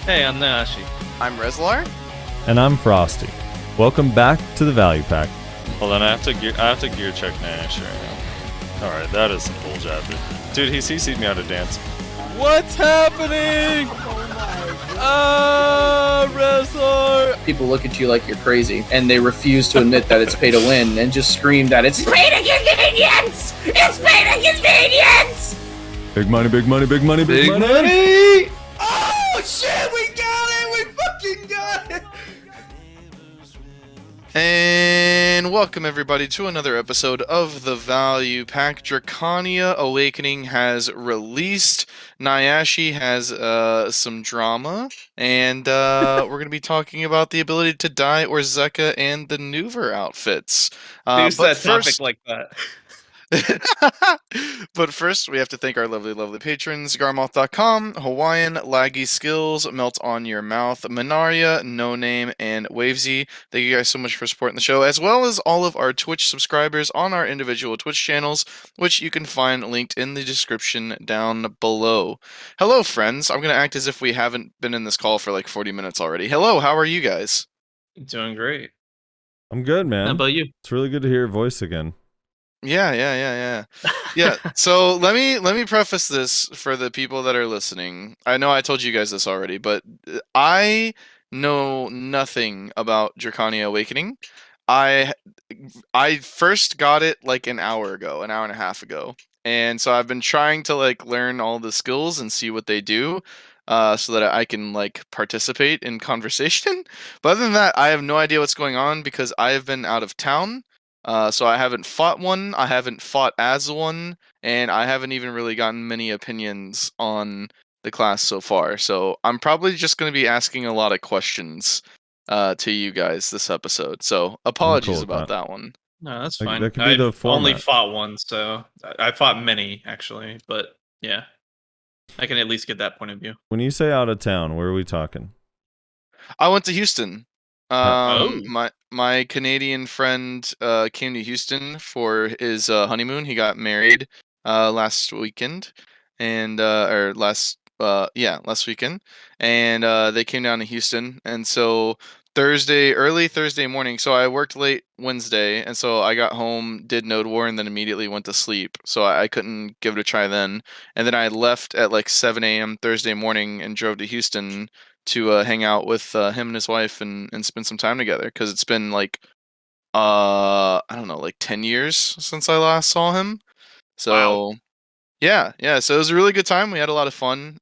Hey, I'm Nayashe. I'm Rezlar. And I'm Frosty. Welcome back to the Value Pack. Hold on, I have to gear check Nayashe right now. Alright, that is some bull jabber. Dude, he CC'd me how to dance. What's happening? Rezlar! People look at you like you're crazy, and they refuse to admit that it's pay to win, and just scream that it's pay to convenience! It's pay to convenience! Big money, big money, big money, big money! money! Oh shit, we got it! We fucking got it! And welcome everybody to another episode of the Value Pack. Drakania Awakening has released. Nayashe has some drama, and we're going to be talking about the ability to dye Orzeca and the Nuver outfits. Who's but that first, topic like that? But first, we have to thank our lovely patrons: Garmoth.com, Hawaiian, Laggy Skills, Melt on Your Mouth, Minaria, No Name, and Wavesy. Thank you guys so much for supporting the show, as well as all of our Twitch subscribers on our individual Twitch channels, which you can find linked in the description down below. Hello, friends. I'm going to act as if we haven't been in this call for like 40 minutes already. Hello, how are you guys? Doing great. I'm good, man. How about you? It's really good to hear your voice again. Yeah. So let me preface this for the people that are listening. I know I told you guys this already, but I know nothing about Drakania Awakening. I first got it like an hour and a half ago, and so I've been trying to like learn all the skills and see what they do, so that I can like participate in conversation. But other than that, I have no idea what's going on because I have been out of town. So I haven't fought one, I haven't fought as one, and I haven't even really gotten many opinions on the class so far. So I'm probably just going to be asking a lot of questions to you guys this episode. So apologies with about that. that one. No, that's That- fine. that could be I've the only format. fought one, so I fought many actually, but yeah, I can at least get that point of view. When you say out of town, where are we talking? I went to Houston. Oh. My Canadian friend came to Houston for his honeymoon. He got married last weekend, and last weekend, and they came down to Houston, and so early Thursday morning. So I worked late Wednesday, and so I got home, did Node War, and then immediately went to sleep. So I couldn't give it a try then, and then I left at like 7 a.m. Thursday morning and drove to Houston to hang out with him and his wife and spend some time together, because it's been like I don't know, like 10 years since I last saw him. So Wow. yeah, so it was a really good time. We had a lot of fun.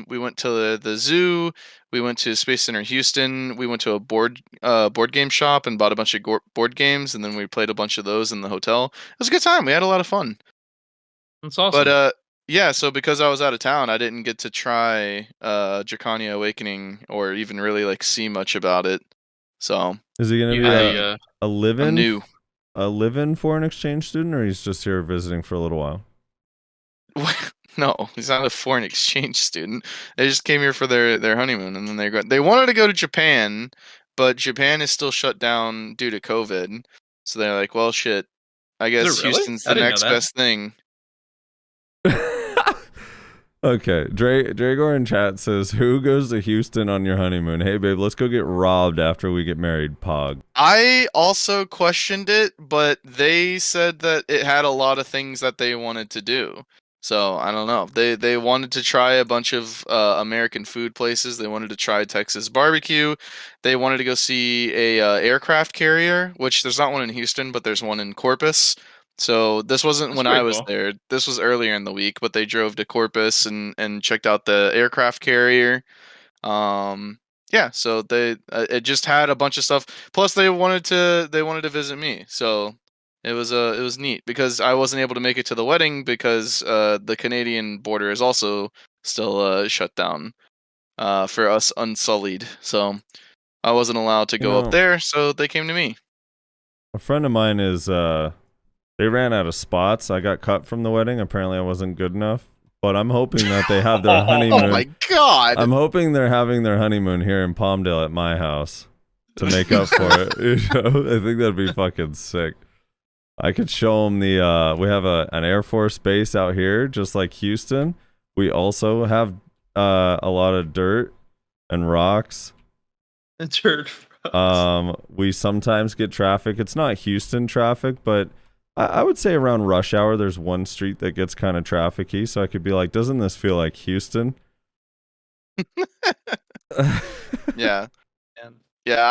We went to the zoo, we went to Space Center Houston, we went to a board game shop and bought a bunch of board games, and then we played a bunch of those in the hotel. It was a good time. We had a lot of fun. That's awesome. But yeah, so because I was out of town, I didn't get to try Drakania Awakening or even really like see much about it. So Is he gonna You be had a I'm live-in, new. a live-in foreign exchange student, or he's just here visiting for a little while? No, he's not a foreign exchange student. They just came here for their honeymoon, and then they wanted to go to Japan, but Japan is still shut down due to COVID. So they're like, well, shit. I guess it really? Houston's I the didn't know next that. best thing. Okay, Dragor in chat says, "Who goes to Houston on your honeymoon? Hey, babe, let's go get robbed after we get married." Pog. I also questioned it, but they said that it had a lot of things that they wanted to do. So I don't know. They wanted to try a bunch of American food places. They wanted to try Texas barbecue. They wanted to go see a aircraft carrier, which there's not one in Houston, but there's one in Corpus. So this wasn't That's when I pretty was cool. there. This was earlier in the week, but they drove to Corpus and checked out the aircraft carrier. Yeah, so they it just had a bunch of stuff. Plus, they wanted to visit me. So it was neat because I wasn't able to make it to the wedding because the Canadian border is also still shut down for us unsullied. So I wasn't allowed to go up there. So they came to me. A friend of mine is they ran out of spots. I got cut from the wedding. Apparently I wasn't good enough. But I'm hoping that they have their honeymoon. Oh my god! I'm hoping they're having their honeymoon here in Palmdale at my house to make up for it. You know? I think that'd be fucking sick. I could show them the we have an Air Force base out here, just like Houston. We also have a lot of dirt and rocks. Dirt roads. We sometimes get traffic. It's not Houston traffic, but I would say around rush hour, there's one street that gets kind of trafficy. So I could be like, doesn't this feel like Houston? Yeah. And Yeah,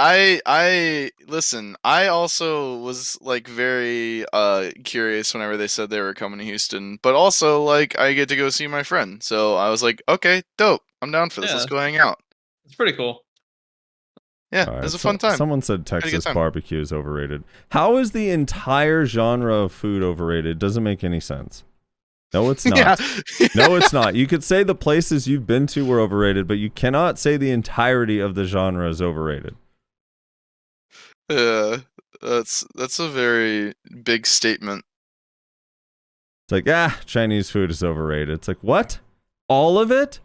I listen, I also was like very curious whenever they said they were coming to Houston, but also like I get to go see my friend. So I was like, okay, dope. I'm down for this. Yeah. Let's go hang out. it's pretty cool. Yeah, All it right, was a fun time. Someone said a good Texas time. barbecue is overrated. How is the entire genre of food overrated? It doesn't make any sense. No, it's not. Yeah. No, it's not. You could say the places you've been to were overrated, but you cannot say the entirety of the genre is overrated. That's a very big statement. It's like, Chinese food is overrated. It's like, what? All of it?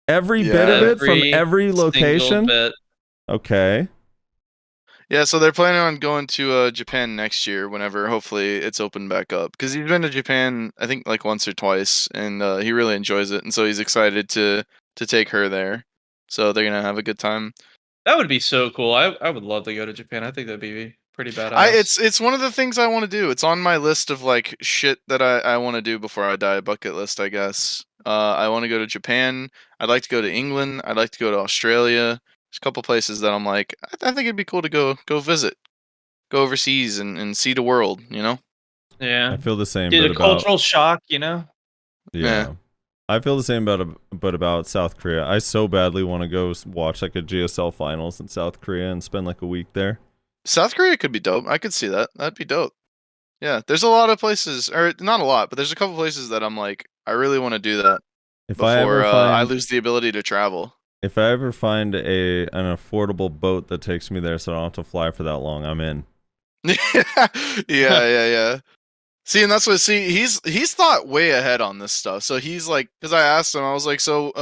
Every Yeah. bit of it from every single location? bit. Okay. Yeah, so they're planning on going to Japan next year whenever hopefully it's opened back up. Because he's been to Japan, I think, like once or twice, and he really enjoys it, and so he's excited to take her there. So they're gonna have a good time. That would be so cool. I would love to go to Japan. I think that'd be pretty badass. It's one of the things I want to do. It's on my list of like shit that I want to do before I die. Bucket list, I guess. I want to go to Japan. I'd like to go to England. I'd like to go to Australia. There's a couple places that I'm like, I think it'd be cool to go visit, go overseas and see the world. You know? Yeah. I feel the same. Get but a about, cultural shock, you know? Yeah. I feel the same about South Korea. I so badly want to go watch like a GSL finals in South Korea and spend like a week there. South Korea could be dope. I could see that. That'd be dope. Yeah, there's a lot of places, or not a lot, but there's a couple places that I'm like, I really want to do that If before I ever I find lose the ability to travel. if I ever find an affordable boat that takes me there so I don't have to fly for that long, I'm in. yeah. See, and that's what he's thought way ahead on this stuff. So he's like, because I asked him, I was like, so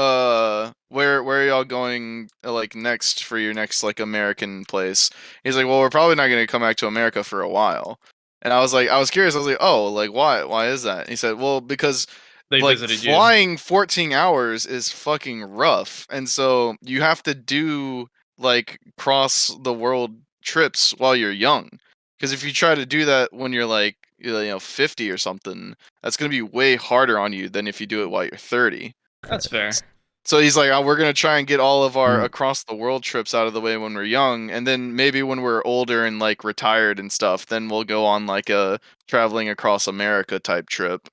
where are y'all going like next for your next like American place? He's like, well, we're probably not gonna come back to America for a while. And I was curious. I was like, oh, like why is that? And he said, well, because They like visited you. flying 14 hours is fucking rough, and so you have to do like cross the world trips while you're young. Because if you try to do that when you're like 50 or something, that's gonna be way harder on you than if you do it while you're 30. That's fair. So he's like, we're gonna try and get all of our Mm. across the world trips out of the way when we're young, and then maybe when we're older and like retired and stuff, then we'll go on like a traveling across America type trip.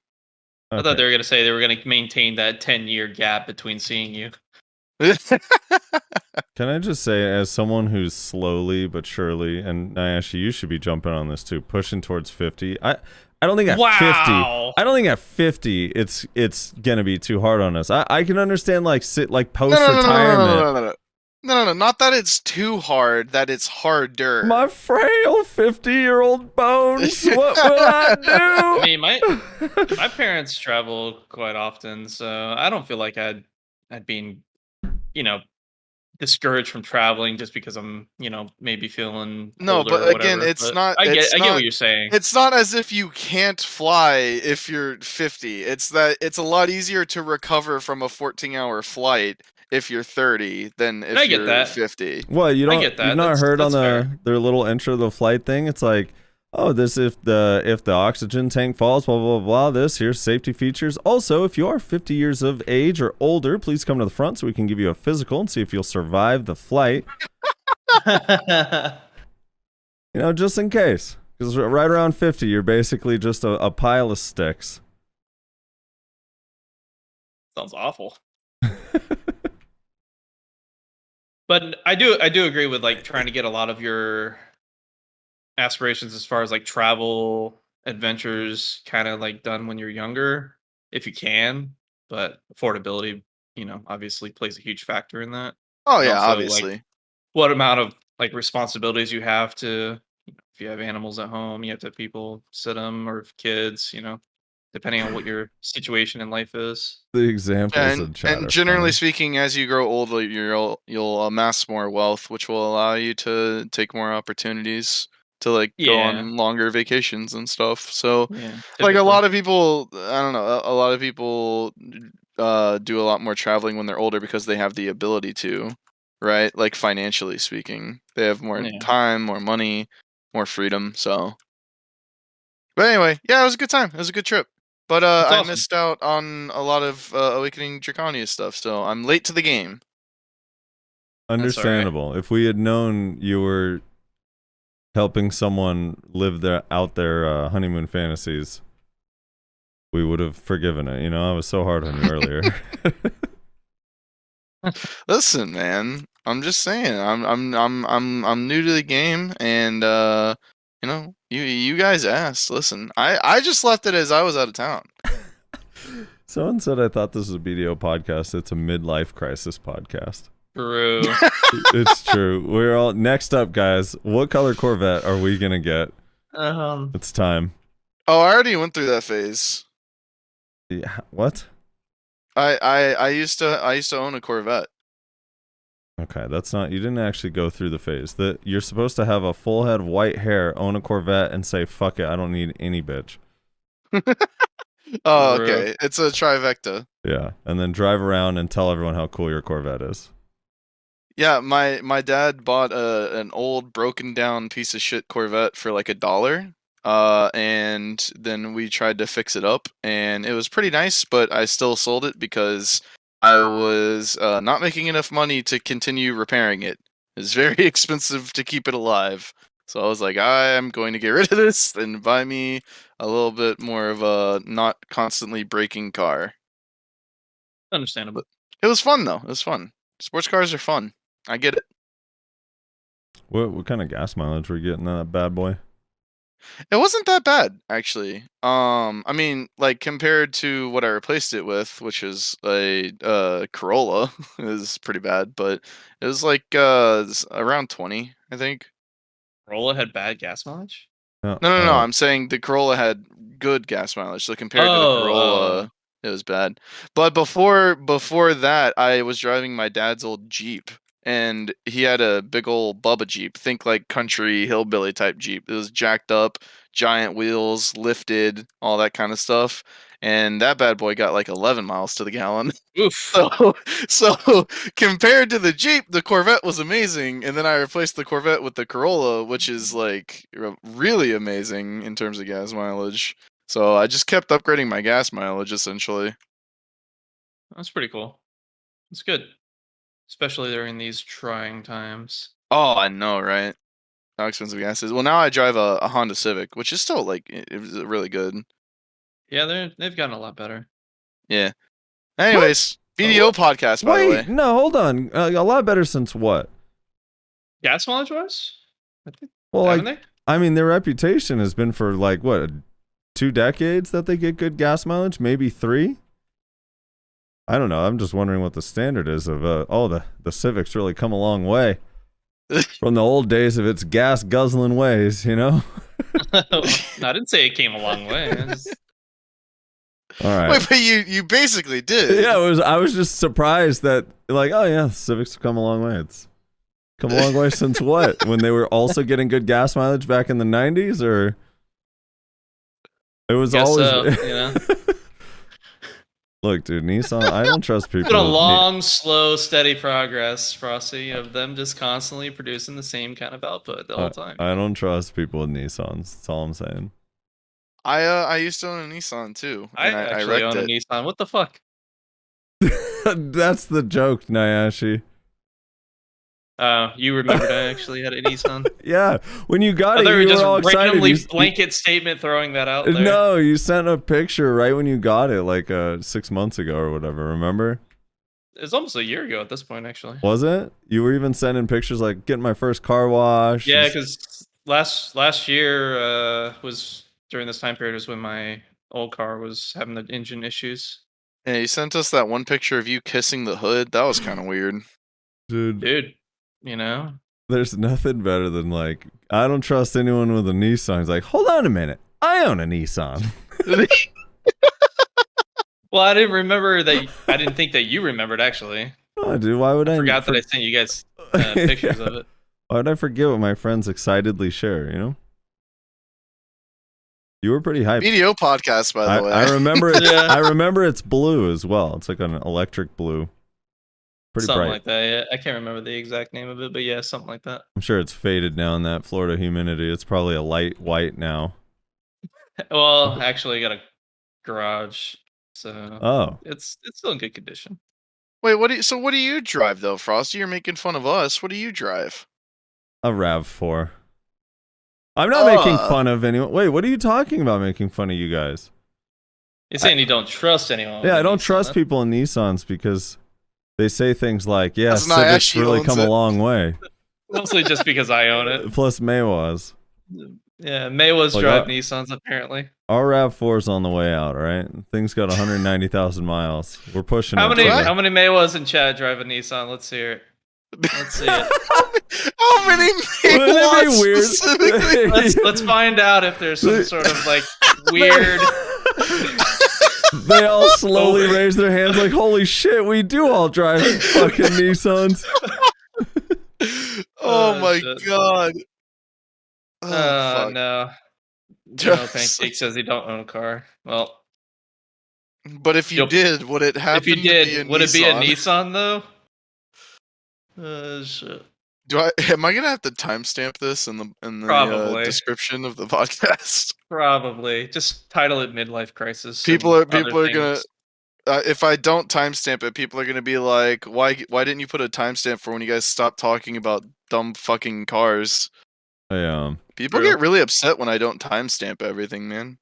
I thought they were going to say they were going to maintain that 10-year gap between seeing you. Can I just say, as someone who's slowly but surely, and Nayashe, you should be jumping on this too, pushing towards 50. I don't think at 50. Wow. I don't think at 50 it's gonna be too hard on us. I can understand like post retirement. No, not that it's too hard, that it's harder. My frail 50-year-old bones. What will I do? I mean, my parents travel quite often, so I don't feel like I'd been, discouraged from traveling just because I'm, maybe feeling No, older but or again, whatever. it's But not. I get it's I get not- what you're saying. It's not as if you can't fly if you're 50. It's that it's a lot easier to recover from a 14-hour flight if you're 30 than if I get you're that. 50. What, you I don't? get that. You've not That's- heard on that's fair. their little intro of the flight thing? It's like, oh, this if the oxygen tank falls, blah blah blah. This here's safety features. Also, if you are 50 years of age or older, please come to the front so we can give you a physical and see if you'll survive the flight. Just in case, because right around 50, you're basically just a pile of sticks. Sounds awful. But I do agree with like trying to get a lot of your aspirations as far as like travel adventures kind of like done when you're younger, if you can. But affordability, obviously plays a huge factor in that. Oh And yeah, also, like, obviously. what amount of like responsibilities you have to, if you have animals at home, you have to have people sit them, or if kids, depending on what your situation in life is. The examples in And chat are generally funny. speaking, as you grow older, you'll amass more wealth, which will allow you to take more opportunities to like go Yeah. on longer vacations and stuff. So Yeah, like a typically. lot of people, I don't know, a lot of people do a lot more traveling when they're older because they have the ability to. right? Like financially speaking, they have more Yeah. time, more money, more freedom. So, but anyway, yeah, it was a good time. It was a good trip. But That's I awesome. missed out on a lot of Awakening Drakania stuff, so I'm late to the game. Understandable. If we had known you were helping someone live their honeymoon fantasies, we would have forgiven it. You know, I was so hard on you earlier. Listen, man, I'm just saying, I'm new to the game, and you know, you guys asked. Listen, I just left it as I was out of town. Someone said I thought this was a BDO podcast. It's a midlife crisis podcast. True. It's true. We're all next up, guys. What color Corvette are we gonna get? It's time. Oh, I already went through that phase. Yeah. What? I used to own a Corvette. Okay, that's not. You didn't actually go through the phase. That you're supposed to have a full head of white hair, own a Corvette, and say "fuck it, I don't need any bitch." Oh, True. okay. It's a trifecta. Yeah, and then drive around and tell everyone how cool your Corvette is. Yeah, my dad bought an old broken down piece of shit Corvette for like $1. And then we tried to fix it up, and it was pretty nice, but I still sold it because I was not making enough money to continue repairing it. It was very expensive to keep it alive. So I was like, I am going to get rid of this and buy me a little bit more of a not constantly breaking car. Understandable. It was fun though. It was fun. Sports cars are fun. I get it. What kind of gas mileage were you getting on that bad boy? It wasn't that bad, actually. I mean, like compared to what I replaced it with, which is a Corolla, is pretty bad. But it was like around 20, I think. Corolla had bad gas mileage? No. I'm saying the Corolla had good gas mileage. So compared to the Corolla, it was bad. But before that, I was driving my dad's old Jeep, and he had a big old Bubba Jeep. Think like country hillbilly type Jeep. It was jacked up, giant wheels, lifted, all that kind of stuff. And that bad boy got like 11 miles to the gallon. Oof. So compared to the Jeep, the Corvette was amazing, and then I replaced the Corvette with the Corolla, which is like really amazing in terms of gas mileage. So I just kept upgrading my gas mileage essentially. That's pretty cool. It's good. Especially during these trying times. Oh, I know, right? How expensive gas is. Well, now I drive a Honda Civic, which is still like it was really good. Yeah, they've gotten a lot better. Yeah. Anyways, BDO podcast, by the way. No, hold on. A lot better since what? Gas mileage wise? I think. Well, Haven't like, they? I mean, their reputation has been for like what, 2 decades that they get good gas mileage, maybe 3. I don't know. I'm just wondering what the standard is of. The Civic's really come a long way from the old days of its gas guzzling ways. You know. I didn't say it came a long way. All right. Wait, but you basically did. Yeah, I was just surprised that like, oh yeah, Civics have come a long way. It's come a long way since what? When they were also getting good gas mileage back in the 90s, or it was Guess always so, you know? Look, dude, Nissan, I don't trust people. It's been a long, slow, steady progress, Frosty, of them just constantly producing the same kind of output the whole time. I don't trust people with Nissans. That's all I'm saying. I used to own a Nissan too. I And actually wrecked own a it. Nissan. What the fuck? That's the joke, Nayashe. You remembered I actually had a Nissan? Yeah, when you got I it, thought you you were were just all excited. randomly You- blanket statement throwing that out there. No, you sent a picture right when you got it, like 6 months ago or whatever. Remember? It was almost a year ago at this point, actually. Was it? You were even sending pictures like getting my first car wash. Yeah, because last year was during this time period was when my old car was having the engine issues. Yeah, you sent us that one picture of you kissing the hood. That was kind of weird. Dude, you know? There's nothing better than like, I don't trust anyone with a Nissan. He's like, hold on a minute, I own a Nissan. Well, I didn't remember that. I didn't think that you remembered, actually. Oh, dude, why would I Forgot that I sent you guys pictures of it. Why would I forget what my friends excitedly share, you know? You were pretty hyped. BDO podcast, by the way. I remember it. Yeah. I remember it's blue as well. It's like an electric blue. pretty something bright. like that. Yeah, I can't remember the exact name of it, but yeah, something like that. I'm sure it's faded now in that Florida humidity. It's probably a light white now. Well, actually, I got a garage, so Oh, it's still in good condition. Wait, what do you drive though, Frosty? You're making fun of us. What do you drive? a RAV4. I'm not making fun of anyone. Wait, what are you talking about? Making fun of you guys? You're saying you don't trust anyone. Yeah, I with don't Nissan, trust huh? people in Nissans because they say things like, "Yeah, Because Civic's Nayashe really owns come a it. long way." Mostly just because I own it. Plus Maywas. Yeah, Maywas Like, drive Nissans apparently. Our RAV4's on the way out, right? Thing's got 190,000 miles. We're pushing How it. many to the- how many Maywas in chat drive a Nissan? Let's hear it. Let's see it. How many Wouldn't it be megawatts weird? specifically? Let's find out if there's some sort of like weird. They all slowly raise their hands like, holy shit, we do all drive fucking Nissans. Oh my shit. god. Oh, fuck. No. General Pancake says he don't own a car. Well, But if you Yep. did, would it happen if you to be a did, would it be a Nissan? Nissan though? Shit. Am I gonna have to timestamp this in the Probably. description of the podcast? Probably. Just title it Midlife Crisis. People and are other gonna. things. If I don't timestamp it, people are gonna be like, "Why didn't you put a timestamp for when you guys stopped talking about dumb fucking cars?" People True. get really upset when I don't timestamp everything, man.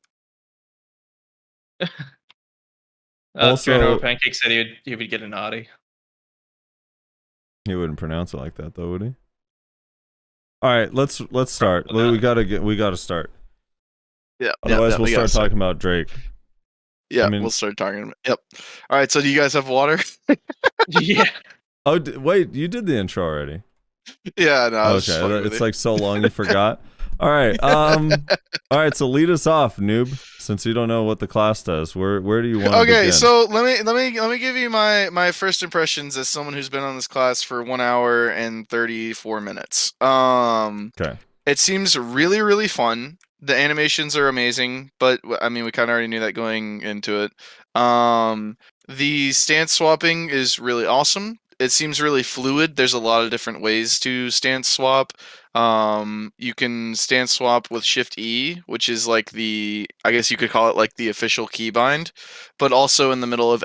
Also- General Pancake said he would get an Audi. He wouldn't pronounce it like that though, would he? All right, let's start. Probably not. We gotta start. Yeah. Otherwise, we'll we gotta start talking about Drake. Yeah, I mean- we'll start talking about. Yep. All right. So, do you guys have water? Yeah. Oh, wait, you did the intro already. Yeah. No. I was just Okay, fucking with it's you. like so long you forgot. All right, all right. So lead us off, noob. Since you don't know what the class does, where do you want to Okay, begin? so let me give you my first impressions as someone who's been on this class for 1 hour and 34 minutes. Okay. It seems really, really fun. The animations are amazing, but I mean, we kind of already knew that going into it. The stance swapping is really awesome. It seems really fluid. There's a lot of different ways to stance swap. You can stance swap with Shift E, which is like I guess you could call it like the official keybind, but also in the middle of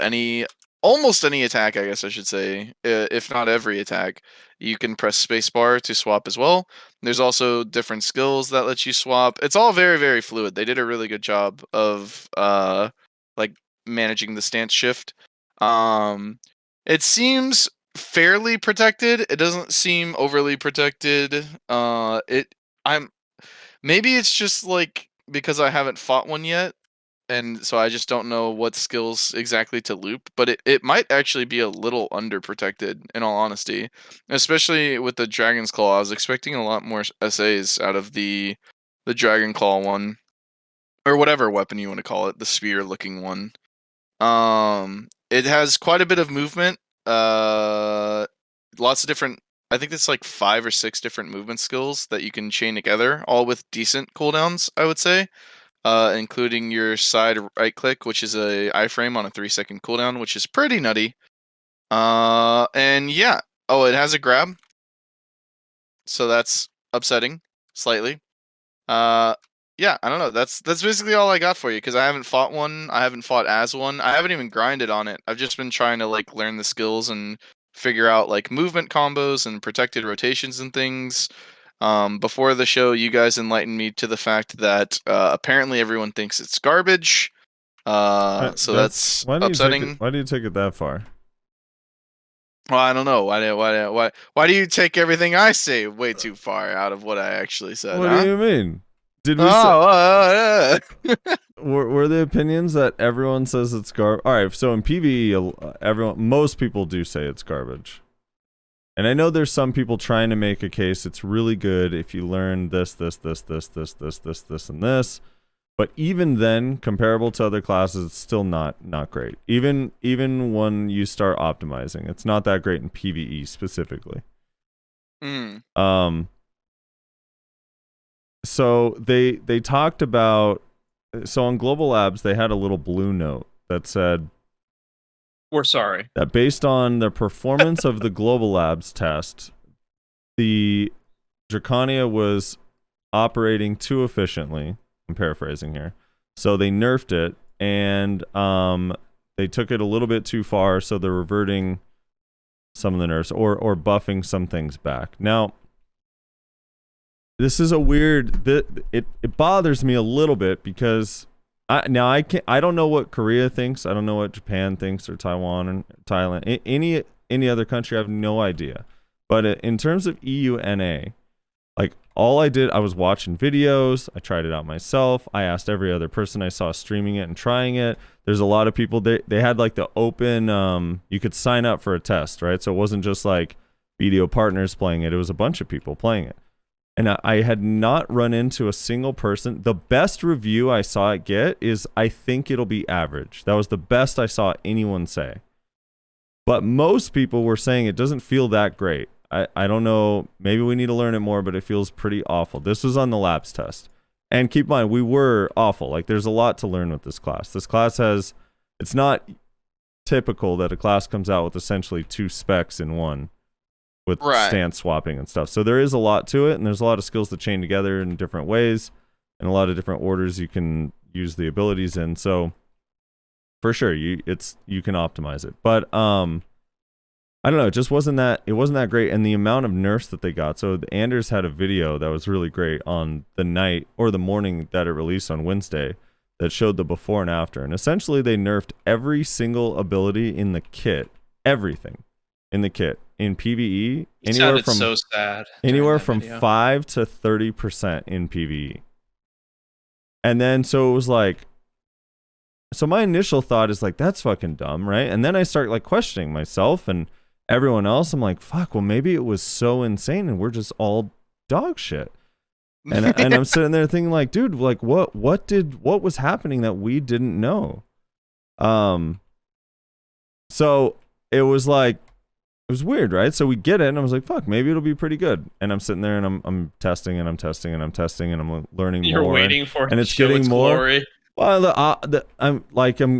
almost any attack, I guess I should say, if not every attack, you can press spacebar to swap as well. There's also different skills that let you swap. It's all very, very fluid. They did a really good job of like managing the stance shift. It seems fairly protected. It doesn't seem overly protected. Maybe it's just like because I haven't fought one yet, and so I just don't know what skills exactly to loop, but it might actually be a little underprotected, in all honesty. Especially with the Dragon's Claw. I was expecting a lot more SAs out of the Dragon Claw one. Or whatever weapon you want to call it, the spear looking one. It has quite a bit of movement. Lots of different, I think it's like 5 or 6 different movement skills that you can chain together, all with decent cooldowns, I would say. Including your side right click, which is a iframe on a 3-second cooldown, which is pretty nutty. And yeah. Oh, it has a grab. So that's upsetting slightly. Yeah, I don't know. That's basically all I got for you, because I haven't fought one. I haven't fought as one. I haven't even grinded on it. I've just been trying to like learn the skills and figure out like movement combos and protected rotations and things. Before the show, you guys enlightened me to the fact that apparently everyone thinks it's garbage. So that's upsetting. Why do you take it that far? Well, I don't know. Why do you take everything I say way too far out of what I actually said? What do you mean? Did we? Yeah. Were the opinions that everyone says it's garbage? All right, so in PvE, most people do say it's garbage. And I know there's some people trying to make a case it's really good if you learn this, and this. But even then, comparable to other classes, it's still not great. Even when you start optimizing, it's not that great in PvE specifically. So they talked about, so on GLabs they had a little blue note that said We're sorry. That based on the performance of the GLabs test, the Drakania was operating too efficiently. I'm paraphrasing here. So they nerfed it, and they took it a little bit too far, so they're reverting some of the nerfs or buffing some things back. Now, this is a weird... It bothers me a little bit because I don't know what Korea thinks. I don't know what Japan thinks, or Taiwan and Thailand. Any other country, I have no idea. But in terms of EUNA, like I was watching videos. I tried it out myself. I asked every other person I saw streaming it and trying it. There's a lot of people. They had like the open. You could sign up for a test, right? So it wasn't just like video partners playing it. It was a bunch of people playing it. And I had not run into a single person. The best review I saw it get is, I think it'll be average. That was the best I saw anyone say. But most people were saying it doesn't feel that great. I don't know. Maybe we need to learn it more, but it feels pretty awful. This was on the labs test. And keep in mind, we were awful. Like, there's a lot to learn with this class. This class has... It's not typical that a class comes out with essentially 2 specs in one, with stance swapping and stuff. So there is a lot to it, and there's a lot of skills to chain together in different ways, and a lot of different orders you can use the abilities in. So for sure, you can optimize it. But I don't know, it wasn't that great. And the amount of nerfs that they got. So the Anders had a video that was really great on the night or the morning that it released on Wednesday that showed the before and after. And essentially they nerfed every single ability in the kit, everything in the kit. In PvE, anywhere from so sad. Anywhere from 5 to 30% in PvE. And then so it was like, so my initial thought is like, that's fucking dumb, right? And then I start like questioning myself and everyone else. I'm like, fuck, well maybe it was so insane and we're just all dog shit. And I'm sitting there thinking like, dude, like what was happening that we didn't know? So it was like, it was weird, right? So we get it, and I was like, "Fuck, maybe it'll be pretty good." And I'm sitting there, and I'm testing, and I'm testing, and I'm testing, and I'm learning more. You're waiting for it and to it's show getting its more. glory. Well,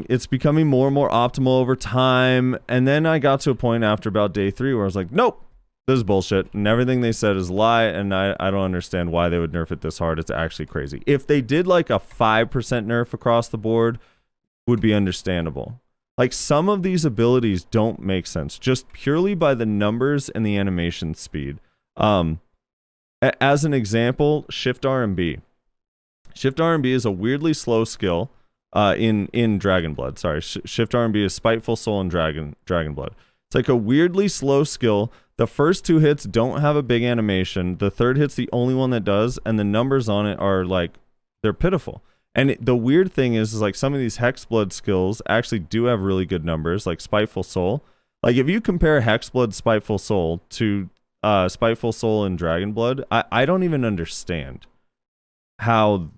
it's becoming more and more optimal over time. And then I got to a point after about day 3 where I was like, "Nope, this is bullshit, and everything they said is a lie." And I don't understand why they would nerf it this hard. It's actually crazy. If they did like a 5% nerf across the board, would be understandable. Like, some of these abilities don't make sense just purely by the numbers and the animation speed. As an example, Shift RMB. Shift RMB is a weirdly slow skill in Dragon Blood. Sorry, Shift RMB is Spiteful Soul and Dragon Blood. It's like a weirdly slow skill. The first 2 hits don't have a big animation. The third hit's the only one that does, and the numbers on it are like, they're pitiful. And the weird thing is like some of these Hexblood skills actually do have really good numbers, like Spiteful Soul. Like if you compare Hexblood Spiteful Soul to Spiteful Soul and Dragon Blood, I don't even understand how.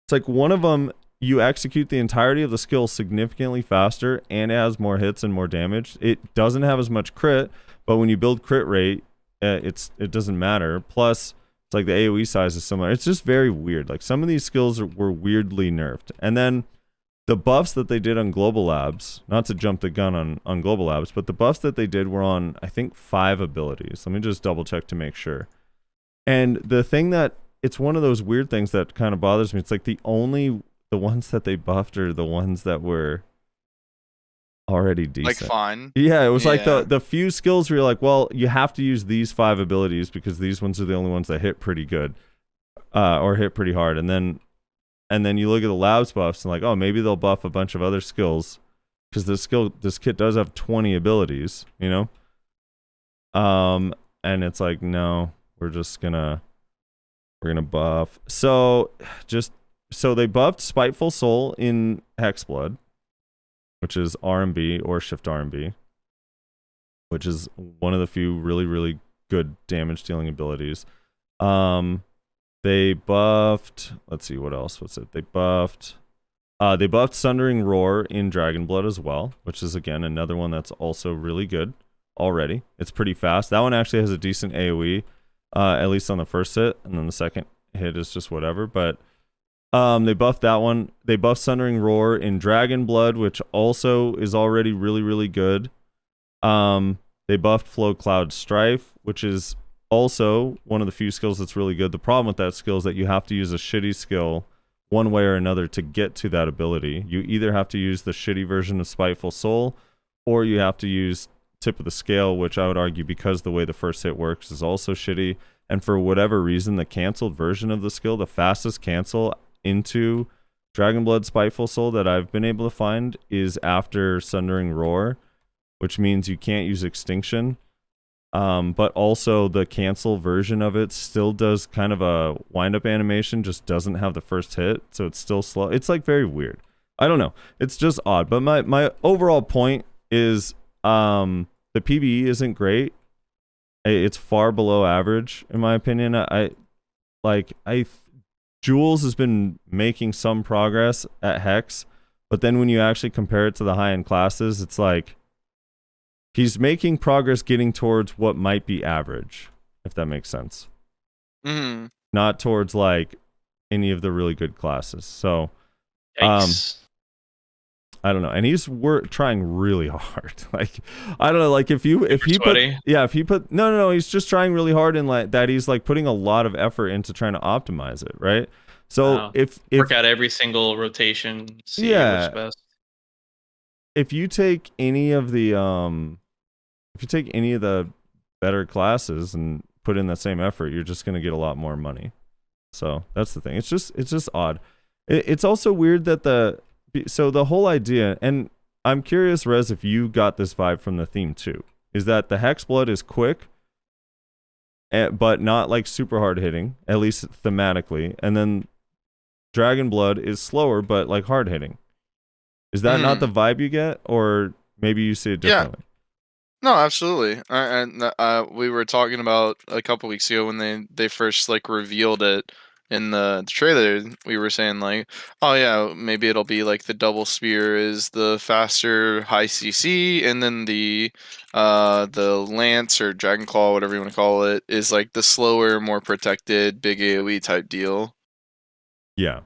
It's like one of them, you execute the entirety of the skill significantly faster, and it has more hits and more damage. It doesn't have as much crit, but when you build crit rate, it doesn't matter. Plus, it's like the AoE size is similar. It's just very weird. Like some of these skills were weirdly nerfed. And then the buffs that they did on GLabs, not to jump the gun on GLabs, but the buffs that they did were on, I think, 5 abilities. Let me just double check to make sure. And the thing that, it's one of those weird things that kind of bothers me. It's like the ones that they buffed are the ones that were already decent. Like fine. Yeah, it was like the few skills where you're like, well, you have to use these 5 abilities because these ones are the only ones that hit pretty good, or hit pretty hard. And then you look at the labs buffs and like, oh, maybe they'll buff a bunch of other skills because this kit does have 20 abilities, you know. And it's like, no, we're gonna buff. So they buffed Spiteful Soul in Hexblood, which is RMB or Shift RMB, which is one of the few really, really good damage dealing abilities. They buffed, let's see, what else was it? They buffed Sundering Roar in Dragon Blood as well, which is again another one that's also really good already. It's pretty fast. That one actually has a decent AoE, at least on the first hit, and then the second hit is just whatever. But They buffed that one. They buffed Sundering Roar in Dragon Blood, which also is already really, really good. They buffed Flow Cloud Strife, which is also one of the few skills that's really good. The problem with that skill is that you have to use a shitty skill one way or another to get to that ability. You either have to use the shitty version of Spiteful Soul, or you have to use Tip of the Scale, which I would argue, because the way the first hit works, is also shitty. And for whatever reason, the canceled version of the skill, the fastest cancel into Dragon Blood Spiteful Soul that I've been able to find, is after Sundering Roar, which means you can't use Extinction. But also the cancel version of it still does kind of a wind-up animation, just doesn't have the first hit, so it's still slow. It's like very weird. I don't know. It's just odd. But my overall point is the PvE isn't great. It's far below average, in my opinion. Jules has been making some progress at Hex, but then when you actually compare it to the high-end classes, it's like he's making progress getting towards what might be average, if that makes sense. Mm-hmm. Not towards like any of the really good classes. So, Yikes. I don't know. And he's trying really hard. Like, I don't know. Like if he put no, he's just trying really hard, and like that he's like putting a lot of effort into trying to optimize it, right? So Wow. if Work out every single rotation, see Yeah. which best. if you take any of the better classes and put in that same effort, you're just gonna get a lot more money. So that's the thing. It's just odd. It's also weird that the whole idea, and I'm curious, Rez, if you got this vibe from the theme too, is that the Hexblood is quick, but not like super hard hitting, at least thematically, and then Dragon Blood is slower but like hard hitting. Is that not the vibe you get, or maybe you see it differently? No, absolutely. And we were talking about a couple weeks ago when they first like revealed it in the trailer. We were saying like, oh yeah, maybe it'll be like the double spear is the faster high CC, and then the lance or dragon claw, whatever you want to call it, is like the slower, more protected, big AoE type deal. Yeah.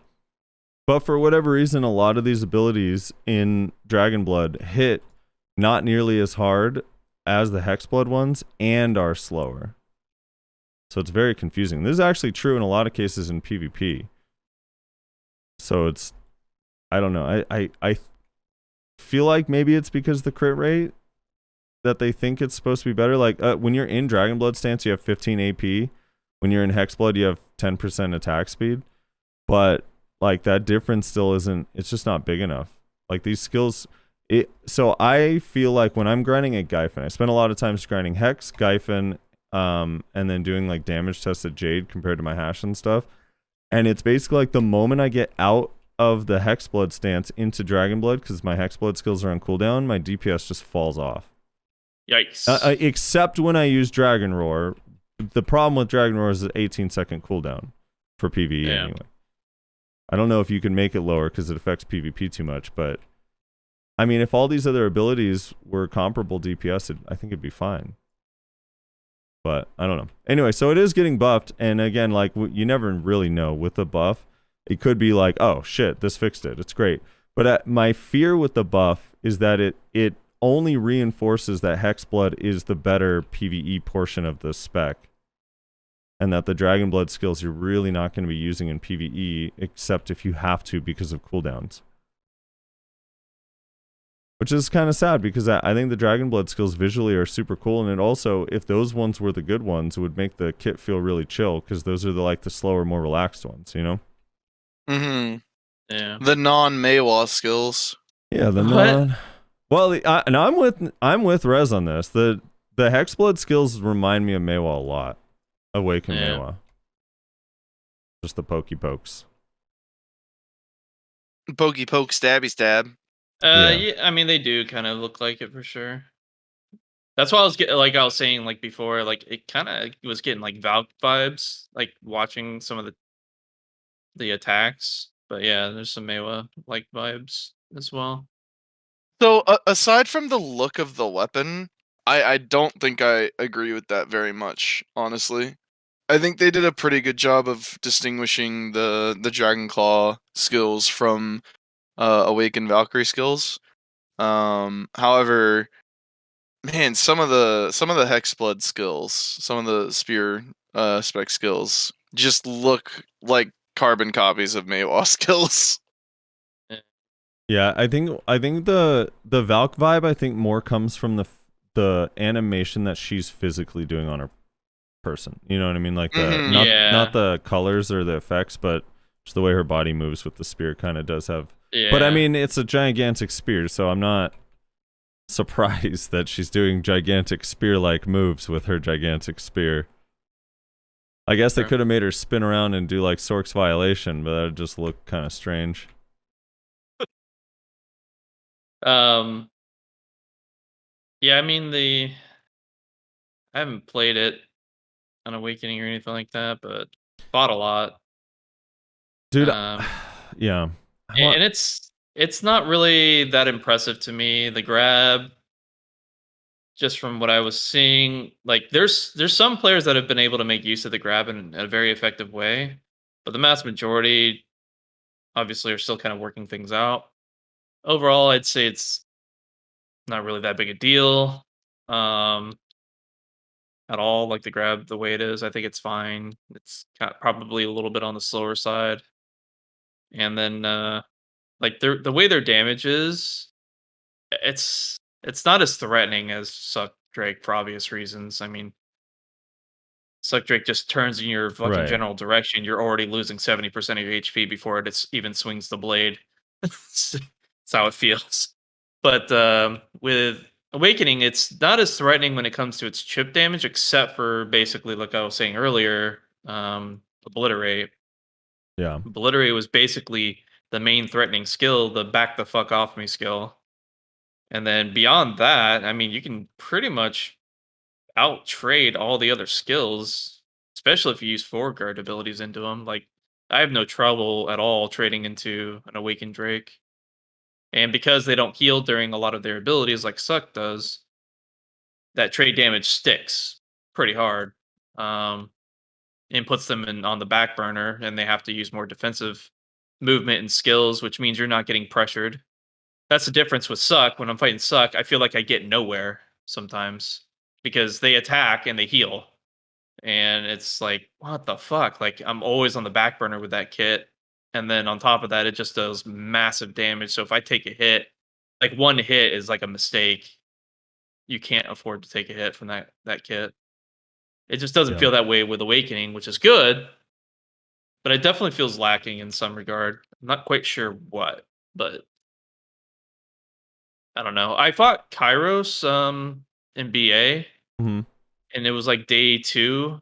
But for whatever reason, a lot of these abilities in Dragon Blood hit not nearly as hard as the Hexblood ones and are slower. So it's very confusing. This is actually true in a lot of cases in PvP. So it's, I don't know. I feel like maybe it's because the crit rate that they think it's supposed to be better. Like when you're in Dragon Blood stance, you have 15 AP. When you're in Hexblood, you have 10% attack speed. But like that difference still isn't, it's just not big enough. Like these skills, so I feel like when I'm grinding at Gyfin, I spend a lot of times grinding Hex, Gyfin, and then doing like damage tests at Jade compared to my hash and stuff. And it's basically like the moment I get out of the Hexblood stance into Dragon Blood, because my Hexblood skills are on cooldown, my DPS just falls off. Yikes. Except when I use Dragon Roar. The problem with Dragon Roar is an 18-second cooldown for PvE anyway. I don't know if you can make it lower because it affects PvP too much, but I mean, if all these other abilities were comparable DPS, I think it'd be fine. But I don't know. Anyway, so it is getting buffed, and again, like you never really know with the buff. It could be like, oh shit, this fixed it. It's great. But my fear with the buff is that it only reinforces that Hexblood is the better PvE portion of the spec. And that the Dragon Blood skills you're really not going to be using in PvE, except if you have to because of cooldowns. Which is kind of sad, because I think the Dragon Blood skills visually are super cool, and it also, if those ones were the good ones, it would make the kit feel really chill, because those are the slower, more relaxed ones, you know? Mm-hmm. Yeah. The non-Maywa skills. Yeah, the non... Well, and I'm with Rez on this. The Hexblood skills remind me of Maywa a lot. Awaken Maywa. Just the pokey pokes. Pokey poke, stabby stab. Yeah, I mean they do kind of look like it for sure. That's why I was saying like before, like it kind of was getting like Valk vibes, like watching some of the attacks. But yeah, there's some Maywa like vibes as well. So aside from the look of the weapon, I don't think I agree with that very much, honestly. I think they did a pretty good job of distinguishing the Dragon Claw skills from Awaken Valkyrie skills. However, man, some of the Hexblood skills, some of the spear spec skills just look like carbon copies of Maywa skills. Yeah, I think the Valk vibe I think more comes from the animation that she's physically doing on her person. You know what I mean? Like not the colors or the effects, but just the way her body moves with the spear kind of does have. Yeah. But I mean, it's a gigantic spear, so I'm not surprised that she's doing gigantic spear-like moves with her gigantic spear. I guess they could have made her spin around and do like Sork's Violation, but that would just look kind of strange. Yeah, I mean I haven't played it on Awakening or anything like that, but fought a lot. Dude, Um, yeah. and it's not really that impressive to me. The grab, just from what I was seeing, like there's some players that have been able to make use of the grab in a very effective way, but the mass majority obviously are still kind of working things out. Overall, I'd say it's not really that big a deal. At all, like the grab the way it is. I think it's fine. It's probably a little bit on the slower side. And then like the way their damage is, it's not as threatening as Suck Drake for obvious reasons. I mean, Suck Drake just turns in your fucking general direction. You're already losing 70% of your HP before it even swings the blade. That's how it feels. But with Awakening, it's not as threatening when it comes to its chip damage, except for basically, like I was saying earlier, Obliterate. Yeah. Obliterate was basically the main threatening skill, the back the fuck off me skill. And then beyond that, I mean, you can pretty much out trade all the other skills, especially if you use forward guard abilities into them. Like, I have no trouble at all trading into an Awakened Drake. And because they don't heal during a lot of their abilities like Suck does, that trade damage sticks pretty hard. And puts them on the back burner, and they have to use more defensive movement and skills, which means you're not getting pressured. That's the difference with Suck. When I'm fighting Suck, I feel like I get nowhere sometimes because they attack and they heal. And it's like, what the fuck? Like, I'm always on the back burner with that kit. And then on top of that, it just does massive damage. So if I take a hit, like one hit is like a mistake. You can't afford to take a hit from that kit. It just doesn't feel that way with Awakening, which is good. But it definitely feels lacking in some regard. I'm not quite sure what, but I don't know. I fought Kairos in BA, and it was like day 2.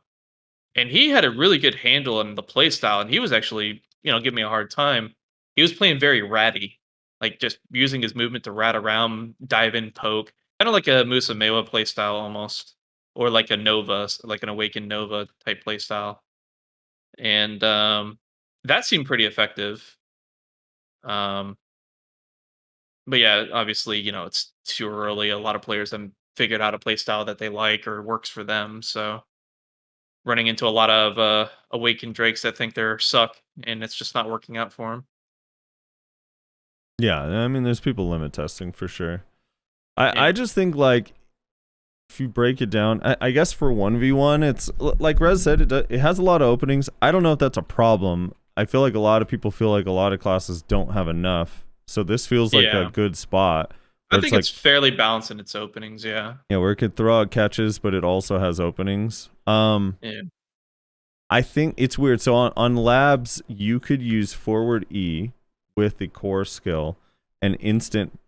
And he had a really good handle on the play style, and he was actually, giving me a hard time. He was playing very ratty, like just using his movement to rat around, dive in, poke, kind of like a Musa Mewa play style almost, or like a Nova, like an Awakened Nova type play style. And that seemed pretty effective. But yeah, obviously, it's too early. A lot of players haven't figured out a play style that they like or works for them, so running into a lot of Awakened Drakes that think they're Suck, and it's just not working out for them. Yeah, I mean, there's people limit testing for sure. I just think, like, if you break it down, I guess for 1v1, it's, like Rez said, it has a lot of openings. I don't know if that's a problem. I feel like a lot of people feel like a lot of classes don't have enough, so this feels like a good spot. I think it's fairly balanced in its openings, yeah. Yeah, where it could throw out catches, but it also has openings. I think it's weird. So on labs, you could use forward E with the core skill and instant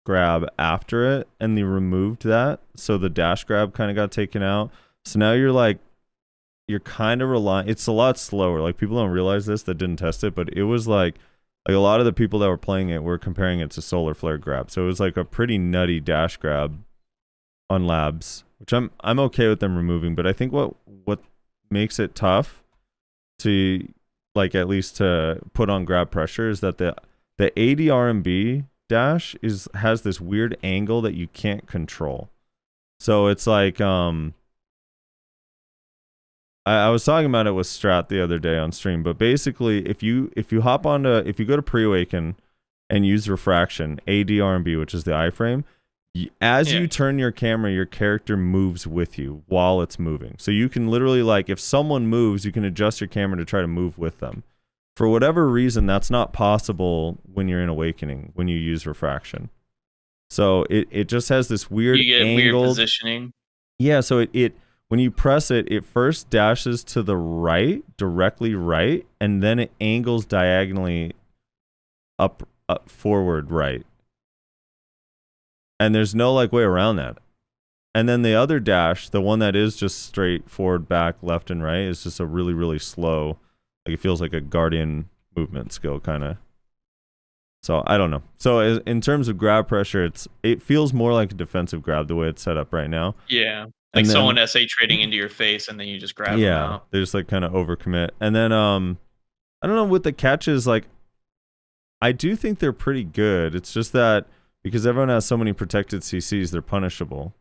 grab after it, and they removed that. So the dash grab kind of got taken out. So now you're kind of relying. It's a lot slower. Like, people don't realize this that didn't test it, but it was like a lot of the people that were playing it were comparing it to Solar Flare grab. So it was like a pretty nutty dash grab on labs, which I'm okay with them removing. But I think what makes it tough to, like, at least to put on grab pressure is that the AD RMB dash has this weird angle that you can't control. So it's like I was talking about it with Strat the other day on stream, but basically, if you go to pre-awaken and use refraction, ADRMB, which is the iframe, as you turn your camera, your character moves with you while it's moving. So you can literally, like, if someone moves, you can adjust your camera to try to move with them. For whatever reason, that's not possible when you're in Awakening, when you use refraction. So it just has this weird You get angled, weird positioning. Yeah, so it when you press it, it first dashes to the right, directly right, and then it angles diagonally up forward right. And there's no like way around that. And then the other dash, the one that is just straight forward, back, left, and right, is just a really, really slow, like it feels like a Guardian movement skill kind of. So I don't know. So in terms of grab pressure, it feels more like a defensive grab the way it's set up right now. Yeah. Like And then- someone SA trading into your face and then you just grab them Yeah, out. they just like kind of overcommit. And then I don't know, with the catches, like I do think they're pretty good. It's just that because everyone has so many protected CCs, they're punishable.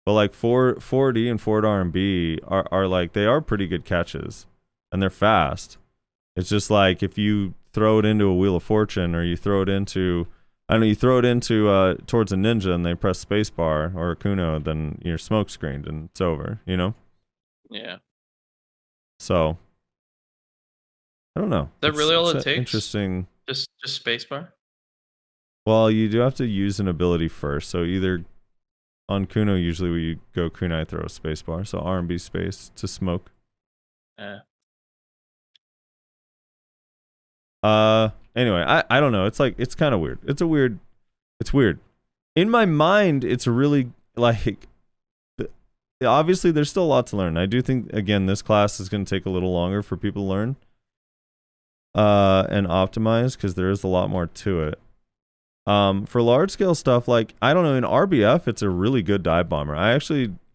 But like 4D and 4D R&B are like, they are pretty good catches and they're fast. It's just like if you throw it into a Wheel of Fortune or you throw it into, I don't know, you throw it into towards a ninja and they press spacebar or a Kuno, then you're smoke screened and it's over, you know? Yeah. So I don't know. Is that really all it an takes? Interesting. Just spacebar? Well, you do have to use an ability first. So either on Kuno, usually we go kunai throw spacebar. So R&B space to smoke. Yeah. Anyway, I don't know. It's like, it's kind of weird. It's weird. In my mind, it's really like, obviously there's still a lot to learn. I do think, again, this class is going to take a little longer for people to learn and optimize because there is a lot more to it. For large scale stuff, like, I don't know, in RBF, it's a really good dive bomber.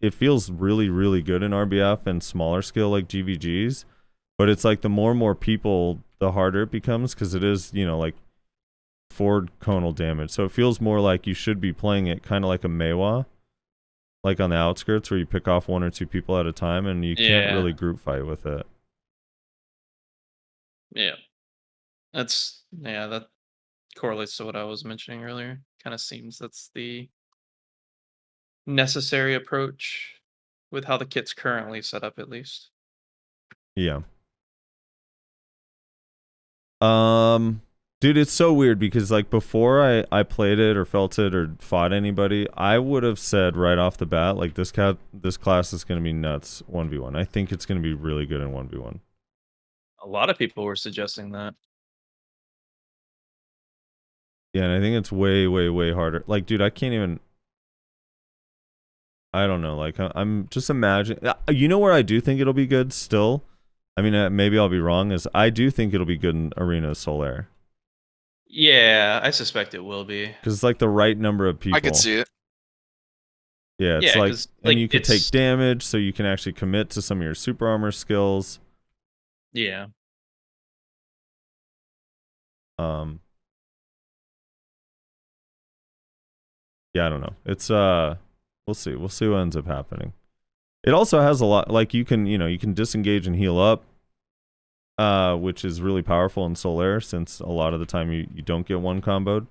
It feels really, really good in RBF and smaller scale like GVGs, but it's like the more and more people, the harder it becomes because it is, you know, like forward conal damage. So it feels more like you should be playing it kind of like a Meiwa, like on the outskirts where you pick off one or two people at a time and you can't really group fight with it. Yeah. That correlates to what I was mentioning earlier. Kind of seems that's the necessary approach with how the kit's currently set up, at least. Yeah. Dude, it's so weird because like before I played it or felt it or fought anybody, I would have said right off the bat, like this class is going to be nuts 1v1. I think it's going to be really good in 1v1. A lot of people were suggesting that. Yeah, and I think it's way, way, way harder. Like, dude, I can't even. I don't know. Like, I'm just imagining. You know where I do think it'll be good still? I mean, maybe I'll be wrong. Is I do think it'll be good in Arena Solaire. Yeah, I suspect it will be. Because it's like the right number of people. I could see it. Yeah, it's Yeah, like, 'cause, and like, you could take it's- damage, so you can actually commit to some of your super armor skills. Yeah. Yeah, I don't know. It's we'll see. We'll see what ends up happening. It also has a lot, like you can disengage and heal up, which is really powerful in Solaire since a lot of the time you don't get one comboed.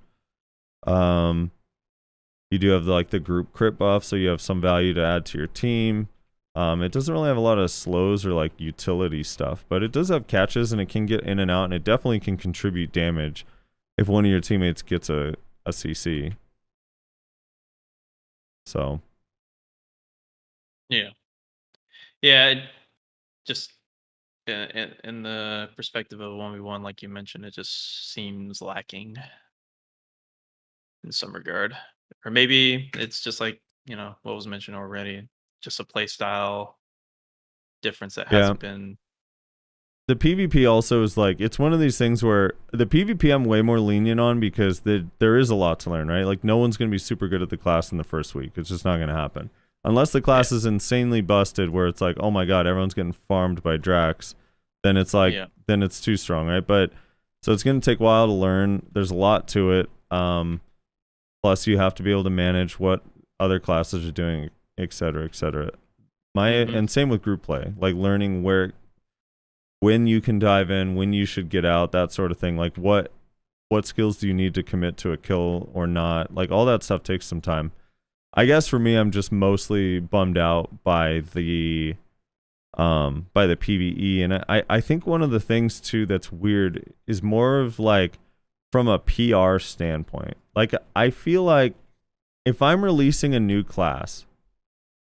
You do have the group crit buff, so you have some value to add to your team. It doesn't really have a lot of slows or like utility stuff, but it does have catches and it can get in and out, and it definitely can contribute damage if one of your teammates gets a CC. So Yeah, it just in the perspective of 1v1, like you mentioned, it just seems lacking in some regard. Or maybe it's just like, what was mentioned already, just a play style difference that hasn't been. the PvP also is like, it's one of these things where the PvP I'm way more lenient on because there is a lot to learn, right? Like no one's going to be super good at the class in the first week. It's just not going to happen. Unless the class is insanely busted where it's like, oh my god, everyone's getting farmed by Draks, then it's like, then it's too strong, right? But so it's going to take a while to learn. There's a lot to it. Plus you have to be able to manage what other classes are doing, et cetera, et cetera. And same with group play, like learning when you can dive in, when you should get out, that sort of thing. Like what skills do you need to commit to a kill or not? Like all that stuff takes some time. I guess for me, I'm just mostly bummed out by the PvE, and I think one of the things too that's weird is more of like from a PR standpoint. Like I feel like if I'm releasing a new class,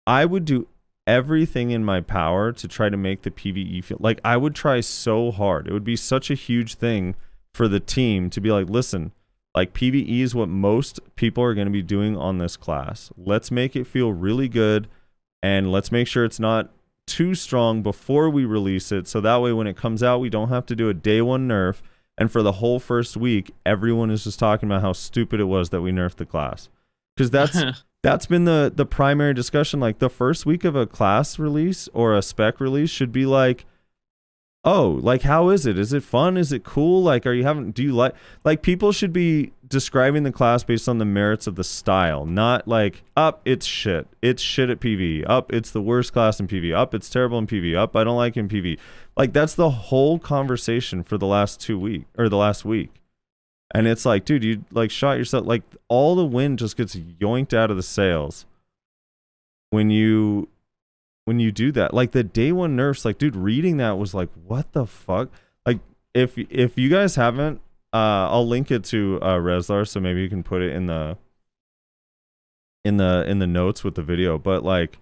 I would do everything in my power to try to make the PvE feel like I would try so hard. It would be such a huge thing for the team to be like, listen, like PvE is what most people are going to be doing on this class. Let's make it feel really good, and let's make sure it's not too strong before we release it, so that way when it comes out we don't have to do a day one nerf, and for the whole first week everyone is just talking about how stupid it was that we nerfed the class. Because that's been the primary discussion. Like the first week of a class release or a spec release should be like, oh, like how is it? Is it fun? Is it cool? Like do you like people should be describing the class based on the merits of the style, not like it's shit. It's shit at PvE. It's the worst class in PvE. It's terrible in PvE. I don't like in PvE. Like that's the whole conversation for the last 2 weeks or the last week. And it's like, dude, you like shot yourself. Like all the wind just gets yoinked out of the sails when you do that. Like the day one nerfs, like dude, reading that was like, what the fuck? Like if you guys haven't, I'll link it to Reslar, so maybe you can put it in the notes with the video. But like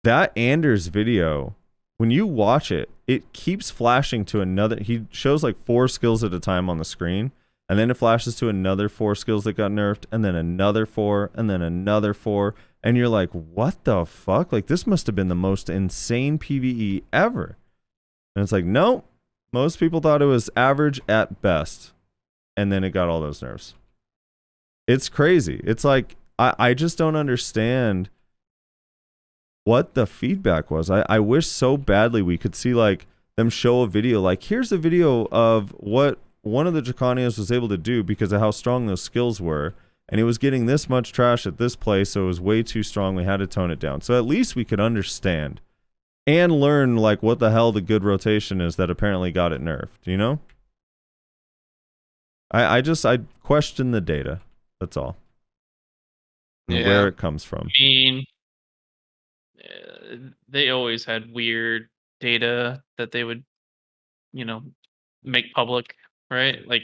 that Anders video, when you watch it, it keeps flashing to another. He shows like 4 skills at a time on the screen. And then it flashes to another 4 skills that got nerfed, and then another 4, and then another 4. And you're like, what the fuck? Like, this must have been the most insane PvE ever. And it's like, no, most people thought it was average at best. And then it got all those nerfs. It's crazy. It's like, I just don't understand what the feedback was. I wish so badly we could see, like, them show a video. Like, here's a video of what one of the Drakanias was able to do because of how strong those skills were, and it was getting this much trash at this place, so it was way too strong. We had to tone it down, so at least we could understand and learn like what the hell the good rotation is that apparently got it nerfed, you know? I question the data, that's all. And where it comes from. I mean, they always had weird data that they would, make public. Right? Like,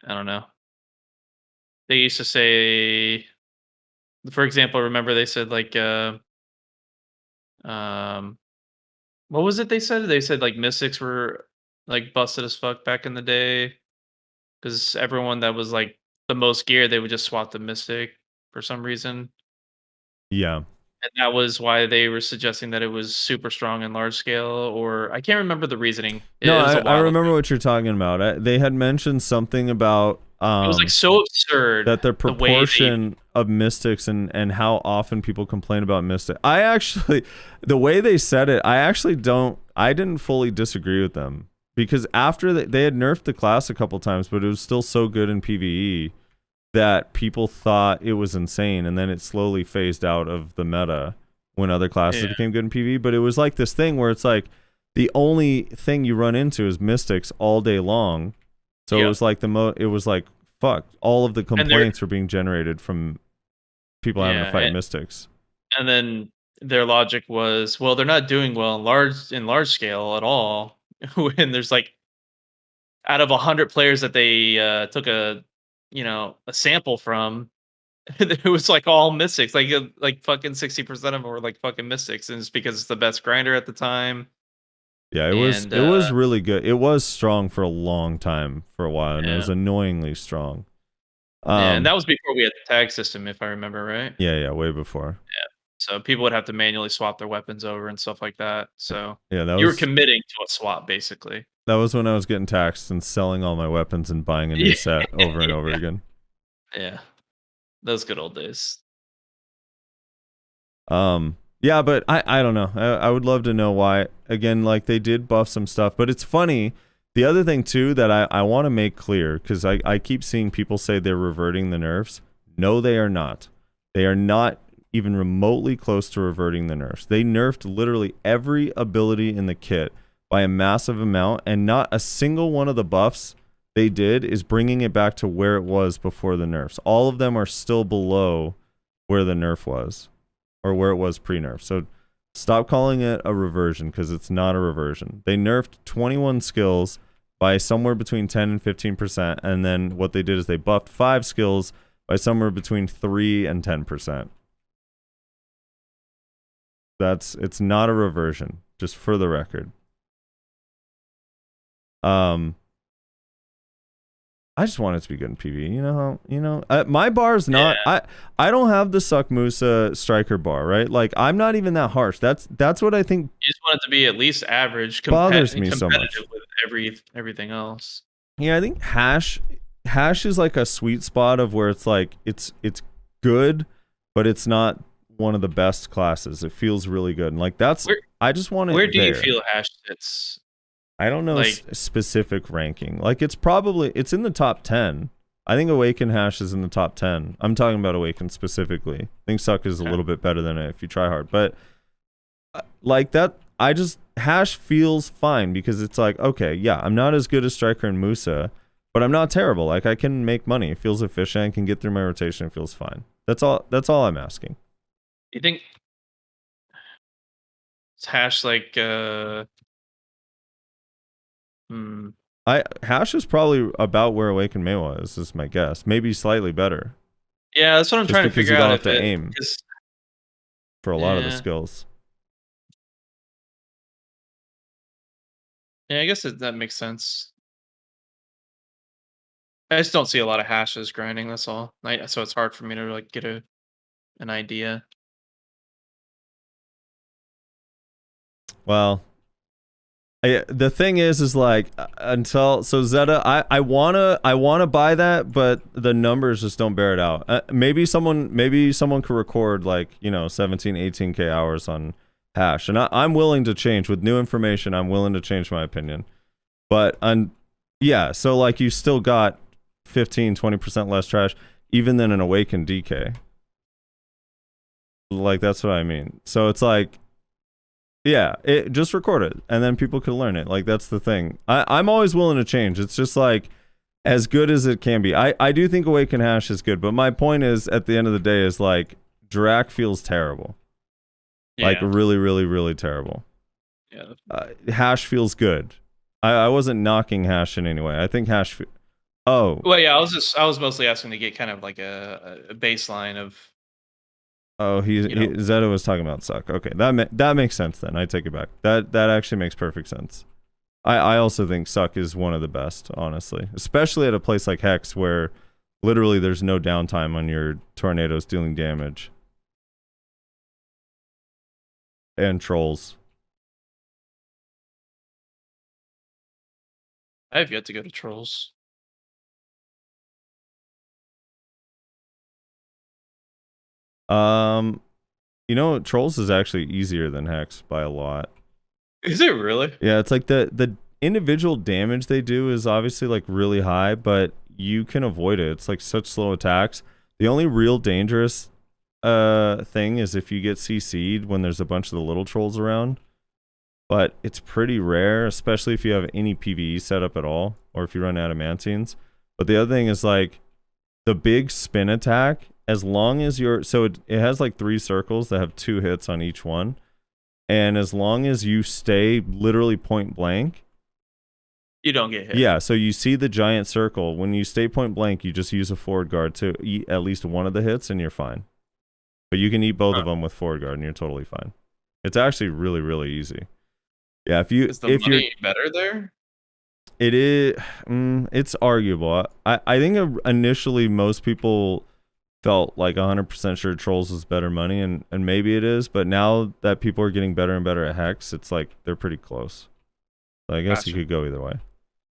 I don't know. They used to say, for example, remember they said like, what was it they said? They said like mystics were like busted as fuck back in the day because everyone that was like the most geared, they would just swap the mystic for some reason. Yeah. And that was why they were suggesting that it was super strong and large scale, or I can't remember the reasoning. No, I remember what you're talking about. They had mentioned something about it was like so absurd that the proportion of mystics and how often people complain about mystic. I actually, the way they said it, I didn't fully disagree with them because after they had nerfed the class a couple times, but it was still so good in PvE that people thought it was insane, and then it slowly phased out of the meta when other classes became good in PvE. But it was like this thing where it's like the only thing you run into is mystics all day long. So it was like it was like fuck, all of the complaints were being generated from people having to fight mystics. And then their logic was, well, they're not doing well in large scale at all. When there's like out of 100 players that they took a sample from, it was like all mystics, like fucking 60% of them were like fucking mystics, and it's because it's the best grinder at the time. Yeah, it was really good. It was strong for a long time, for a while, and it was annoyingly strong. And that was before we had the tag system, if I remember right. Yeah, way before. Yeah, so people would have to manually swap their weapons over and stuff like that. So yeah, you were committing to a swap basically. That was when I was getting taxed and selling all my weapons and buying a new set over and over again. Yeah, those good old days. Yeah, but I don't know. I would love to know why. Again, like they did buff some stuff, but it's funny. The other thing too that I want to make clear, because I keep seeing people say they're reverting the nerfs. No, they are not. They are not even remotely close to reverting the nerfs. They nerfed literally every ability in the kit by a massive amount, and not a single one of the buffs they did is bringing it back to where it was before the nerfs. All of them are still below where the nerf was, or where it was pre-nerf. So stop calling it a reversion, because it's not a reversion. They nerfed 21 skills by somewhere between 10 and 15%, and then what they did is they buffed 5 skills by somewhere between 3 and 10%. It's not a reversion, just for the record. I just want it to be good in PvE. My bar's not. I don't have the Suck Musa striker bar, right? Like, I'm not even that harsh. That's what I think. You just want it to be at least average. Bothers me so much. Competitive with everything else. Yeah, I think hash is like a sweet spot of where it's like it's good, but it's not one of the best classes. It feels really good, and like I just want it. Where do you there. feel hash sits? I don't know specific ranking. Like, it's in the top 10. I think Awaken hash is in the top 10. I'm talking about Awaken specifically. I think Suck is a little bit better than it if you try hard. But like that, hash feels fine, because it's like, okay, yeah, I'm not as good as Striker and Musa, but I'm not terrible. Like, I can make money. It feels efficient. I can get through my rotation. It feels fine. That's all I'm asking. You think it's hash like Hash is probably about where Awaken May was, is my guess. Maybe slightly better. Yeah, that's what I'm trying to figure out. You don't have to aim for a lot of the skills. Yeah, I guess that makes sense. I just don't see a lot of hashes grinding. That's all. So it's hard for me to like get an idea. Well, the thing is like, until Zeta, I wanna buy that, but the numbers just don't bear it out. Maybe someone could record like 17, 18K hours on hash, and I'm willing to change with new information. I'm willing to change my opinion, but yeah. So like, you still got 15-20% less trash even than an Awaken DK. Like, that's what I mean. So it's like, yeah, just record it, and then people can learn it. Like, that's the thing. I'm always willing to change. It's just like, as good as it can be. I do think Awaken hash is good, but my point is, at the end of the day, is like, Drak feels terrible. Yeah. Like, really, really, really terrible. Yeah. Hash feels good. I wasn't knocking hash in any way. I think hash. Well, yeah, I was mostly asking to get kind of like a baseline of. Oh, Zeta was talking about Suck. Okay, that makes sense then. I take it back. That actually makes perfect sense. I also think Suck is one of the best, honestly, especially at a place like Hex, where literally there's no downtime on your tornadoes dealing damage. And trolls. I have yet to go to trolls. Trolls is actually easier than Hex by a lot. Is it really? Yeah, it's like the individual damage they do is obviously like really high, but you can avoid it. It's like such slow attacks. The only real dangerous thing is if you get CC'd when there's a bunch of the little trolls around. But it's pretty rare, especially if you have any PvE setup at all, or if you run adamantines. But the other thing is like the big spin attack, as long as it has like 3 circles that have 2 hits on each one. And as long as you stay literally point blank, you don't get hit. Yeah, so you see the giant circle. When you stay point blank, you just use a forward guard to eat at least one of the hits, and you're fine. But you can eat both of them with forward guard, and you're totally fine. It's actually really, really easy. Yeah, is the money better there? It is. It's arguable. I think initially most people felt like 100% sure Trolls was better money, and maybe it is. But now that people are getting better and better at Hex, it's like they're pretty close. So I guess you could go either way.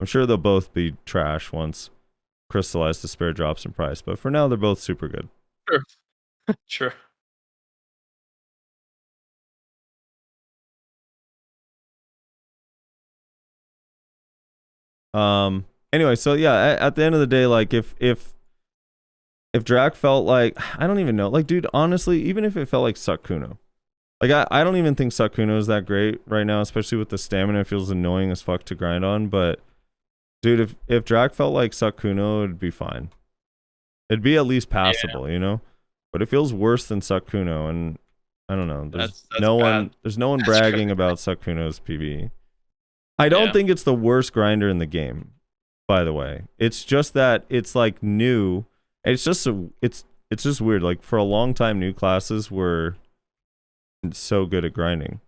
I'm sure they'll both be trash once Crystallized Despair drops in price, but for now they're both super good. Sure. Sure. Anyway, so yeah, at the end of the day, like if if Drak felt like, I don't even know, like, dude, honestly, even if it felt like Suck Kuno, like, I don't even think Suck Kuno is that great right now, especially with the stamina. It feels annoying as fuck to grind on, but dude, if Drak felt like Suck Kuno, it'd be fine. It'd be at least passable, you know? But it feels worse than Suck Kuno, and I don't know. There's That's no bad. one there's no one That's bragging crazy. about Suck Kuno's PvE. I don't Yeah. think it's the worst grinder in the game, by the way. It's just that it's like new. It's just it's just weird. Like for a long time, new classes were so good at grinding.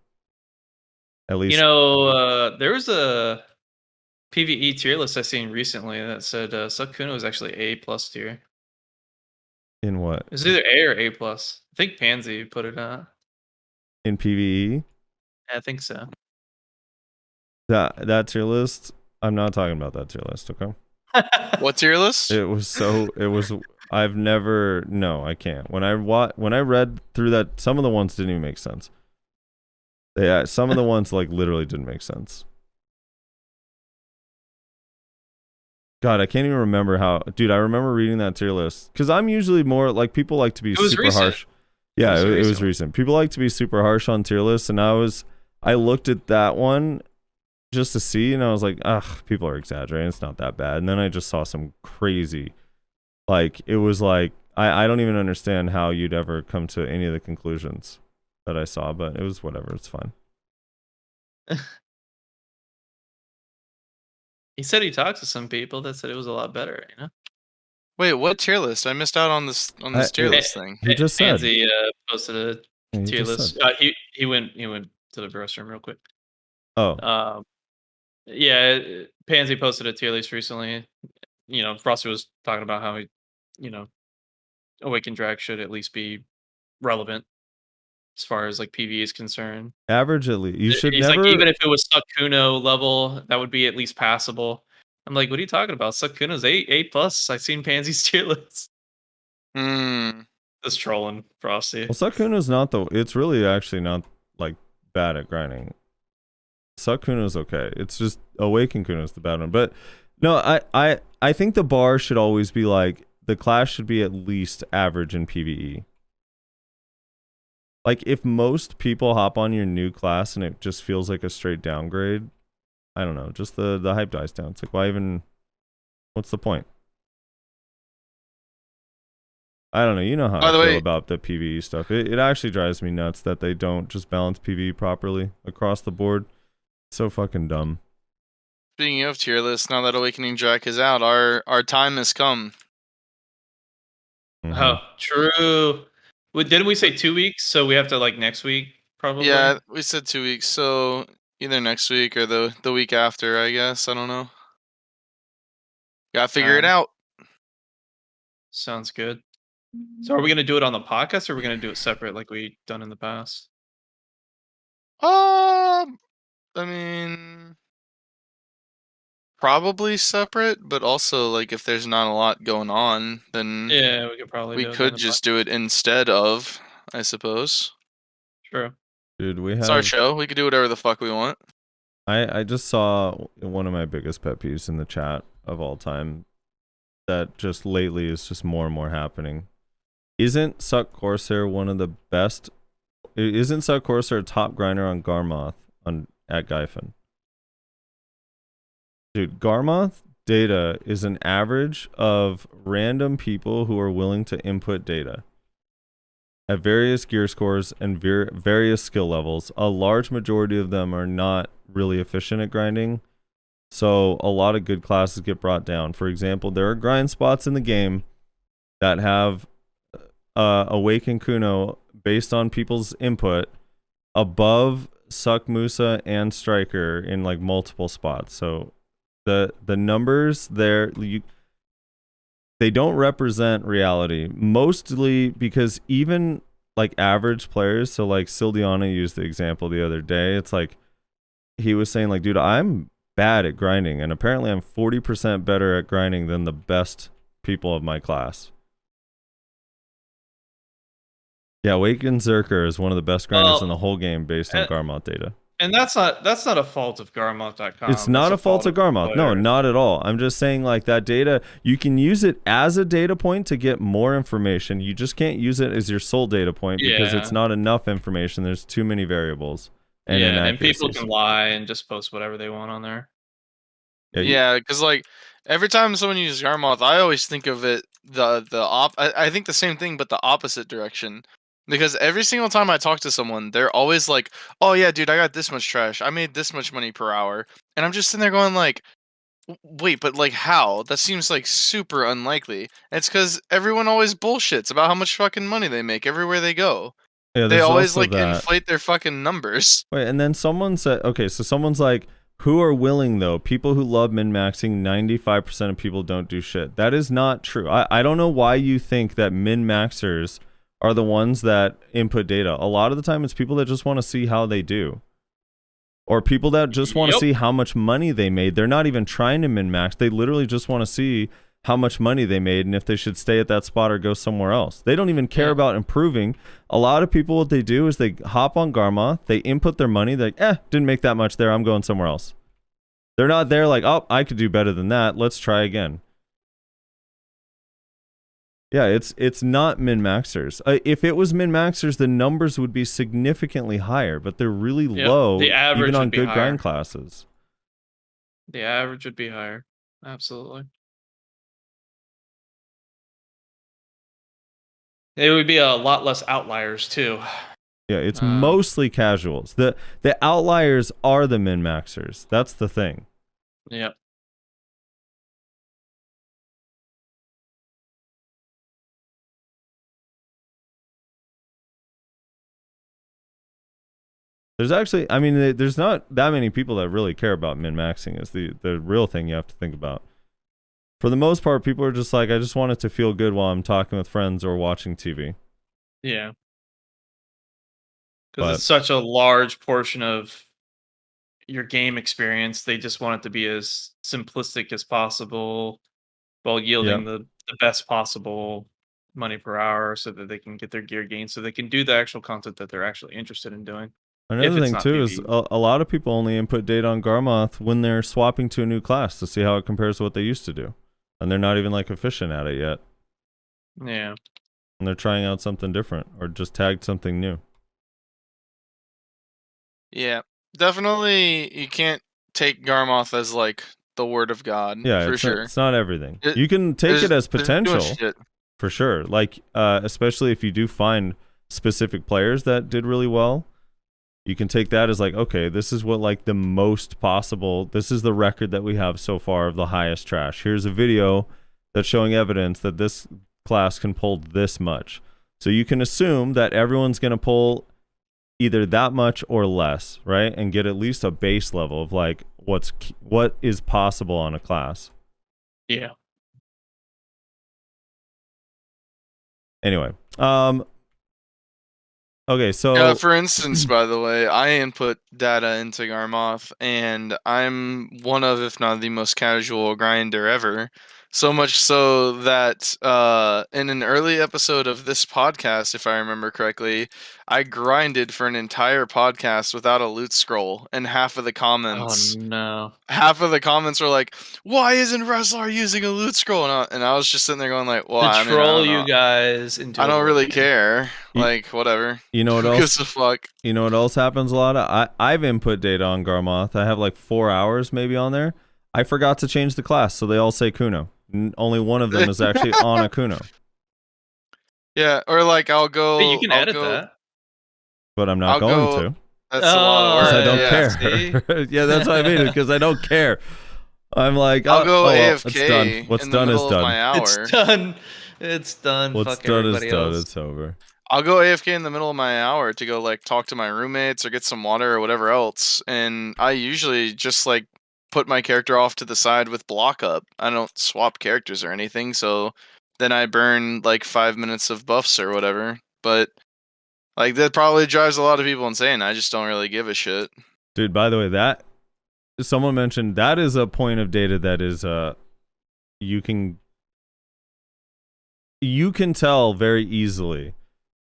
At least You know, there was a PvE tier list I seen recently that said Suck Kuno is actually A+ tier. in what? It's either A or A+. I think Pansy put it at. In PvE? I think so. That tier list? I'm not talking about that tier list, okay? What's your list? It was I've never, no, I can't. When I read through that, some of the ones didn't even make sense. Some of the ones like literally didn't make sense. God, I can't even remember how. Dude, I remember reading that tier list because I'm usually more like, people like to be It was super recent. harsh. Yeah, It was it was recent. People like to be super harsh on tier lists, and I looked at that one just to see, and I was like, ugh, people are exaggerating. It's not that bad. And then I just saw some crazy, like, it was like, I don't even understand how you'd ever come to any of the conclusions that I saw, but it was whatever. It's fine. He said he talked to some people that said it was a lot better, you know? Wait, what tier list? I missed out on this tier list thing. He just said. Pansy posted a Yeah, he tier just list. said. He went to the restroom real quick. Oh, Yeah, Pansy posted a tier list recently. You know, Frosty was talking about how he, you know, Awaken Drak should at least be relevant as far as like PvE is concerned. average at least. You should He's never. like, even if it was Suck Kuno level, that would be at least passable. I'm like, what are you talking about? Suck Kuno's A+. I've seen Pansy's tier list. Hmm. Just trolling Frosty. Well, Sukuna's not the. It's really actually not like bad at grinding. Sukuna's okay. It's just Awaken Kuno's the bad one. But no, I think the bar should always be like, the class should be at least average in PvE. Like if most people hop on your new class and it just feels like a straight downgrade, I don't know. Just the hype dies down. It's like, why even? What's the point? I don't know. You know how By I the feel way- about the PvE stuff. It actually drives me nuts that they don't just balance PvE properly across the board. So fucking dumb. Speaking of tier list, now that Awakening Drak is out, our time has come. Mhm. Oh, true. Didn't we say 2 weeks? So we have to like next week, probably. Yeah, we said 2 weeks, so either next week or the week after, I guess. I don't know. Gotta figure it out. Sounds good. So are we gonna do it on the podcast, or are we gonna do it separate like we done in the past? I mean, probably separate, but also like if there's not a lot going on, then Yeah, we could probably. we do it on could the just do it instead of, I suppose. True. Dude, we It's our have. show. We could do whatever the fuck we want. I just saw one of my biggest pet peeves in the chat of all time that just lately is just more and more happening. Isn't Suck Corsair one of the best? Isn't Suck Corsair a top grinder on Garmoth at Gyfin? Dude, Garmoth data is an average of random people who are willing to input data at various gear scores and various skill levels. A large majority of them are not really efficient at grinding, so a lot of good classes get brought down. For example, there are grind spots in the game that have Awaken Kuno based on people's input above Suck Musa and Striker in like multiple spots. So the numbers there, they don't represent reality, mostly because even like average players, so like Sildiana used the example the other day, it's like he was saying like, dude, I'm bad at grinding, and apparently I'm 40% better at grinding than the best people of my class. Yeah, Awaken Zerker is one of the best grinders in the whole game based on Garmoth data. And that's not a fault of Garmoth.com. It's not a fault of Garmoth. No, players. not at all. I'm just saying like that data, you can use it as a data point to get more information. You just can't use it as your sole data point because it's not enough information. There's too many variables. And and people inaccuracies. can lie and just post whatever they want on there. Yeah, because like every time someone uses Garmoth, I always think of it I think the same thing, but the opposite direction. Because every single time I talk to someone, they're always like, "Oh yeah, dude, I got this much trash. I made this much money per hour," and I'm just sitting there going like, "Wait, but like how? That seems like super unlikely." And it's because everyone always bullshits about how much fucking money they make everywhere they go. Yeah, They there's always also like that. inflate their fucking numbers. Wait, and then someone said, okay, so someone's like, who are willing though? People who love min-maxing, 95% of people don't do shit. That is not true. I don't know why you think that min-maxers are the ones that input data. A lot of the time it's people that just want to see how they do. Or people that just want to see how much money they made. They're not even trying to min-max. They literally just want to see how much money they made and if they should stay at that spot or go somewhere else. They don't even care about improving. A lot of people, what they do is they hop on Garmoth, they input their money, they're like, didn't make that much there, I'm going somewhere else. They're not there like, oh, I could do better than that, let's try again. Yeah, it's not min-maxers. If it was min-maxers, the numbers would be significantly higher, but they're really low, the average even on would be good higher. grind classes. The average would be higher. Absolutely. It would be a lot less outliers too. Yeah, it's mostly casuals. The outliers are the min-maxers. That's the thing. Yep. There's actually, I mean, there's not that many people that really care about min-maxing is the real thing you have to think about. For the most part, people are just like, I just want it to feel good while I'm talking with friends or watching TV. Yeah. Because it's such a large portion of your game experience. They just want it to be as simplistic as possible while yielding the best possible money per hour so that they can get their gear gained, so they can do the actual content that they're actually interested in doing. Another thing too is a lot of people only input data on Garmoth when they're swapping to a new class to see how it compares to what they used to do. And they're not even like efficient at it yet. Yeah. And they're trying out something different or just tagged something new. Yeah, definitely you can't take Garmoth as like the word of God. Yeah, for sure. It's not everything. You can take it as potential shit. for sure. Like, especially if you do find specific players that did really well, you can take that as like, okay, this is what like the most possible. This is the record that we have so far of the highest trash. Here's a video that's showing evidence that this class can pull this much. So you can assume that everyone's going to pull either that much or less, right? And get at least a base level of like what is possible on a class. Yeah. Anyway, okay, so for instance, by the way, I input data into Garmoth, and I'm one of, if not the most casual grinder ever. So much so that in an early episode of this podcast, if I remember correctly, I grinded for an entire podcast without a loot scroll, and half of the comments were like, "Why isn't Wrestler using a loot scroll?" And I was just sitting there going like, "Well, I mean, troll I don't know. you guys into I don't really care. Like, whatever. You know what Who else? gives a fuck? You know what else happens a lot? I've input data on Garmoth. I have like 4 hours maybe on there. I forgot to change the class, so they all say Kuno. Only one of them is actually on a Kuno. Yeah, or like I'll go. Hey, you can edit that. But I'm not going to. That's a lot of work. Because I don't yeah. care. Yeah, that's what I mean. Because I don't care. I'm like, I'll go AFK. It's done. What's done is done. It's done. It's done. What's Fuck done is everybody done. else. It's over. I'll go AFK in the middle of my hour to go like talk to my roommates or get some water or whatever else, and I usually just like put my character off to the side with block up. I don't swap characters or anything, so then I burn like 5 minutes of buffs or whatever. But like that probably drives a lot of people insane. I just don't really give a shit. Dude, by the way, that someone mentioned that is a point of data that is you can tell very easily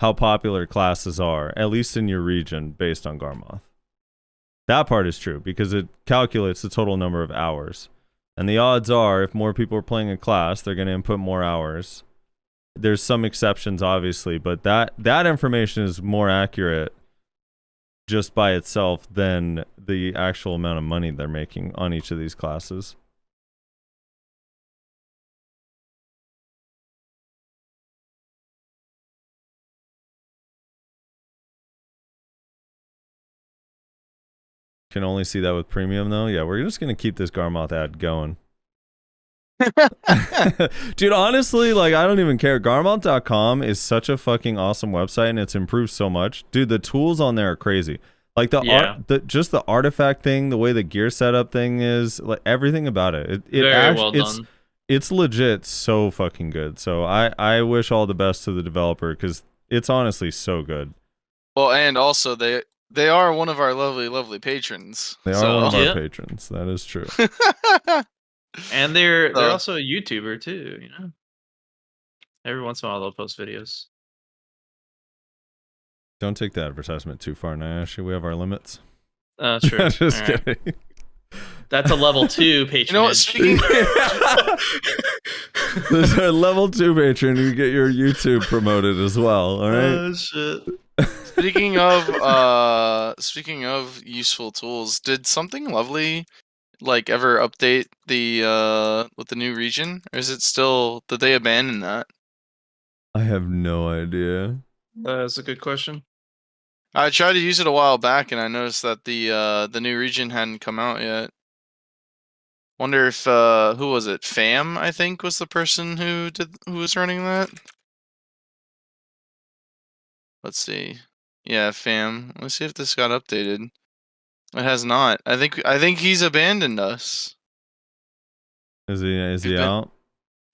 how popular classes are, at least in your region, based on Garmoth. That part is true because it calculates the total number of hours. And the odds are, if more people are playing a class, they're going to input more hours. There's some exceptions, obviously, but that information is more accurate just by itself than the actual amount of money they're making on each of these classes. Can only see that with premium, though. Yeah, we're just going to keep this Garmoth ad going. Dude, honestly, like, I don't even care. Garmoth.com is such a fucking awesome website, and it's improved so much. Dude, the tools on there are crazy. Like, just the artifact thing, the way the gear setup thing is, like, everything about it. Very well done. It's legit so fucking good. So I wish all the best to the developer, because it's honestly so good. Well, and also, they are one of our lovely patrons. They are one of our patrons. That is true. And they're also a YouTuber too, you know. Every once in a while they'll post videos. Don't take the advertisement too far, Nayashe. We have our limits. True. Just kidding. That's a level 2 patronage. You know what? Speaking There's a level 2 patron. You get your YouTube promoted as well. All right. Oh shit. Speaking of useful tools, did Something Lovely like ever update the with the new region, or is it still, did they abandon that? I have no idea. That's a good question. I tried to use it a while back, and I noticed that the new region hadn't come out yet. Wonder if who was it? Fam, I think, was the person who was running that. Let's see. Yeah, Fam. Let's see if this got updated. It has not. I think he's abandoned us. Is he out?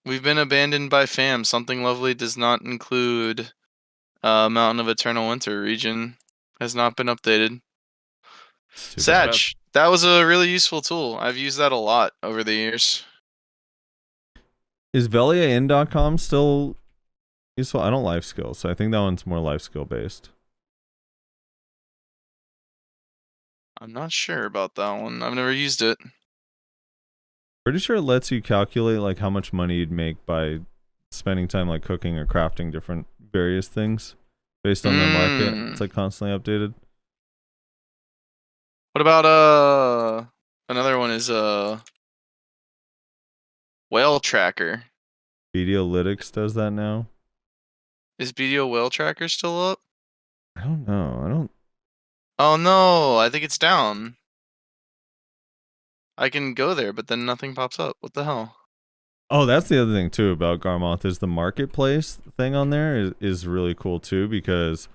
We've been abandoned by Fam. Something Lovely does not include Mountain of Eternal Winter region. Has not been updated. Satch. That was a really useful tool. I've used that a lot over the years. Is VeliaIn.com still useful? I don't life skill, so I think that one's more life skill based. I'm not sure about that one. I've never used it. Pretty sure it lets you calculate like how much money you'd make by spending time like cooking or crafting different various things based on the market. It's like constantly updated. What about another one is Whale Tracker. Videolytics does that now. Is BDO Whale Tracker still up? I don't know. Oh no, I think it's down. I can go there, but then nothing pops up. What the hell? Oh, that's the other thing too about Garmoth is the marketplace thing on there is really cool too, because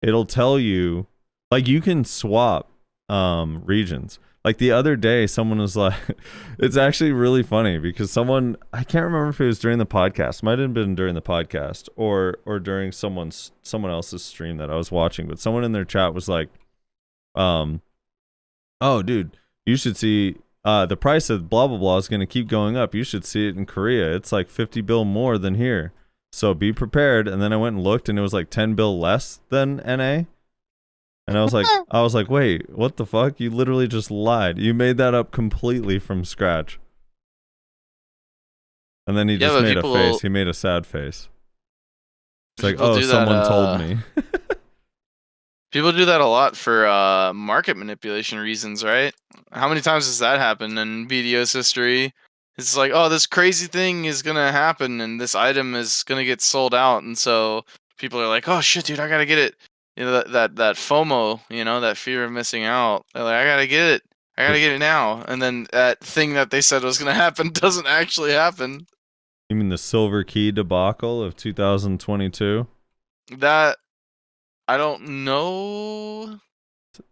it'll tell you, like, you can swap regions. Like the other day, someone was like, it's actually really funny because someone, I can't remember if it was during the podcast, might have been during the podcast or during someone else's stream that I was watching, but someone in their chat was like, oh dude, you should see the price of blah blah blah is going to keep going up. You should see it in Korea. It's like 50 bill more than here, so be prepared. And then I went and looked, and it was like 10 bill less than NA. And I was like, wait, what the fuck? You literally just lied. You made that up completely from scratch. And then he just made a face. He made a sad face. It's like, oh, someone told me. People do that a lot for market manipulation reasons, right? How many times has that happened in BDO's history? It's like, oh, this crazy thing is going to happen, and this item is going to get sold out. And so people are like, oh, shit, dude, I got to get it. You know, that FOMO, you know, that fear of missing out. They're like, I gotta get it. I gotta get it now. And then that thing that they said was gonna happen doesn't actually happen. You mean the silver key debacle of 2022? That, I don't know.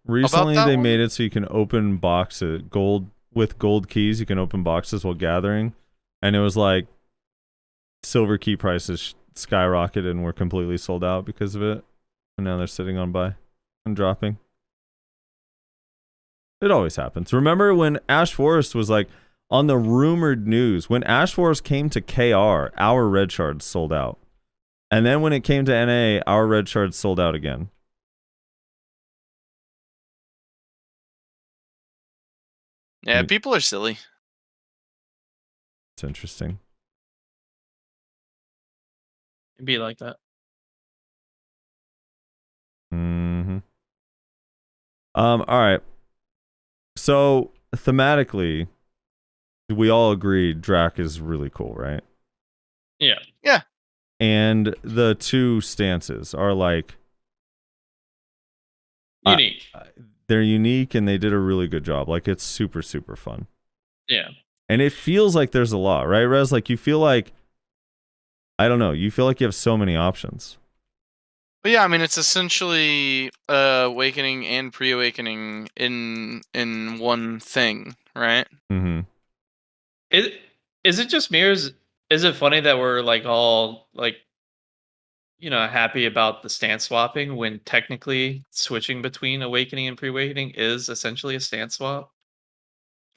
Recently they made it so you can open boxes, with gold keys, you can open boxes while gathering. And it was like silver key prices skyrocketed and were completely sold out because of it. And now they're sitting on buy and dropping. It always happens. Remember when Ash Forest was like on the rumored news? When Ash Forest came to KR, our red shards sold out. And then when it came to NA, our red shards sold out again. Yeah, Mm. people are silly. It's interesting. It'd be like that. Mm-hmm. All right. So thematically, we all agree Drak is really cool, right? Yeah. Yeah. And the two stances are like Unique. they're unique and they did a really good job. Like it's super, super fun. Yeah. And it feels like there's a lot, right, Rez? Like you feel like, I don't know, you feel like you have so many options. But yeah, I mean, it's essentially awakening and pre-awakening in one thing, right? Mm-hmm. Is it just me, or is it funny that we're like all like, happy about the stance swapping when technically switching between awakening and pre-awakening is essentially a stance swap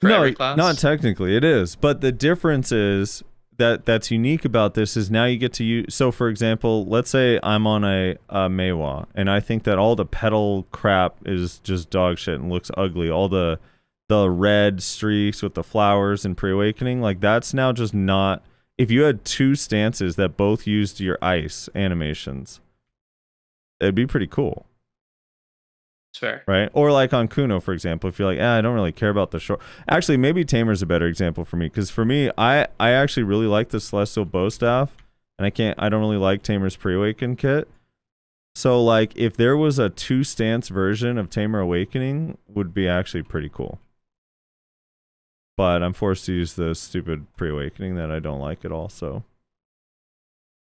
for every class? Not technically, it is. But the difference is that's unique about this is now you get to use. So, for example, let's say I'm on a Meiwa, and I think that all the petal crap is just dog shit and looks ugly. All the red streaks with the flowers and pre-awakening, like that's now just not. If you had two stances that both used your ice animations, it'd be pretty cool. It's fair. Right? Or like on Kuno, for example, if you're like, I don't really care about the short. Actually, maybe Tamer's a better example for me, because for me, I actually really like the Celestial Bow Staff, and I don't really like Tamer's Pre-Awaken kit. So like, if there was a two stance version of Tamer Awakening, would be actually pretty cool. But I'm forced to use the stupid Pre-Awakening that I don't like at all, so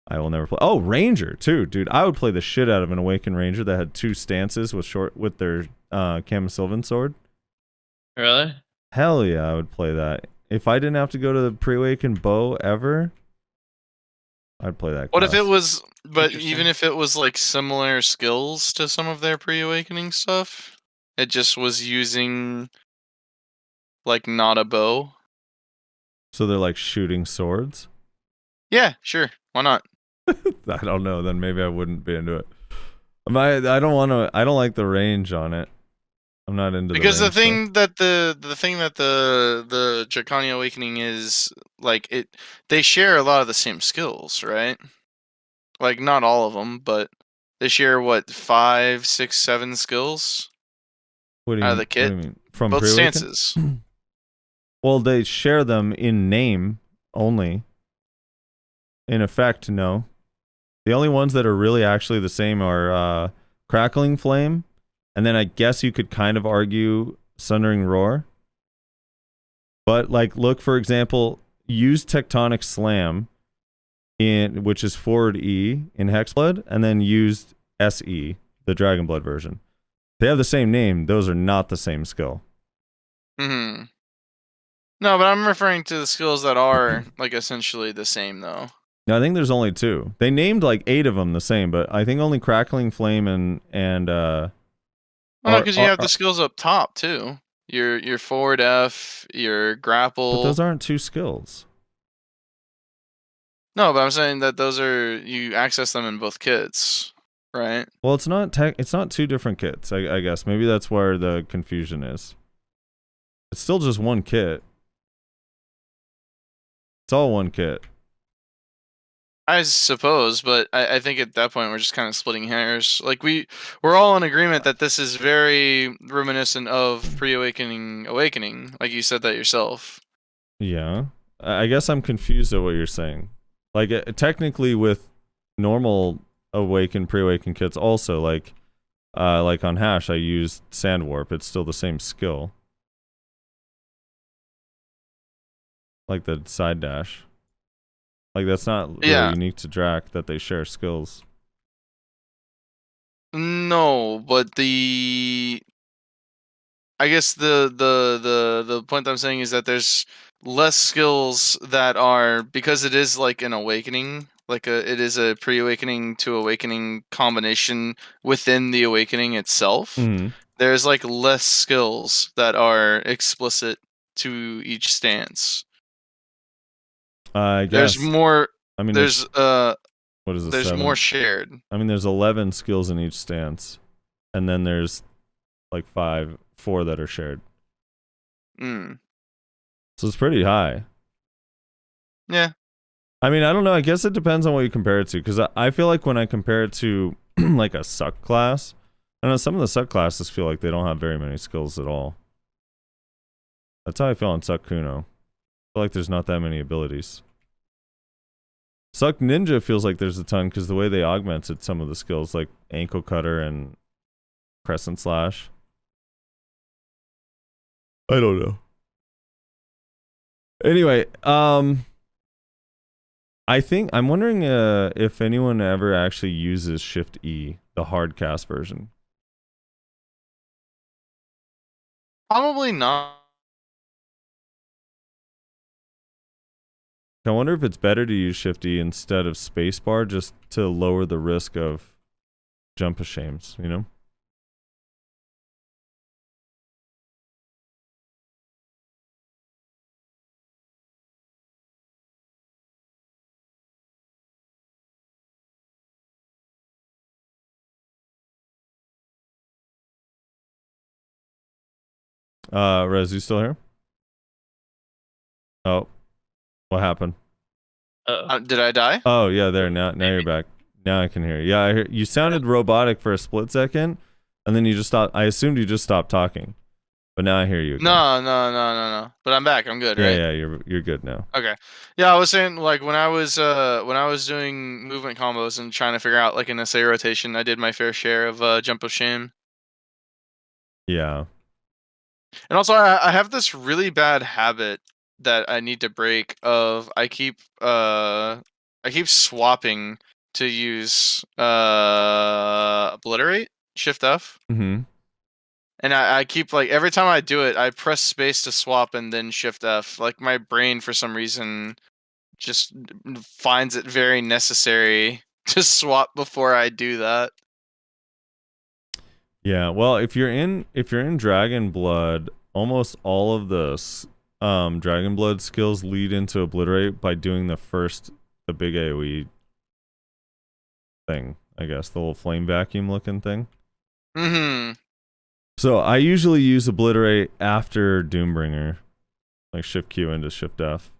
I will never play. Oh, Ranger too, dude. I would play the shit out of an Awakened Ranger that had two stances with their Camasylvan sword. Really? Hell yeah, I would play that. If I didn't have to go to the Pre-Awakened bow ever, I'd play that. What if class. it was? But Interesting. even if it was like similar skills to some of their pre-awakening stuff, it just was using like not a bow. So they're like shooting swords? Yeah, sure. Why not? I don't know. Then maybe I wouldn't be into it. I don't want to. I don't like the range on it. I'm not into Because the range thing that the thing that the Drakania Awakening is like they share a lot of the same skills, right? Like not all of them, but they share what 5, 6, 7 skills What do out you, of the what kit. do you mean? From Both Pre-Awaken? stances. Well, they share them in name only. In effect, no. The only ones that are really actually the same are Crackling Flame, and then I guess you could kind of argue Sundering Roar. But like, look, for example, use Tectonic Slam, which is forward E in Hexblood, and then use SE, the Dragonblood version. They have the same name. Those are not the same skill. Hmm. No, but I'm referring to the skills that are like essentially the same though. No, I think there's only 2. They named like 8 of them the same, but I think only Crackling Flame and Well, no, because you have the skills up top too. Your forward F, your grapple. But those aren't 2 skills. No, but I'm saying that those are you access them in both kits, right? Well, it's not it's not 2 different kits. I guess maybe that's where the confusion is. It's still just one kit. It's all one kit. I suppose, but I think at that point we're just kind of splitting hairs. Like we're all in agreement that this is very reminiscent of pre-awakening awakening, like you said that yourself. Yeah. I guess I'm confused at what you're saying. Like technically with normal Awaken pre-awaken kits also like on Hash I used Sand Warp. It's still the same skill. Like the side dash. Like that's not really unique to Drak that they share skills. No, but I guess the point I'm saying is that there's less skills that are because it is like an awakening, it is a pre-awakening to awakening combination within the awakening itself. Mm-hmm. There's like less skills that are explicit to each stance. I guess there's more. I mean, there's what is it? There's 7? more shared. I mean, there's 11 skills in each stance, and then there's like 4 that are shared. Mm. So it's pretty high. Yeah. I mean, I don't know. I guess it depends on what you compare it to. Because I feel like when I compare it to like a suck class, I know some of the suck classes feel like they don't have very many skills at all. That's how I feel on Suck Kuno. I feel like there's not that many abilities. Suck Ninja feels like there's a ton because the way they augmented some of the skills, like Ankle Cutter and Crescent Slash. I don't know. Anyway, I think I'm wondering if anyone ever actually uses Shift E, the hard cast version. Probably not. I wonder if it's better to use Shift E instead of spacebar just to lower the risk of jump of shames, you know? Rez, you still here? Oh, what happened? Did I die? Oh yeah, there now you're back. Now I can hear you. Yeah, I hear you sounded robotic for a split second, and then you just stopped. I assumed you just stopped talking, but now I hear you again. No. But I'm back. I'm good, Yeah, right? yeah, you're good now. Okay. Yeah, I was saying like when I was doing movement combos and trying to figure out like an essay rotation, I did my fair share of jump of shame. Yeah. And also I have this really bad habit that I need to break of I keep swapping to use obliterate, Shift F. Mm-hmm. And I keep like every time I do it, I press space to swap and then Shift F. Like my brain for some reason just finds it very necessary to swap before I do that. Yeah, well, if you're in Dragon Blood, almost all of the Dragon Blood skills lead into obliterate by doing the big AoE thing, I guess, the little flame vacuum looking thing. Mm-hmm. So I usually use obliterate after Doombringer, like Shift Q into Shift F.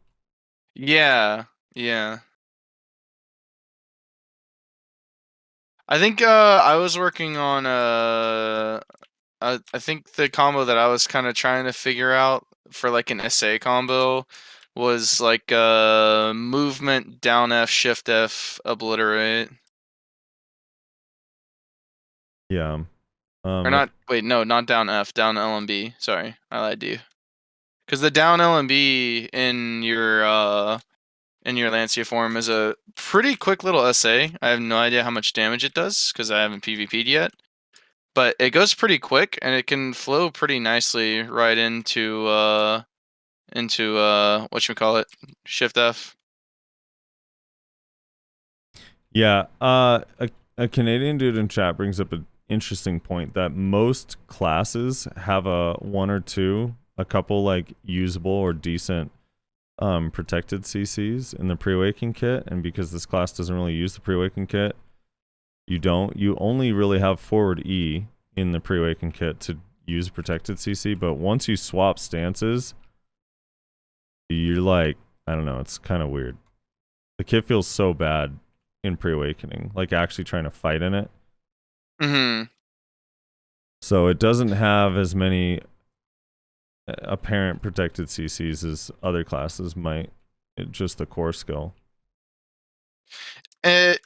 Yeah. I think I was working on I think the combo that I was kind of trying to figure out for like an SA combo was like movement down F, Shift F, obliterate. Yeah. Or not, wait, no, not down F, down LMB. Sorry, I lied to you. Because the down LMB in your Lancia form is a pretty quick little SA. I have no idea how much damage it does because I haven't PvP'd yet. But it goes pretty quick and it can flow pretty nicely right into whatchamacallit, Shift F. Yeah. A Canadian dude in chat brings up an interesting point that most classes have a couple like usable or decent protected CCs in the pre-awaken kit, and because this class doesn't really use the pre-awaken kit, you only really have forward E in the pre-awaken kit to use protected CC, but once you swap stances, you're like, I don't know, it's kind of weird. The kit feels so bad in pre-awakening, like actually trying to fight in it. Mm-hmm. So it doesn't have as many apparent protected CCs as other classes might. Just the core skill. I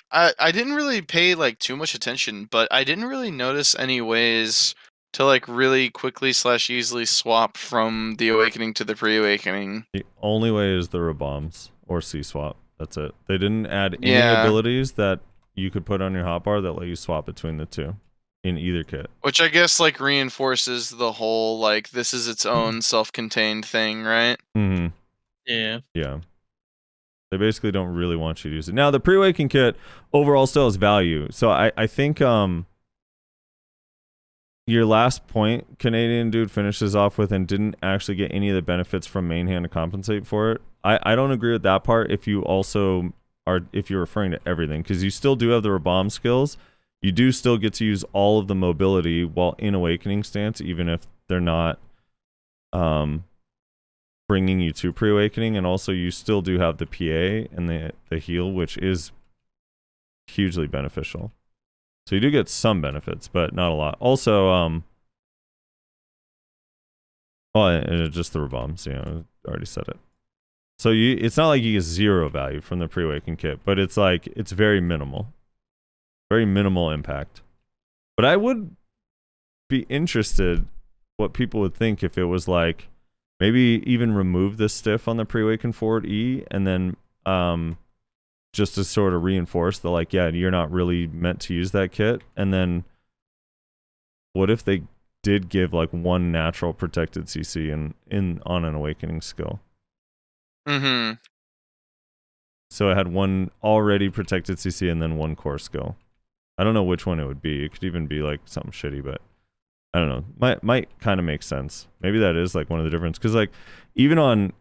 didn't really pay like too much attention, but I didn't really notice any ways to like really quickly / easily swap from the awakening to the pre-awakening. The only way is the rebombs or C-swap. That's it. They didn't add any abilities that you could put on your hotbar that let you swap between the two in either kit. Which I guess like reinforces the whole like this is its own self-contained thing, right? Mm-hmm. Yeah. Yeah. They basically don't really want you to use it. Now the pre-awaken kit overall still has value. So I think your last point, Canadian dude finishes off with and didn't actually get any of the benefits from main hand to compensate for it. I don't agree with that part if you also are if you're referring to everything, because you still do have the rebomb skills. You do still get to use all of the mobility while in awakening stance, even if they're not bringing you to pre-awakening, and also you still do have the PA and the heal, which is hugely beneficial. So you do get some benefits, but not a lot. Also, and just the bombs, you know, I already said it. So it's not like you get 0 value from the pre-awaken kit, but it's like it's very minimal impact. But I would be interested what people would think if it was like maybe even remove the stiff on the pre-awaken forward E, and then just to sort of reinforce the like, yeah, you're not really meant to use that kit. And then what if they did give like 1 natural protected CC in on an awakening skill? Mm-hmm. So it had 1 already protected CC and then 1 core skill. I don't know which one it would be. It could even be like something shitty, but I don't know. Might kind of make sense. Maybe that is like one of the difference, because like even on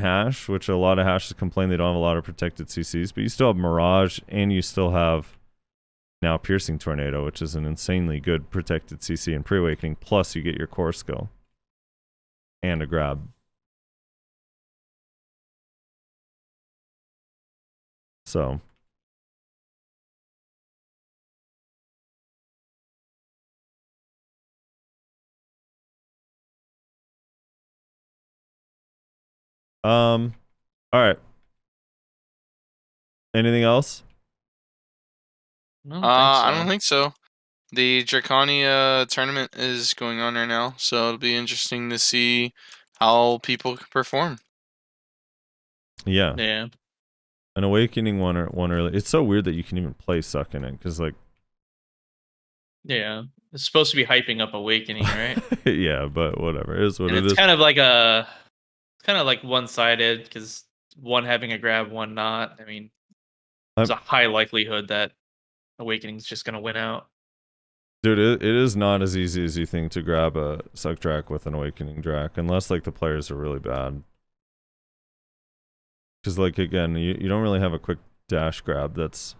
hash, which a lot of hashes complain they don't have a lot of protected CCs, but you still have Mirage and you still have now Piercing Tornado, which is an insanely good protected CC in pre-awakening. Plus you get your core skill and a grab. So all right. Anything else? I don't think so. The Drakania tournament is going on right now, so it'll be interesting to see how people perform. Yeah. Yeah. An awakening one early. It's so weird that you can even play suck in it, because like Yeah. It's supposed to be hyping up Awakening, right? yeah, but whatever. It is what And it it's is. kind of like one-sided, because one having a grab, one not. I mean, there's a high likelihood that Awakening's just gonna win out. Dude, it is not as easy as you think to grab a suck Drak with an awakening Drak, unless like the players are really bad. Because like again, you don't really have a quick dash grab that's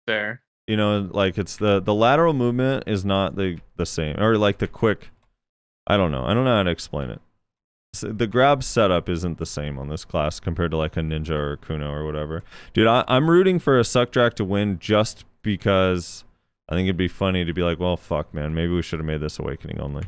Fair. you know, like it's the lateral movement is not the same, or like the quick, I don't know how to explain it. The grab setup isn't the same on this class compared to like a Ninja or a Kuno or whatever. Dude, I'm rooting for a suck Drak to win just because I think it'd be funny to be like, well, fuck, man, maybe we should have made this awakening only.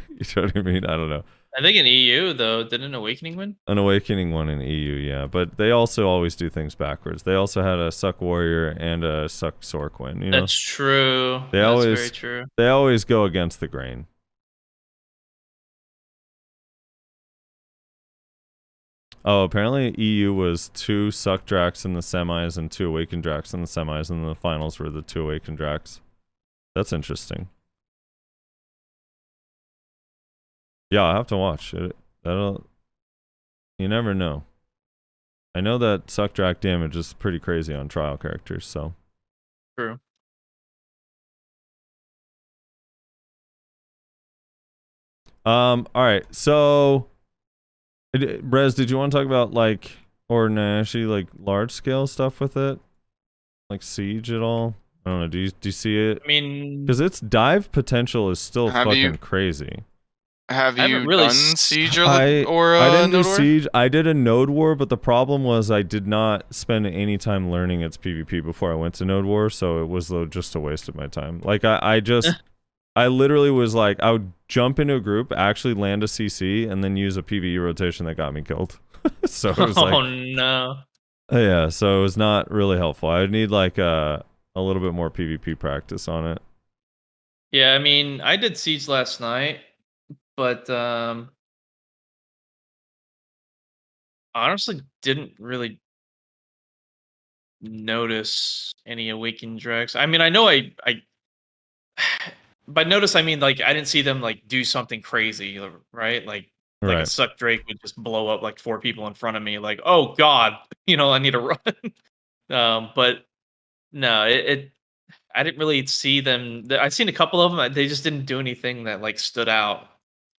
You know what I mean? I don't know. I think in EU though, didn't Awakening win? An awakening one in EU, yeah, but they also always do things backwards. They also had a suck warrior and a suck sork win. You know, That's true. They That's always- very true. they always go against the grain. Oh, apparently EU was 2 suck Draks in the semis and 2 awakened Draks in the semis, and the finals were the 2 awakened Draks. That's interesting. Yeah, I'll have to watch it. You never know. I know that suck Drak damage is pretty crazy on trial characters, so. True. All right, so Brez, did you want to talk about like, or Nayashe, like large scale stuff with it, like Siege at all? I don't know. Do you see it? I mean, Because its dive potential is still Have fucking you- crazy. Have I you haven't really done s- Siege I or didn't do Node War? Siege. I did a Node War, but the problem was I did not spend any time learning its PvP before I went to Node War, so it was just a waste of my time. Like I literally was like, I would jump into a group, actually land a CC, and then use a PvE rotation that got me killed. So it was oh like, no. yeah, so it was not really helpful. I would need like a little bit more PvP practice on it. Yeah, I mean, I did Siege last night, but honestly didn't really notice any Awakened Draks. I mean, I know I by notice I mean like I didn't see them like do something crazy, right? Like a Right. suck Drake would just blow up like 4 people in front of me, like, oh god, I need to run. But no, I didn't really see them. I've seen a couple of them. They just didn't do anything that like stood out.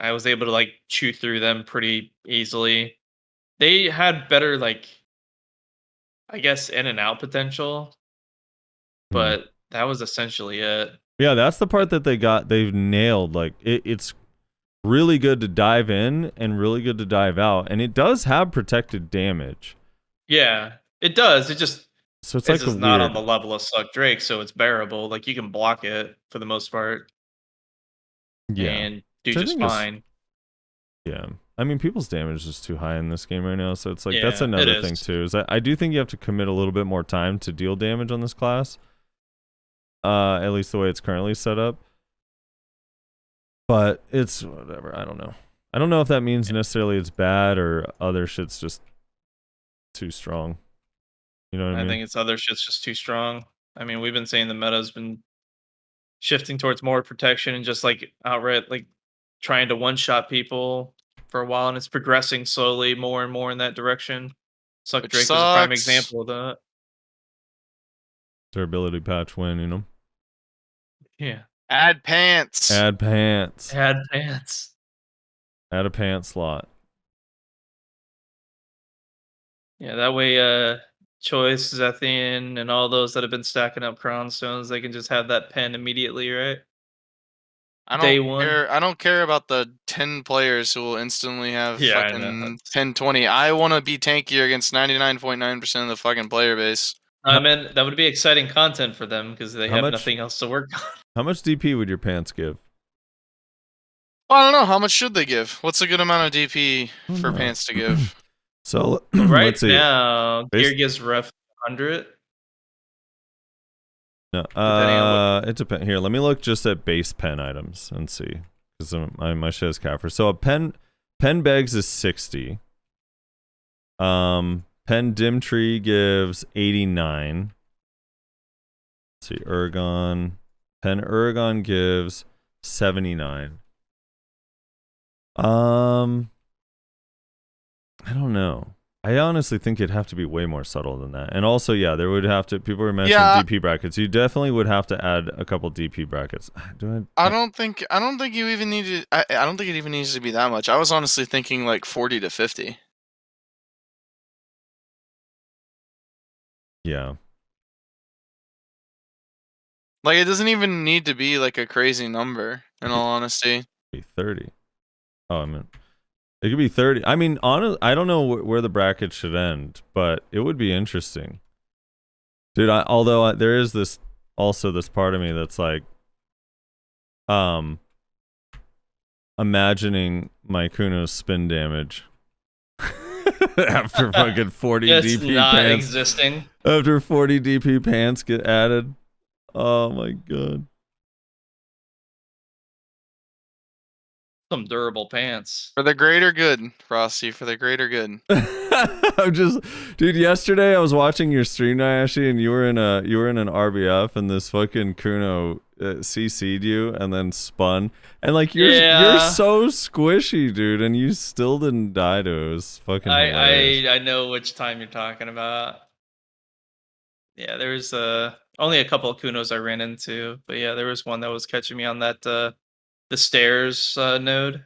I was able to like chew through them pretty easily. They had better like, I guess, in and out potential, but that was essentially it. Yeah, that's the part that they've nailed. Like it's really good to dive in and really good to dive out, and it does have protected damage. Yeah, it does. It just So it's it's like a just not on weird. the level of Suck Drake, so it's bearable. Like you can block it for the most part Yeah. and do Which I just think is- fine. Yeah. I mean, people's damage is too high in this game right now, so it's like that's Yeah, it another thing is. too. Is that I do think you have to commit a little bit more time to deal damage on this class. At least the way it's currently set up. But it's whatever. I don't know. I don't know if that means necessarily it's bad or other shit's just too strong. You know what I I mean? think it's other shit's just too strong. I mean, we've been saying the meta's been shifting towards more protection and just like outright like trying to one-shot people for a while, and it's progressing slowly more and more in that direction. Suck Which Drake was a prime sucks. example of that. Durability patch win, you know? Yeah. Add pants. Add pants. Had pants. Add a pant slot. Yeah, that way Choice, Zethian, and all those that have been stacking up crown stones, they can just have that pen immediately, right? I Day don't one. care. I don't care about the 10 players who will instantly have Yeah, I know. fucking 10, 20. I want to be tankier against 99.9% of the fucking player base. I mean, that would be exciting content for them because they How have much- nothing else to work on. How much DP would your pants give? I don't know. How much should they give? What's a good amount of DP for know. pants to give? So Right let's see. now, Bas- gear gives ref 100. No, Depending on it depends. Here, let me look just at base pen items and see, because my shit is Kaffir. So a pen bags is 60. Pen dim tree gives 89. Let's see, Urgon. Pen Urgon gives 79. I don't know. I honestly think it'd have to be way more subtle than that. And also, yeah, there would have to. People were mentioning Yeah. DP brackets. You definitely would have to add a couple DP brackets. I don't think you even need to. I don't think it even needs to be that much. I was honestly thinking like 40 to 50. Yeah. Like it doesn't even need to be like a crazy number. In all honesty, Be 30. Oh, I meant it could be 30. I mean, I don't know where the bracket should end, but it would be interesting, dude. Although there is this part of me that's like, imagining my Kuno's spin damage after fucking 40 It's DP not pants. existing. After 40 DP pants get added. Oh my god. Some durable pants. for the greater good, Frosty. For the greater good. I'm just, dude. Yesterday I was watching your stream, Nayashe, and you were in an RBF, and this fucking Kuno CC'd you and then spun, and like you're so squishy, dude, and you still didn't die to it. It was fucking hilarious. I know which time you're talking about. Yeah, there was only a couple of Kunos I ran into, but yeah, there was one that was catching me on that the stairs node.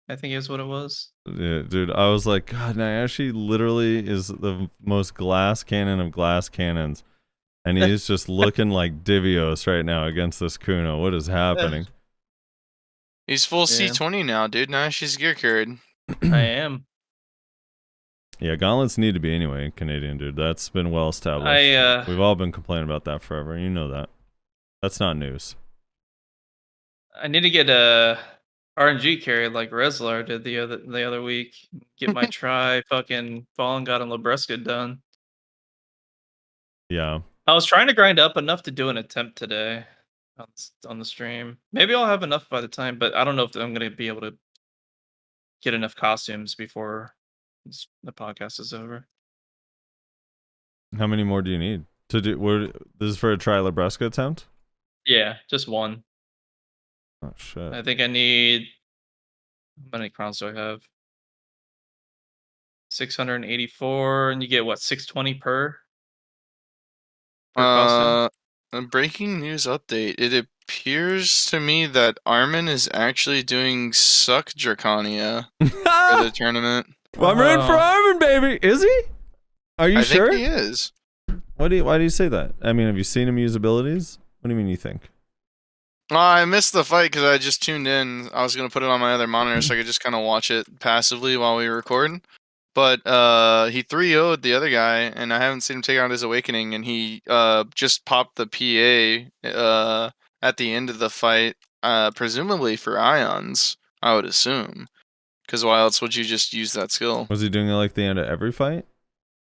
I think is what it was. Yeah, dude, I was like, God, Nayashe literally is the most glass cannon of glass cannons, and he's just looking like Divios right now against this Kuno. What is happening? He's full Yeah. C20 now, dude. Now she's gear carried. I am. Yeah, gauntlets need to be anyway, Canadian dude. That's been well established. We've all been complaining about that forever. You know that. That's not news. I need to get a RNG carried like Reslar did the other week. Get my try fucking Fallen God and Labreska done. Yeah. I was trying to grind up enough to do an attempt today on the stream. Maybe I'll have enough by the time, but I don't know if I'm going to be able to get enough costumes before the podcast is over. How many more do you need to do? This is for a try Labreska attempt? Yeah, just one. Oh shit. I think I need. How many crowns do I have? 684, and you get what, 620 per costume? A breaking news update. It appears to me that Armin is actually doing Suck Drakania for the tournament. Well, I'm rooting for Armin, baby. Is he? Are you I sure? think he is. Why do you say that? I mean, have you seen him use abilities? What do you mean you think? I missed the fight because I just tuned in. I was gonna put it on my other monitor so I could just kind of watch it passively while we record. But he 3-0'd the other guy, and I haven't seen him take out his awakening. And he just popped the PA at the end of the fight, presumably for ions. I would assume, because why else would you just use that skill? Was he doing it like the end of every fight,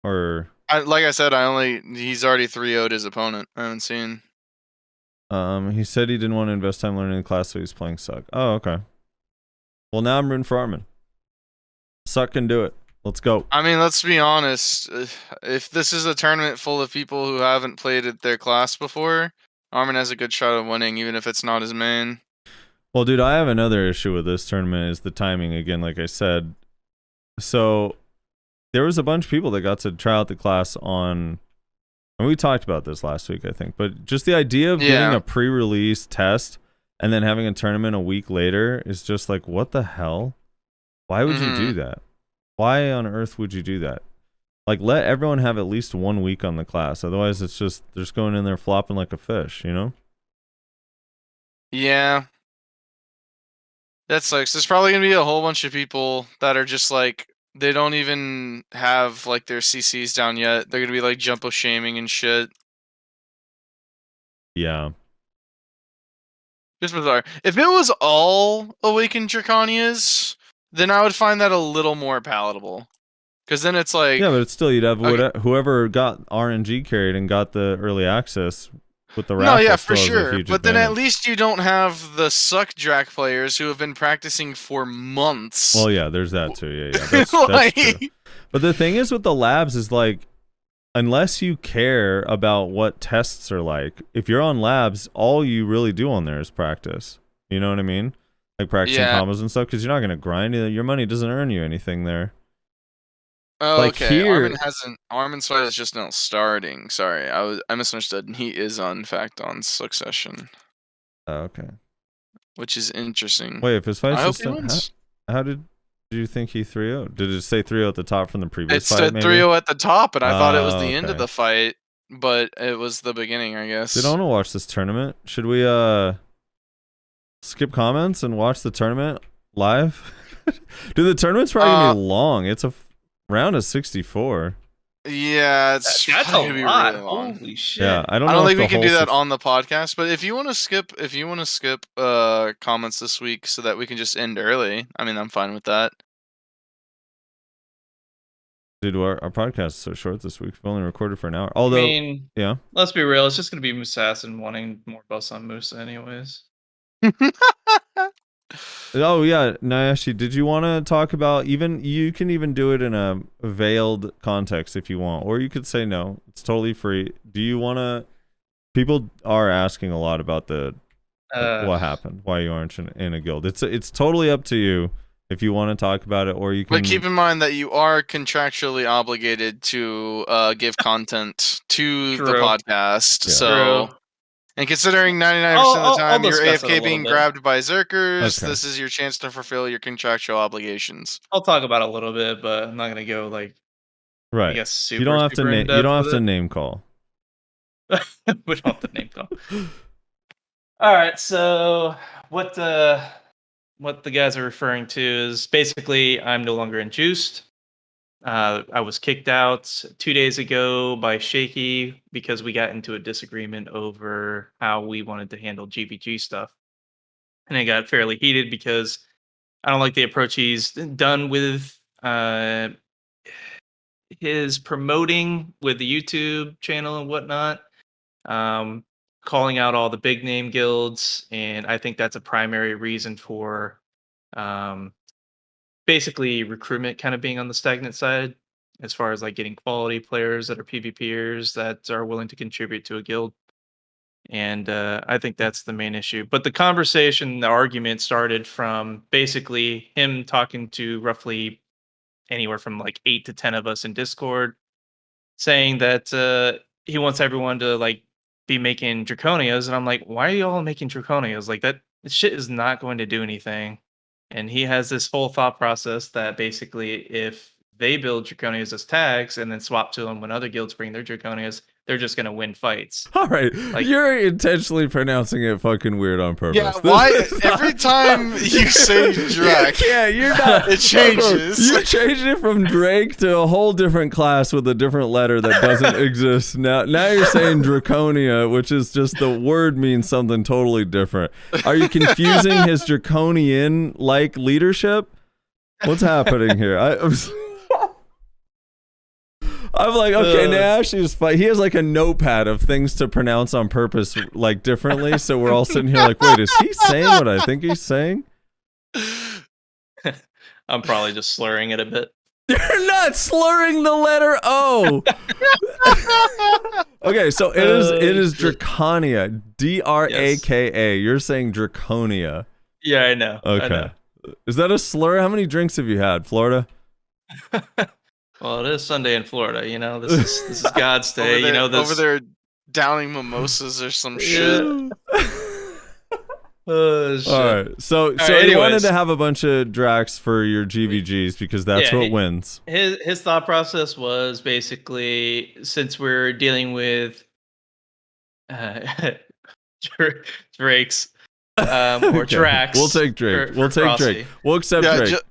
or? Like I said, he's already 3-0'd his opponent. I haven't seen. He said he didn't want to invest time learning the class, so he's playing Suck. Oh, okay. Well, now I'm rooting for Armin. Suck can do it. Let's go. I mean, let's be honest. If this is a tournament full of people who haven't played at their class before, Armin has a good shot of winning, even if it's not his main. Well, dude, I have another issue with this tournament is the timing again, like I said. So there was a bunch of people that got to try out the class on, and we talked about this last week, I think, but just the idea of getting a pre-release test and then having a tournament a week later is just like, what the hell? Why would you do that? Why on earth would you do that? Like, let everyone have at least 1 week on the class. Otherwise, it's just, they're just going in there flopping like a fish, you know? Yeah. That sucks. There's probably going to be a whole bunch of people that are just like, they don't even have like their CCs down yet. They're going to be like jumbo shaming and shit. Yeah. Just bizarre. If it was all Awaken Drakanias, then I would find that a little more palatable. Because then it's like... Yeah, but it's still, you'd have whoever got RNG carried and got the early access with the raffle. No, yeah, for still has a sure. huge But then at advantage. least you don't have the suck Drak players who have been practicing for months. Well, yeah, there's that too. Yeah, yeah. That's true. But the thing is with the labs is like, unless you care about what tests are like, if you're on labs, all you really do on there is practice. You know what I mean? Like practicing combos and stuff, because you're not going to grind. Your money doesn't earn you anything there. Oh, like okay. here, Armin's fight is just now starting. Sorry, I misunderstood. He is in fact on Succession. Oh, okay. Which is interesting. Wait, if his fight's I hope just he wins. how did you think he 3-0? Did it say 3-0 at the top from the previous It fight? said Maybe? 3-0 at the top, and I thought it was the end okay. of the fight, but it was the beginning, I guess. Dude, I want to watch this tournament. Should we skip comments and watch the tournament live? Dude, the tournament's probably gonna be long. It's a round of 64. Yeah, it's That's probably a gonna be lot. really long. Holy shit. Yeah, I don't I know don't if think we the can do whole that on the podcast, but if you want to skip comments this week so that we can just end early, I mean, I'm fine with that. Dude, our podcast is so short this week. We've only recorded for an hour. Although, I mean, yeah. let's be real. It's just going to be Musassin wanting more buffs on Musa anyways. Oh, yeah, Nayashe, did you want to talk about you can even do it in a veiled context if you want, or you could say no. It's totally free. Do you want to... People are asking a lot about what happened, why you aren't in a guild. It's totally up to you if you want to talk about it, or you can... But keep in mind that you are contractually obligated to give content to the podcast. Yeah. So, True. and considering 99% of the time you're discuss it a AFK little being bit. grabbed by Zerkers, Okay. this is your chance to fulfill your contractual obligations. I'll talk about it a little bit, but I'm not going to go like, Right. I guess super, You don't have to super name. in-depth You don't have with to it. name call. We don't have to name call. All right, so what the guys are referring to is basically I'm no longer in Juiced. I was kicked out 2 days ago by Shaky because we got into a disagreement over how we wanted to handle GVG stuff. And it got fairly heated because I don't like the approach he's done with his promoting with the YouTube channel and whatnot. Calling out all the big name guilds, and I think that's a primary reason for basically recruitment kind of being on the stagnant side as far as like getting quality players that are PvPers that are willing to contribute to a guild. And I think that's the main issue. But the conversation, the argument started from basically him talking to roughly anywhere from like 8 to 10 of us in Discord, saying that he wants everyone to like be making Draconias. And I'm like, why are you all making Draconias? Like that shit is not going to do anything. And he has this whole thought process that basically if they build Draconias as tags and then swap to them when other guilds bring their Draconias, they're just gonna win fights. All right, Like- you're intentionally pronouncing it fucking weird on purpose. Yeah, This why is not- every time you say Drak, Yeah, you're not. it changes. You changed it from Drake to a whole different class with a different letter that doesn't exist. Now you're saying Draconia, which is just the word means something totally different. Are you confusing his draconian like leadership? What's happening here? I'm like, okay, Nash is fight. He has like a notepad of things to pronounce on purpose, like differently. So we're all sitting here like, wait, is he saying what I think he's saying? I'm probably just slurring it a bit. You're not slurring the letter O. Okay, so it is Drakania, Draka. You're saying Draconia. Yeah, I know. Okay. I know. Is that a slur? How many drinks have you had, Florida? Well, it is Sunday in Florida. You know, this is God's day. Over there, You know, this over there downing mimosas or some shit. Shit. All right. So right, you wanted anyways. to have a bunch of Draks for your GVGs because that's Yeah, what wins. His thought process was basically, since we're dealing with Drakes or Okay, Drax. We'll take Drake. for We'll take Frosty. Drake. We'll accept Yeah, Drake.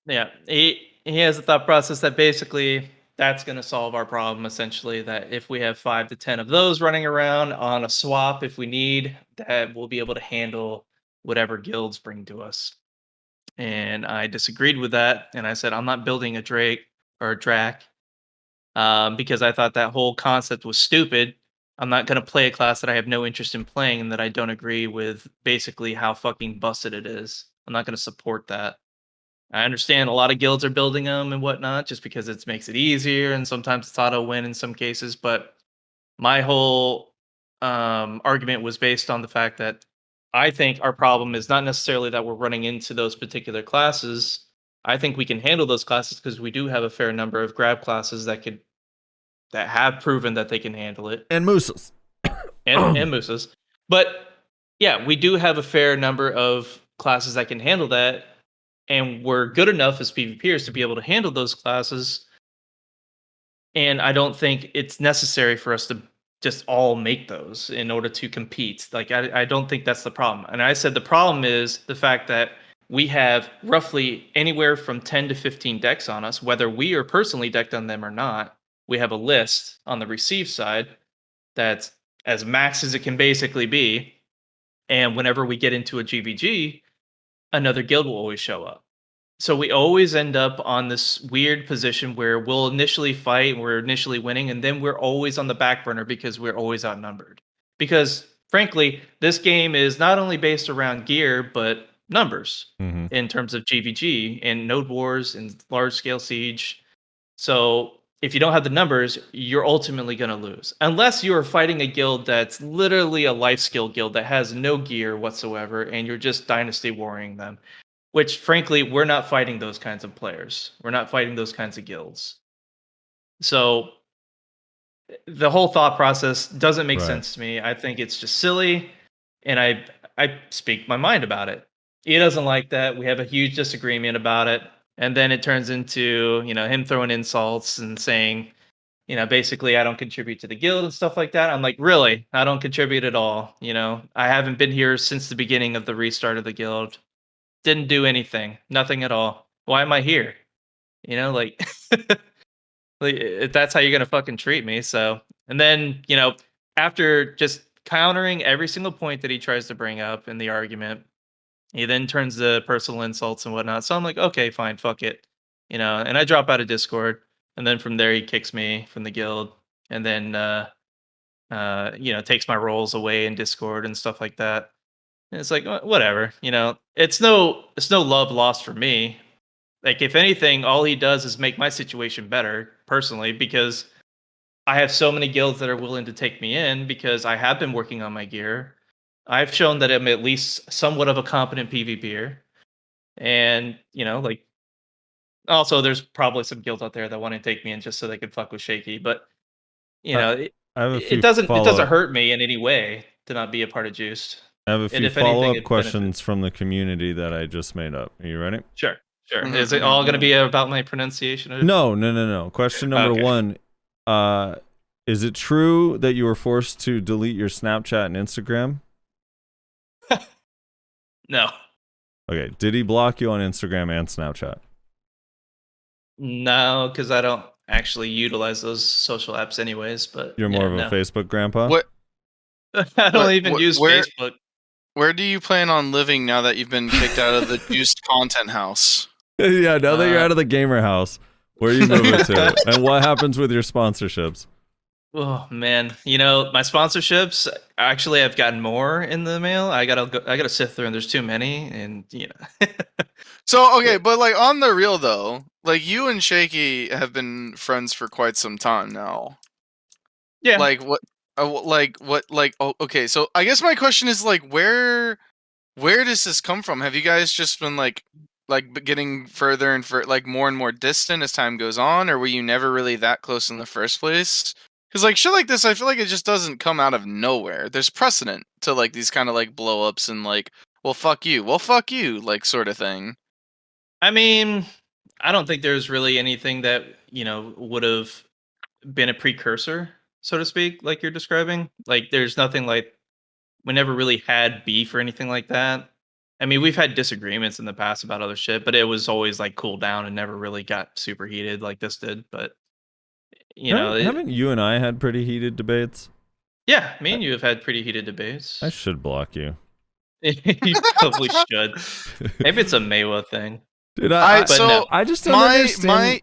Yeah, he has a thought process that basically that's going to solve our problem. Essentially, that if we have 5 to 10 of those running around on a swap, if we need, that we'll be able to handle whatever guilds bring to us. And I disagreed with that, and I said I'm not building a Drake or a Drak because I thought that whole concept was stupid. I'm not going to play a class that I have no interest in playing and that I don't agree with basically how fucking busted it is. I'm not going to support that. I understand a lot of guilds are building them and whatnot just because it makes it easier, and sometimes it's auto win in some cases. But my whole argument was based on the fact that I think our problem is not necessarily that we're running into those particular classes. I think we can handle those classes because we do have a fair number of grab classes that have proven that they can handle it, And Mooses. and Mooses. But yeah, we do have a fair number of classes that can handle that. And we're good enough as PvPers to be able to handle those classes. And I don't think it's necessary for us to just all make those in order to compete. Like, I don't think that's the problem. And I said the problem is the fact that we have roughly anywhere from 10 to 15 decks on us, whether we are personally decked on them or not. We have a list on the receive side that's as max as it can basically be. And whenever we get into a GVG, another guild will always show up. So we always end up on this weird position where we'll initially fight, we're initially winning, and then we're always on the back burner because we're always outnumbered. Because frankly, this game is not only based around gear, but numbers in terms of GVG and node wars and large scale siege. So if you don't have the numbers, you're ultimately going to lose. Unless you're fighting a guild that's literally a life skill guild that has no gear whatsoever, and you're just dynasty warring them. Which, frankly, we're not fighting those kinds of players. We're not fighting those kinds of guilds. So the whole thought process doesn't make sense to me. I think it's just silly, and I speak my mind about it. He doesn't like that. We have a huge disagreement about it. And then it turns into, him throwing insults and saying, basically I don't contribute to the guild and stuff like that. I'm like, really? I don't contribute at all. I haven't been here since the beginning of the restart of the guild. Didn't do anything. Nothing at all. Why am I here? Like, if that's how you're going to fucking treat me. So, and then, after just countering every single point that he tries to bring up in the argument, he then turns to personal insults and whatnot. So I'm like, okay, fine, fuck it. And I drop out of Discord. And then from there, he kicks me from the guild. And then, takes my roles away in Discord and stuff like that. And it's like, whatever, it's no love lost for me. Like, if anything, all he does is make my situation better personally, because I have so many guilds that are willing to take me in because I have been working on my gear. I've shown that I'm at least somewhat of a competent PvPer. And, also there's probably some guilds out there that want to take me in just so they can fuck with Shaky. But, it doesn't hurt me in any way to not be a part of Juiced. I have a few follow-up questions from the community that I just made up. Are you ready? Sure. Is it all going to be about my pronunciation? No. Question number one. is it true that you were forced to delete your Snapchat and Instagram? No. Okay. Did he block you on Instagram and Snapchat? No, because I don't actually utilize those social apps anyways. But You're more of a Facebook grandpa? What? I don't even use Facebook. Where do you plan on living now that you've been kicked out of the juiced content house? Yeah, now that you're out of the gamer house, where are you moving to? And what happens with your sponsorships? Oh man, my sponsorships. Actually, I've gotten more in the mail. I gotta sift through, and there's too many, and So okay, but like on the real though, like you and Shaky have been friends for quite some time now. Yeah. Like what? Oh, okay. So I guess my question is like, where does this come from? Have you guys just been like getting further and like more and more distant as time goes on, or were you never really that close in the first place? Because like shit like this, I feel like it just doesn't come out of nowhere. There's precedent to like these kind of like blow ups and like, well fuck you, like sort of thing. I mean, I don't think there's really anything that would have been a precursor, so to speak, like you're describing. Like, there's nothing like we never really had beef or anything like that. I mean, we've had disagreements in the past about other shit, but it was always like cooled down and never really got super heated like this did. But haven't you and I had pretty heated debates? Yeah, me and you have had pretty heated debates. I should block you. You probably should. Maybe it's a Maywa thing. Dude, I just don't understand.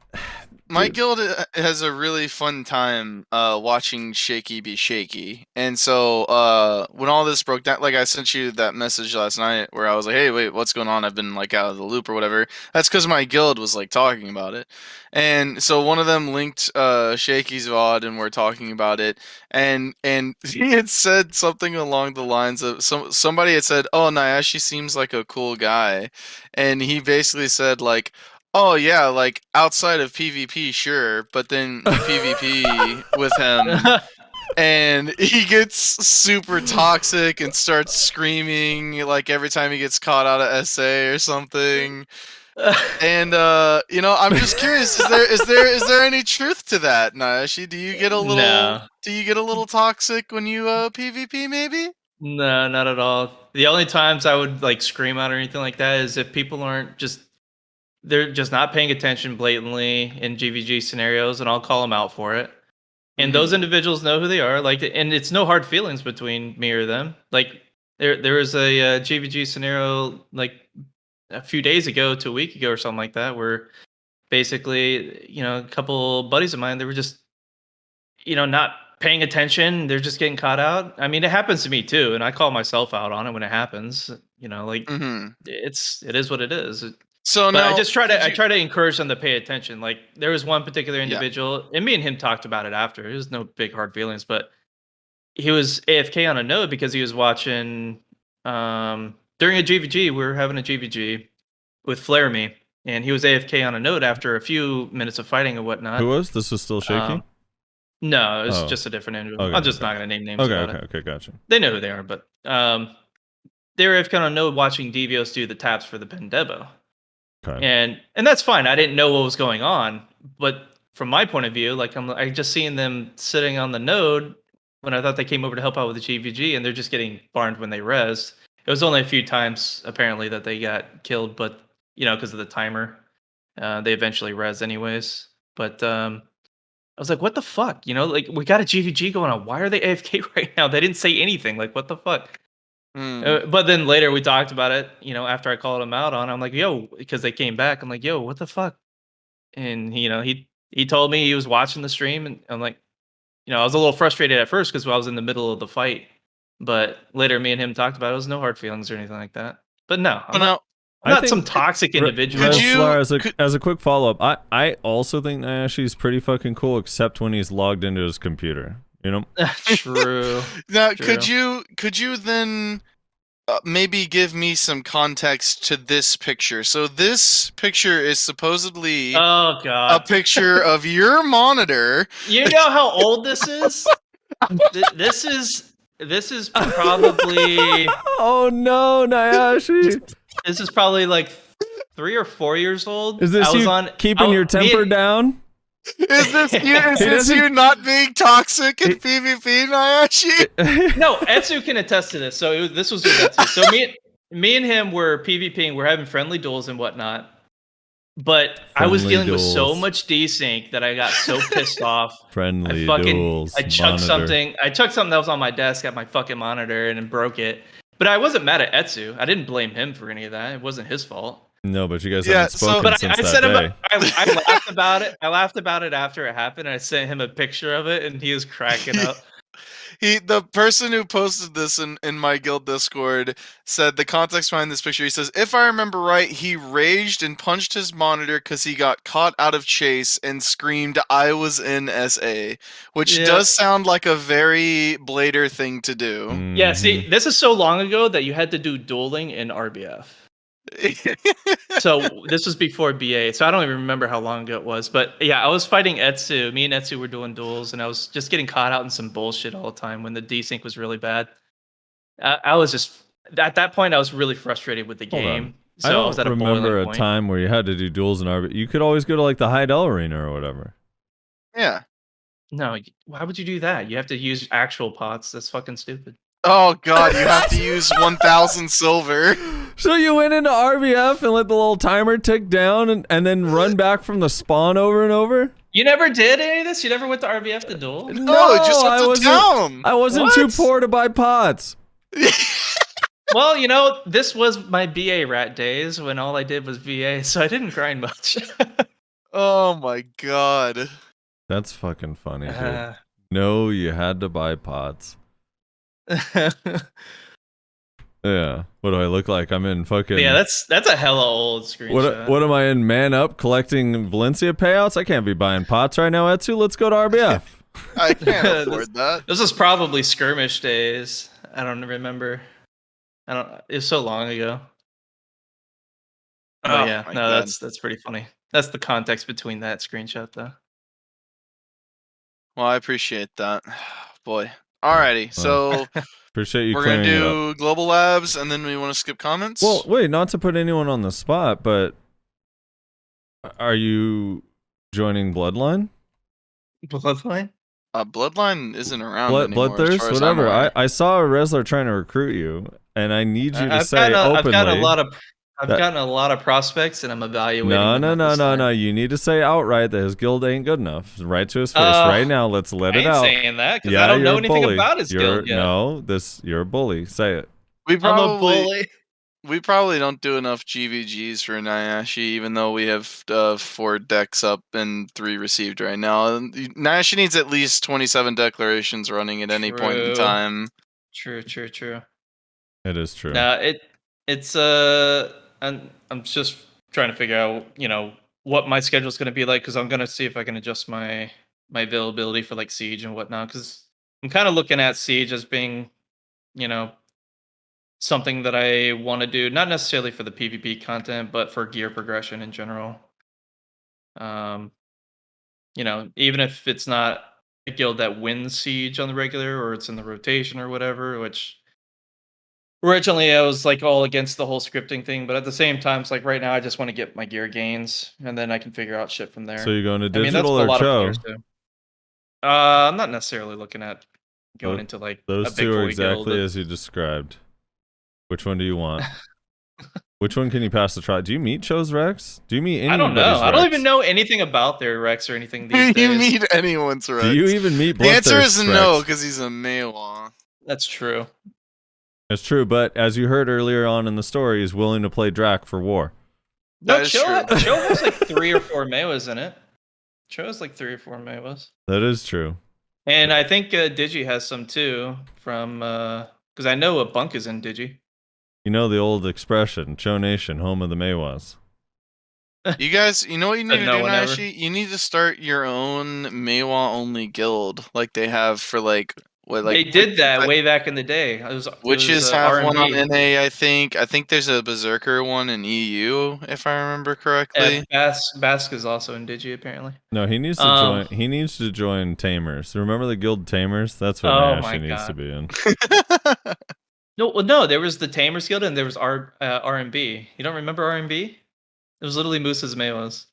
My guild has a really fun time watching Shaky be shaky. And so when all this broke down, like I sent you that message last night where I was like, hey, wait, what's going on? I've been like out of the loop or whatever. That's because my guild was like talking about it. And so one of them linked Shaky's VOD and we're talking about it. And he had said something along the lines of somebody had said, oh, Nayashe seems like a cool guy. And he basically said like, oh yeah, like outside of PvP, sure, but then you PvP with him, and he gets super toxic and starts screaming like every time he gets caught out of SA or something. And I'm just curious: is there any truth to that, Nayashe? Do you get a little toxic when you PvP? Maybe. No, not at all. The only times I would like scream out or anything like that is if people aren't they're just not paying attention blatantly in GVG scenarios, and I'll call them out for it. And those individuals know who they are. Like, and it's no hard feelings between me or them. Like, there was a GVG scenario like a few days ago to a week ago or something like that, where basically, a couple buddies of mine, they were just, not paying attention. They're just getting caught out. I mean, it happens to me too, and I call myself out on it when it happens. It is what it is. So but I just try to encourage them to pay attention. Like, there was one particular individual, and me and him talked about it after. It was no big hard feelings, but he was AFK on a node because he was watching during a GVG. We were having a GVG with Flare Me, and he was AFK on a node after a few minutes of fighting and whatnot. Who was? This was still Shaky? No, it was just a different individual. Okay, I'm just not going to name names. Okay, gotcha. They know who they are, but they were AFK on a node watching Devios do the taps for the Pendebo. Okay. And that's fine. I didn't know what was going on, but from my point of view, like I just seeing them sitting on the node when I thought they came over to help out with the GVG, and they're just getting barned when they res. It was only a few times apparently that they got killed, but because of the timer, they eventually res anyways. But I was like, what the fuck? Like, we got a GVG going on. Why are they AFK right now? They didn't say anything. Like, what the fuck? But then later we talked about it, after I called him out on it, I'm like, yo, because they came back. I'm like, yo, what the fuck? And, he told me he was watching the stream, and I'm like, I was a little frustrated at first because I was in the middle of the fight. But later me and him talked about it. It was no hard feelings or anything like that. But no, I'm not some toxic individual. As a quick follow-up, I also think Nayashe's pretty fucking cool, except when he's logged into his computer. True. Now, True. could you then maybe give me some context to this picture? So this picture is supposedly a picture of your monitor. You know how old this is? This is probably. Oh no, Nayashe! This is probably like 3 or 4 years old. Is this keeping your temper down? Is this you? Is He this doesn't- you not being toxic in PvP, Nayashe? No, Etsu can attest to this. So this was with Etsu. So me and him were PvPing. We're having friendly duels and whatnot. But I was Friendly dealing with so duels. much desync that I got so pissed off. Friendly I duels. chucked monitor. something. I chucked something that was on my desk at my fucking monitor and then broke it. But I wasn't mad at Etsu. I didn't blame him for any of that. It wasn't his fault. No, but you guys Yeah, haven't so- spoken But since I that said day. I laughed about it. I laughed about it after it happened. I sent him a picture of it, and he was cracking up. The person who posted this in my guild Discord said the context behind this picture. He says, if I remember right, he raged and punched his monitor because he got caught out of chase and screamed, "I was in SA," which Yeah. does sound like a very Blader thing to do. Yeah, Mhm. see, this is so long ago that you had to do dueling in RBF. So this was before BA, so I don't even remember how long ago it was. But yeah, I was fighting Etsu. Me and Etsu were doing duels, and I was just getting caught out in some bullshit all the time when the desync was really bad. I was just at that point I was really frustrated with the Hold on. game. So I I don't was at a remember boiling a point. time where you had to do duels in RB. You could always go to like the Heidel arena or whatever. Yeah. No, why would you do that? You have to use actual pots. That's fucking stupid. Oh god, you have to use 1,000 silver. So you went into RBF and let the little timer tick down and then run back from the spawn over and over? You never did any of this? You never went to RBF to duel? No, just I up to wasn't, town. I wasn't too What? poor to buy pots. Well, you know, this was my BA rat days when all I did was VA, so I didn't grind much. Oh my god. That's fucking funny, dude. Uh, No, you had to buy pots. Yeah. What do I look like? I'm in fucking... yeah, that's a hella old screenshot. What am I in, Man Up collecting Valencia payouts? I can't be buying pots right now, Etsu. Let's go to RBF. I can't afford that. This was probably skirmish days. I don't remember. It was so long ago. Oh, Oh yeah, my no, God. that's pretty funny. That's the context between that screenshot, though. Well, I appreciate that. Boy. Alrighty, so Appreciate you we're gonna clearing it up. do global labs, and then we want to skip comments. Well, wait, not to put anyone on the spot, but are you joining Bloodline? Bloodline? Bloodline isn't around anymore. as Bloodthirst, far as I'm whatever. aware. I saw a wrestler trying to recruit you, and I need you to say I've openly. gotten a lot of that- gotten a lot of prospects, and I'm evaluating. No, them at this time. no. You need to say outright that his guild ain't good enough. Right to his face Uh, right now. Let's let I it ain't out. saying that because Yeah, I don't know you're a anything bully. about his You're, guild yet. No, you're a bully. Say it. We I'm a probably bully. we probably don't do enough GVGs for Nayashe, even though we have 4 decks up and 3 received right now. And Nayashe needs at least 27 declarations running at any point in True. time. True. It is true. No, it's I'm just trying to figure out, what my schedule is going to be like because I'm going to see if I can adjust my availability for like Siege and whatnot because I'm kind of looking at Siege as being, something that I want to do, not necessarily for the PvP content, but for gear progression in general. Even if it's not a guild that wins Siege on the regular or it's in the rotation or whatever, which originally I was like all against the whole scripting thing, but at the same time, it's like right now I just want to get my gear gains and then I can figure out shit from there. So you're going to I mean, that's digital what a or lot of Cho? players do. I'm not necessarily looking at going Tho- into like Those a big two are boy exactly guild. as you described. Which one do you want? Which one can you pass the try? Do you meet Cho's Rex? Do you meet anybody's I don't know. I don't Rex? even know anything about their Rex or anything these you days. meet anyone's right. Do you even meet The answer is Bloodthirst's no, Rex? because he's a Meiwa. That's true. It's true, but as you heard earlier on in the story, he's willing to play Drak for war. No, That is Cho true. has like 3 or 4 Mewas in it. Cho has like 3 or 4 Mewas. That is true. And I think Digi has some too from because I know a Bunk is in Digi. You know the old expression, Cho Nation, home of the Maywas. You guys, you know what you need to No do, one ever. Nayashe? You need to start your own Meiwa only guild, like they have for like what, like They did that like- way back in the day. It was, Witches have one on R&B. NA, I think. I think there's a Berserker one in EU, if I remember correctly. Bask is also in Digi apparently. No, he needs to Um, join. He needs to join Tamers. Remember the guild Tamers? That's what Oh my Nayashe needs God. to be in. No, there was the Tamers Guild and there was R&B. You don't remember R&B? It was literally Moose's Mewas.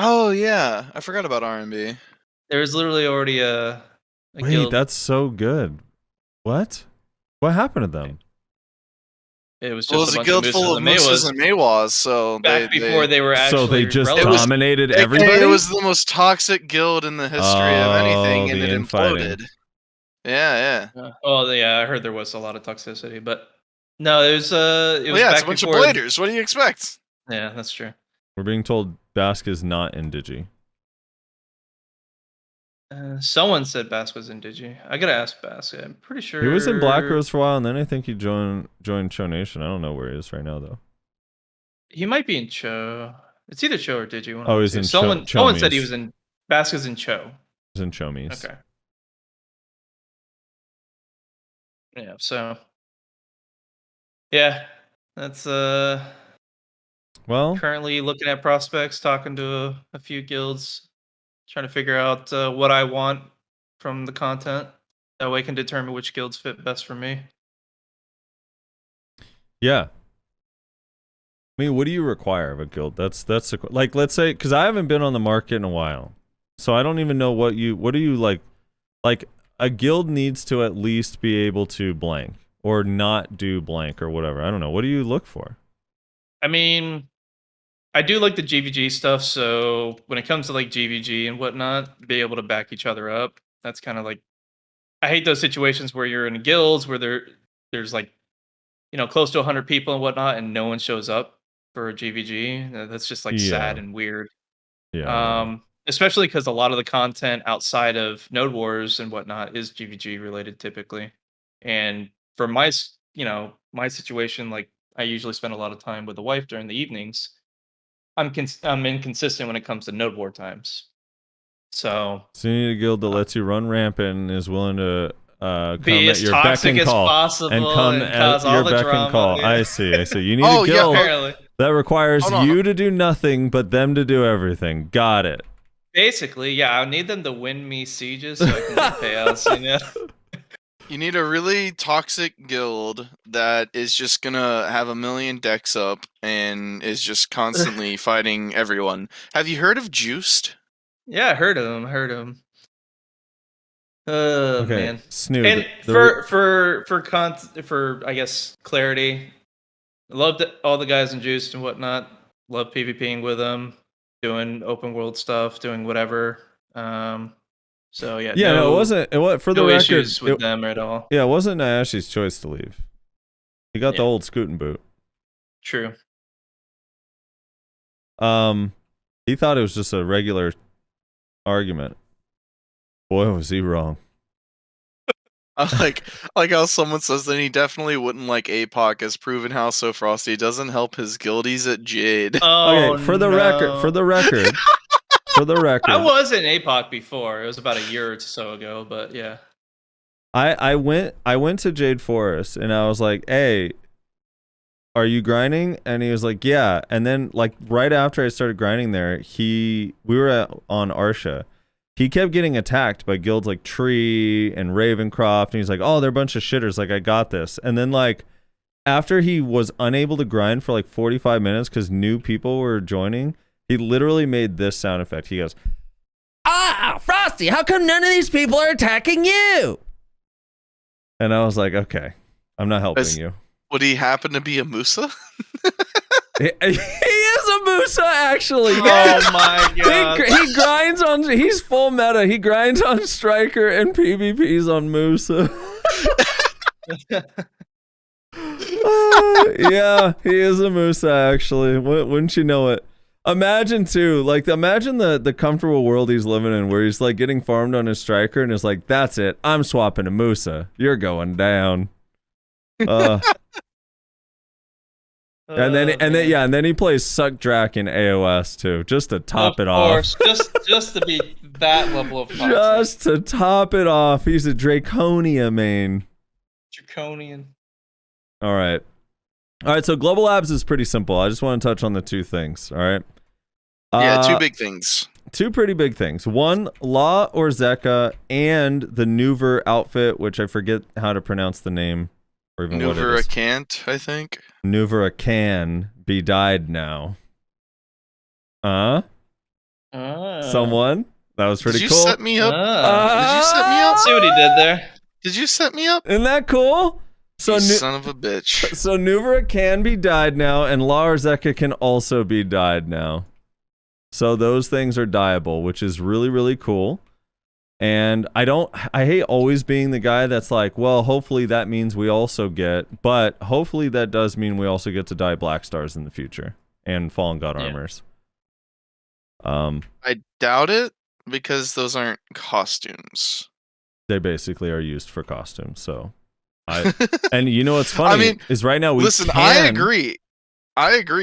Oh yeah, I forgot about R&B. There was literally already a Wait, guild. that's so good. What? What happened to them? It was Well, just it a was a bunch of guild full of Mooses Mooses and Mawas, so back before they were actually So they just relevant. dominated It everybody? was the most toxic guild in the history of anything, and the it infighting. imploded. Yeah. Oh yeah, I heard there was a lot of toxicity, but no, it was Well, back it's a bunch before. of bladers. What do you expect? Yeah, that's true. We're being told Basque is not in Digi. Someone said Bask was in Digi. I gotta ask Bask. I'm pretty sure He was in Black Rose for a while, and then I think he joined Cho Nation. I don't know where he is right now, though. he might be in Cho. It's either Cho or Digi. One of Oh, the he's two. in Someone said he Chomies. was in Bask is in Cho. He's in Chomies. Okay. Yeah. So. Yeah, that's Well, currently looking at prospects, talking to a few guilds, trying to figure out what I want from the content. That way I can determine which guilds fit best for me. yeah. I mean, what do you require of a guild? That's like, let's say, because I haven't been on the market in a while, so I don't even know what do you like. Like, a guild needs to at least be able to blank or not do blank or whatever. I don't know. What do you look for? I mean, I do like the GVG stuff, so when it comes to like GVG and whatnot, be able to back each other up. That's kind of like, I hate those situations where you're in guilds where there's like, close to 100 people and whatnot, and no one shows up for a GVG. That's just like sad and weird. Yeah. Especially because a lot of the content outside of Node Wars and whatnot is GVG related typically. And for my situation, like I usually spend a lot of time with the wife during the evenings. I'm inconsistent when it comes to Node War times. So you need a guild that lets you run rampant and is willing to come be at as your beck toxic and as call possible and come and at cause all your the beck drama. and call. Yeah. I see. You need Oh, a yeah, guild Apparently. that requires Hold on. you to do nothing but them to do everything. Got it. Basically, yeah, I need them to win me sieges so I can get payouts. You need a really toxic guild that is just gonna have a million decks up and is just constantly fighting everyone. Have you heard of Juiced? Yeah, I heard of him. Oh Okay, man. Snood. And for I guess clarity, loved all the guys in Juiced and whatnot. Love PvPing with them, doing open world stuff, doing whatever. So yeah, no, it wasn't. It was for the no record. issues with them at all. Yeah, it wasn't Nayashe's choice to leave. He got the old scootin' boot. True. He thought it was just a regular argument. Boy, was he wrong. I like how someone says that he definitely wouldn't like APOC, as proven how So Frosty doesn't help his guildies at Jade. Oh, Okay, for the record. I was in APOC before. It was about a year or so ago, but yeah. I went to Jade Forest and I was like, "Hey, are you grinding?" And he was like, "Yeah." And then like right after I started grinding there, we were on Arsha. He kept getting attacked by guilds like Tree and Ravencroft, and he's like, "Oh, they're a bunch of shitters. Like, I got this." And then like after he was unable to grind for like 45 minutes because new people were joining, he literally made this sound effect. He goes, "Ah, Frosty, how come none of these people are attacking you?" And I was like, "Okay, I'm not helping you." Would he happen to be a Musa? He is a Musa, actually. Oh my god. He grinds on. He's full meta. He grinds on Striker and PvPs on Musa. Yeah, he is a Musa, actually. Wouldn't you know it? Imagine the comfortable world he's living in, where he's like getting farmed on his Striker and is like, "That's it. I'm swapping to Musa. You're going down." And then he plays Suck Drak in AOS too, just to top it off. Of course, just to be that level of toxic. Just to top it off, he's a Draconia main. Draconian. All right. So GLabs is pretty simple. I just want to touch on the two things. All right. Yeah, two big things. Two pretty big things. One, La Orzeca and the Nuver outfit, which I forget how to pronounce the name. Or even what it is. Can't, I think. Nuvera can be died now. Someone. That was pretty Did you cool. set me up? Ah. Did you set me up? See what he did there? Did you set me up? Isn't that cool? So You son of a bitch. So Nuvera can be dyed now, and La Orzeca can also be dyed now. So those things are dyeable, which is really, really cool. And I hate always being the guy that's like, well, hopefully that means we also get, but hopefully that does mean we also get to dye Black Stars in the future and Fallen God armors. I doubt it because those aren't costumes. They basically are used for costumes, so and you know what's funny I mean, is right now we listen, I agree.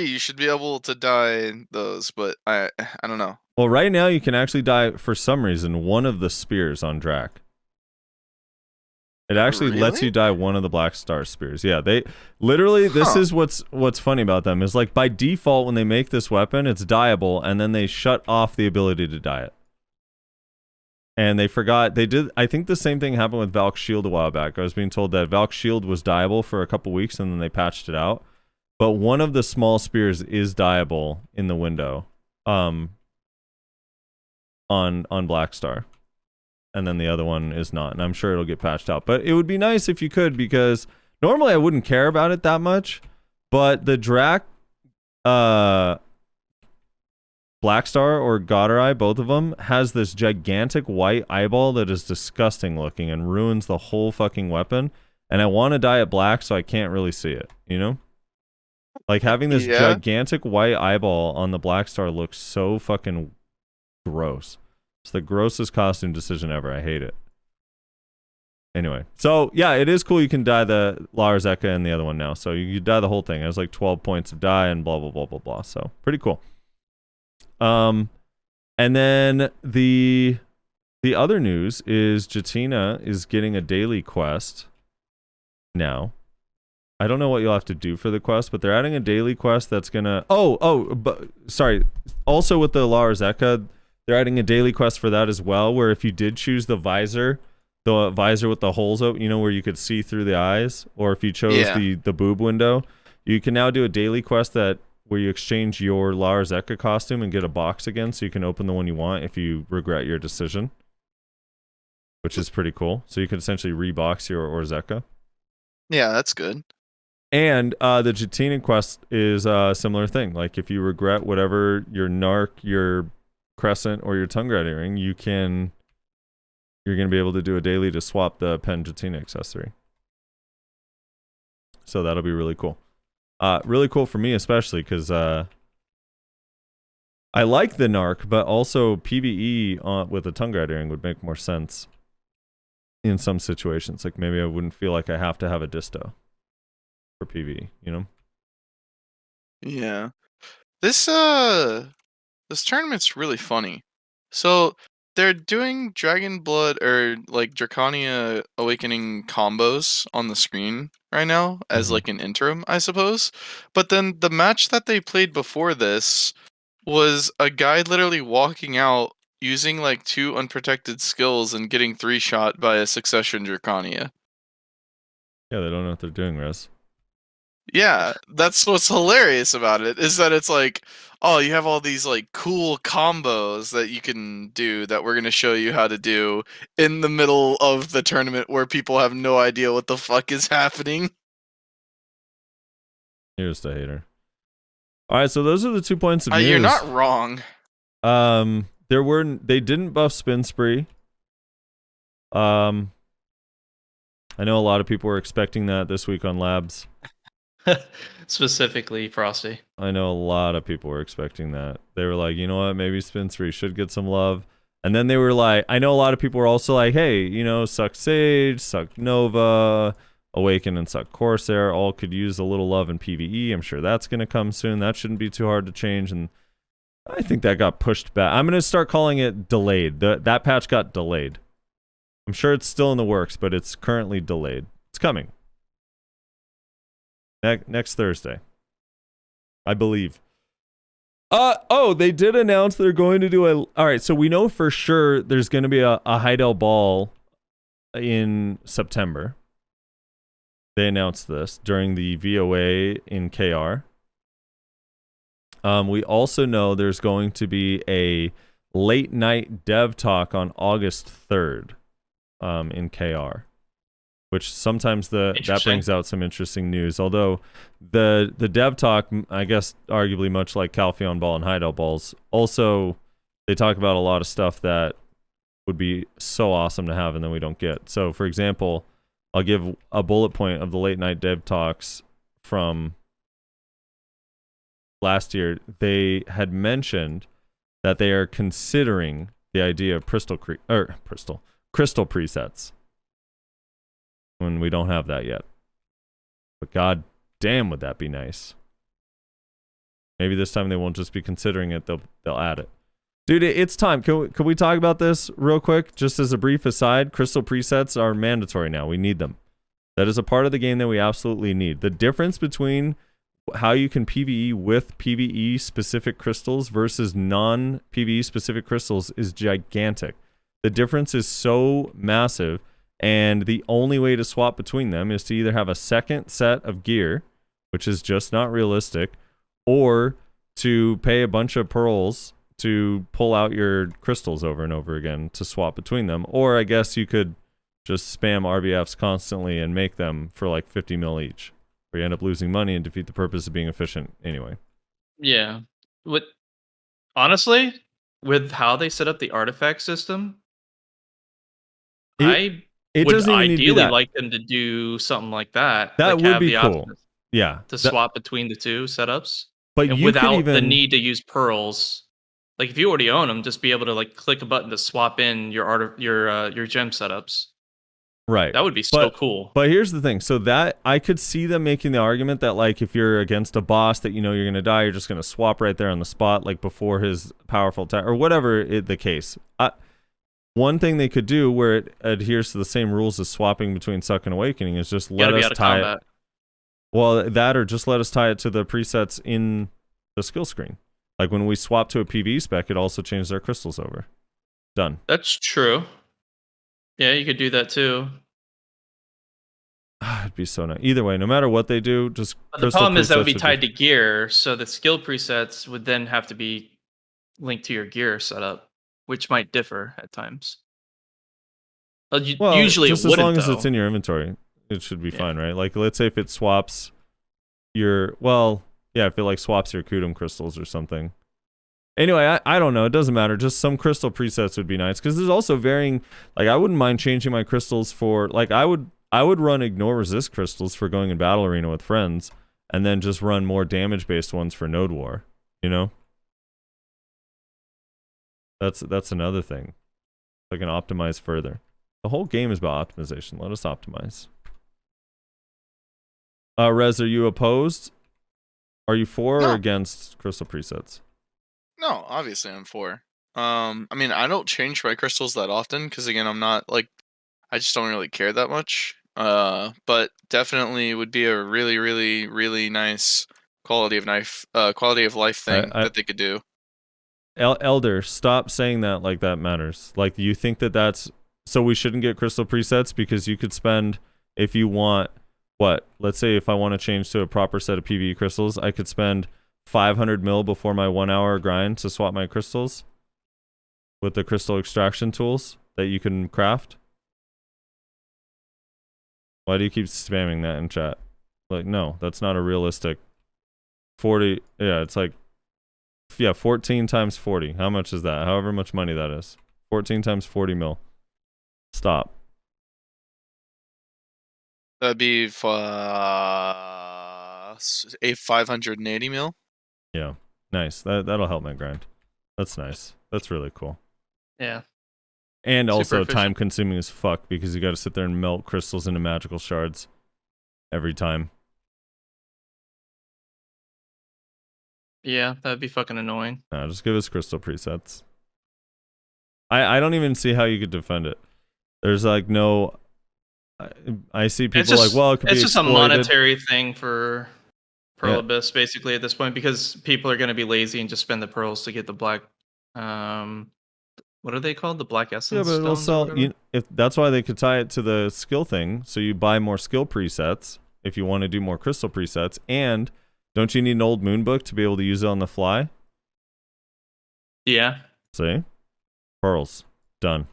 You should be able to dye those, but I don't know. Well, right now you can actually dye, for some reason, one of the spears on Drak. It actually lets you dye one of the Black Star spears. Yeah, they literally, this is what's funny about them, is like by default when they make this weapon, it's dyeable, and then they shut off the ability to dye it. And they forgot, I think the same thing happened with Valk's Shield a while back. I was being told that Valk's Shield was dyeable for a couple weeks, and then they patched it out. But one of the small spears is dyeable in the window. On Black Star, and then the other one is not, and I'm sure it'll get patched out, but it would be nice if you could, because normally I wouldn't care about it that much, but the Drak Black Star or Godder Eye, both of them, has this gigantic white eyeball that is disgusting looking and ruins the whole fucking weapon, and I want to dye it black so I can't really see it, you know? Like having this gigantic white eyeball on the Black Star looks so fucking gross. It's the grossest costume decision ever. I hate it. Anyway, so yeah, it is cool. You can dye the La Orzeca and the other one now. So you dye the whole thing. It has like 12 points of dye and blah blah blah blah blah. So pretty cool. And then the other news is Jetina is getting a daily quest now. I don't know what you'll have to do for the quest, but they're adding a daily quest that's gonna. But sorry. Also with the La Orzeca, they're adding a daily quest for that as well, where if you did choose the visor with the holes open, you know, where you could see through the eyes, or if you chose the boob window, you can now do a daily quest where you exchange your La Orzeca costume and get a box again, so you can open the one you want if you regret your decision, which is pretty cool. So you can essentially rebox your Orzeca. Yeah, that's good. And the Jetina quest is a similar thing. Like if you regret whatever your narc, your crescent, or your tongue rat earring, you're gonna be able to do a daily to swap the pen Jetina accessory. So that'll be really cool. Really cool for me, especially because I like the narc, but also PvE with a tongue rat earring would make more sense in some situations. Like maybe I wouldn't feel like I have to have a disto for PvE, you know? Yeah. This tournament's really funny. So they're doing Dragon Blood or like Drakania Awakening combos on the screen right now as like an interim, I suppose. But then the match that they played before this was a guy literally walking out using like 2 unprotected skills and getting 3-shot by a Succession Drakania. Yeah, they don't know what they're doing, Rez. Yeah, that's what's hilarious about it, is that it's like, oh, you have all these like cool combos that you can do that we're going to show you how to do in the middle of the tournament where people have no idea what the fuck is happening. You're just a hater. All right, so those are the 2 points of news. You're not wrong. They didn't buff Spin Spree. I know a lot of people were expecting that this week on Labs. Specifically Frosty. I know a lot of people were expecting that. They were like, you know what, maybe Spin Spree should get some love. And then they were like, I know a lot of people were also like, hey, you know, Suck Sage, Suck Nova, Awaken, and Suck Corsair all could use a little love in PvE. I'm sure that's going to come soon. That shouldn't be too hard to change. And I think that got pushed back. I'm going to start calling it delayed. That patch got delayed. I'm sure it's still in the works, but it's currently delayed. It's coming. Next Thursday, I believe. They did announce they're going to do a... All right, so we know for sure there's going to be a Heidel Ball in September. They announced this during the VOA in KR. We also know there's going to be a late night dev talk on August 3rd in KR, which sometimes that brings out some interesting news. Although the dev talk, I guess, arguably much like Calpheon Ball and Hideout Balls, also they talk about a lot of stuff that would be so awesome to have and then we don't get. So, for example, I'll give a bullet point of the late night dev talks from last year. They had mentioned that they are considering the idea of crystal presets when we don't have that yet. But god damn, would that be nice. Maybe this time they won't just be considering it, they'll add it. Dude, it's time. Can we talk about this real quick? Just as a brief aside, crystal presets are mandatory now. We need them. That is a part of the game that we absolutely need. The difference between how you can PvE with PvE specific crystals versus non-PvE specific crystals is gigantic. The difference is so massive, and the only way to swap between them is to either have a second set of gear, which is just not realistic, or to pay a bunch of pearls to pull out your crystals over and over again to swap between them. Or I guess you could just spam RBFs constantly and make them for like 50 mil each, where you end up losing money and defeat the purpose of being efficient anyway. Yeah. Honestly, with how they set up the artifact system, I would doesn't even need to be ideally that. like them to do something like that. That like would have be the cool. option Yeah. to swap between the two setups. But And you without could even the need to use pearls. Like if you already own them, just be able to like click a button to swap in your gem setups. right. That would be so cool. But here's the thing. So that I could see them making the argument that like if you're against a boss that you know you're going to die, you're just going to swap right there on the spot, like before his powerful attack or whatever the case. One thing they could do where it adheres to the same rules as swapping between Suck and Awakening is just let us tie it. Well, that or just let us tie it to the presets in the skill screen. Like when we swap to a PvE spec, it also changes our crystals over. Done. That's true. Yeah, you could do that too. It'd be so nice. Either way, no matter what they do, just But the problem is that would be tied to gear, so the skill presets would then have to be linked to your gear setup, which might differ at times. Usually just it wouldn't, as long as though. it's in your inventory, it should be fine, right? Like, let's say if it swaps your, if it like swaps your Kudum crystals or something. Anyway, I don't know. It doesn't matter. Just some crystal presets would be nice because there's also varying. Like, I wouldn't mind changing my crystals for like I would run ignore resist crystals for going in battle arena with friends, and then just run more damage based ones for node war. You know, that's another thing. I can optimize further. The whole game is about optimization. Let us optimize. Rez, are you opposed? Are you for or against crystal presets? No, obviously I'm for. I mean, I don't change my crystals that often because again, I'm not like, I just don't really care that much. But definitely would be a really, really, really nice quality of life thing that they could do. Elder, stop saying that like that matters. Like, you think that's so we shouldn't get crystal presets because you could spend, if you want, let's say if I want to change to a proper set of PvE crystals, I could spend 500 mil before my 1 hour grind to swap my crystals with the crystal extraction tools that you can craft. Why do you keep spamming that in chat? Like, no, that's not a realistic 40. Yeah, it's like, 14 times 40. How much is that? However much money that is. 14 times 40 mil. Stop. That'd be a 580 mil. Yeah, nice. That'll help my grind. That's nice. That's really cool. Yeah. And Super also efficient. time consuming as fuck because you got to sit there and melt crystals into magical shards every time. Yeah, that'd be fucking annoying. No, just give us crystal presets. I don't even see how you could defend it. There's like no. I see people like, well, it could be it's just a exploited. monetary thing for Pearl Abyss basically at this point because people are going to be lazy and just spend the pearls to get the black. What are they called? The black essence. Yeah, but it'll stones or sell. whatever? If that's why they could tie it to the skill thing, so you buy more skill presets if you want to do more crystal presets. And don't you need an old moon book to be able to use it on the fly? Yeah. See, Pearls. Done.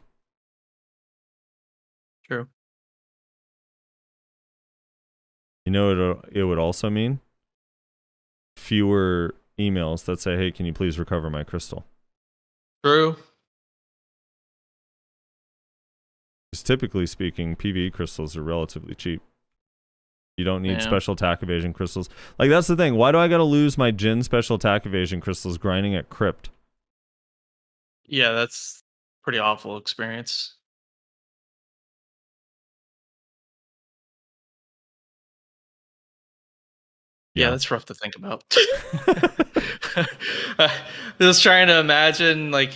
True. You know what it would also mean? Fewer emails that say, hey, can you please recover my crystal? True. Because typically speaking, PvE crystals are relatively cheap. You don't need special attack evasion crystals. Like, that's the thing. Why do I gotta lose my Jin special attack evasion crystals grinding at Crypt? Yeah, that's pretty awful experience. Yeah, that's rough to think about. Just trying to imagine, like,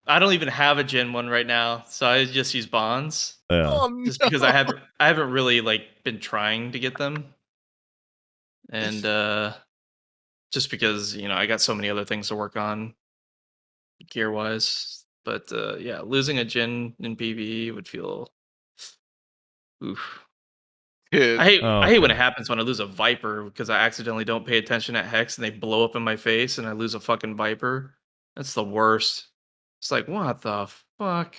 I don't even have a Gen 1 right now, so I just use bonds. Yeah. Oh, Just no. because I haven't really like been trying to get them. And just because, you know, I got so many other things to work on gear wise. But yeah, losing a Gen in PvE would feel oof. Dude, I hate Oh, I hate when okay. it happens when I lose a Viper because I accidentally don't pay attention at Hex and they blow up in my face and I lose a fucking Viper. That's the worst. It's like, what the fuck?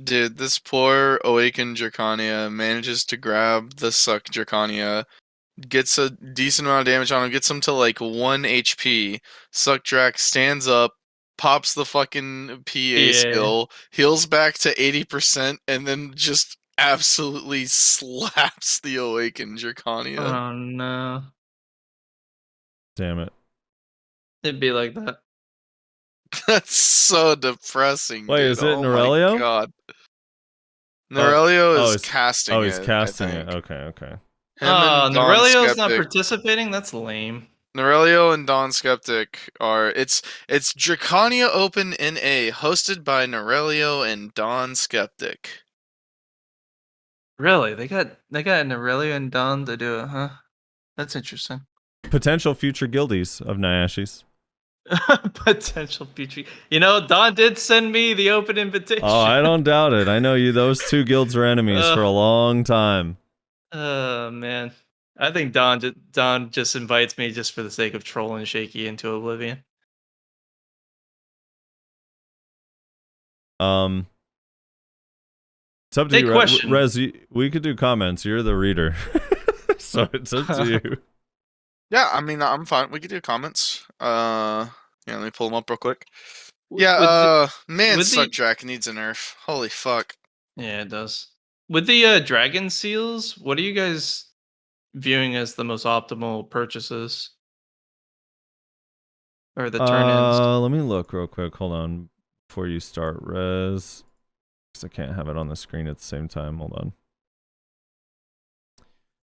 dude, this poor Awaken Drakania manages to grab the Suck Drakania, gets a decent amount of damage on him, gets him to like 1 HP. Suck Drak stands up, pops the fucking PA Yeah. skill, heals back to 80%, and then just absolutely slaps the Awaken Drakania. Oh no. Damn it. It'd be like that. That's so depressing, Wait, dude. is it Oh Norelio? my god. Norelio is he's casting he's it, casting I it. think. Okay, okay. Him and Dawn Norelio's not Skeptic. participating? That's lame. Norelio and Dawn Skeptic are it's Drakania Open NA hosted by Norelio and Dawn Skeptic. Really? They got Norelio and Don to do it, huh? That's interesting. Potential future guildies of Nayashes. Potential future. You know, Don did send me the open invitation. Oh, I don't doubt it. I know you. Those two guilds were enemies for a long time. Oh man, I think Don just invites me just for the sake of trolling Shaky into oblivion. It's up to Hey, you, question. Rez. We could do comments. You're the reader, so it's up to you. Yeah, I mean I'm fine. We could do comments. Yeah, let me pull them up real quick. With Yeah, man, with Suck the- Drak needs a nerf. Holy fuck. Yeah, it does. With the dragon seals, what are you guys viewing as the most optimal purchases? Or the turn-ins? Let me look real quick. Hold on, before you start, Rez, because I can't have it on the screen at the same time. Hold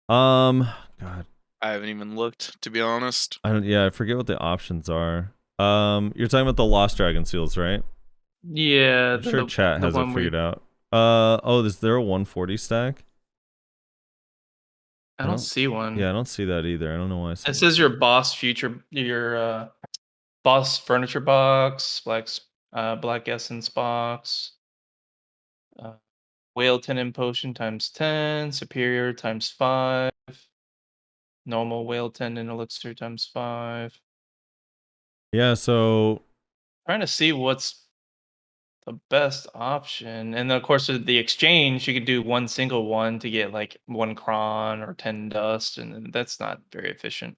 on. God, I haven't even looked, to be honest. I don't. Yeah, I forget what the options are. You're talking about the Lost Dragon seals, right? Yeah, I'm sure chat has it figured out. Is there a 140 stack? I don't see one. Yeah, I don't see that either. I don't know why. It says your boss boss furniture box, black essence box, whale tenon potion times 10, superior times 5, normal whale tenon elixir times 5. Yeah, so Trying to see what's the best option, and then of course with the exchange, you could do one single one to get like 1 cron or 10 dust, and that's not very efficient.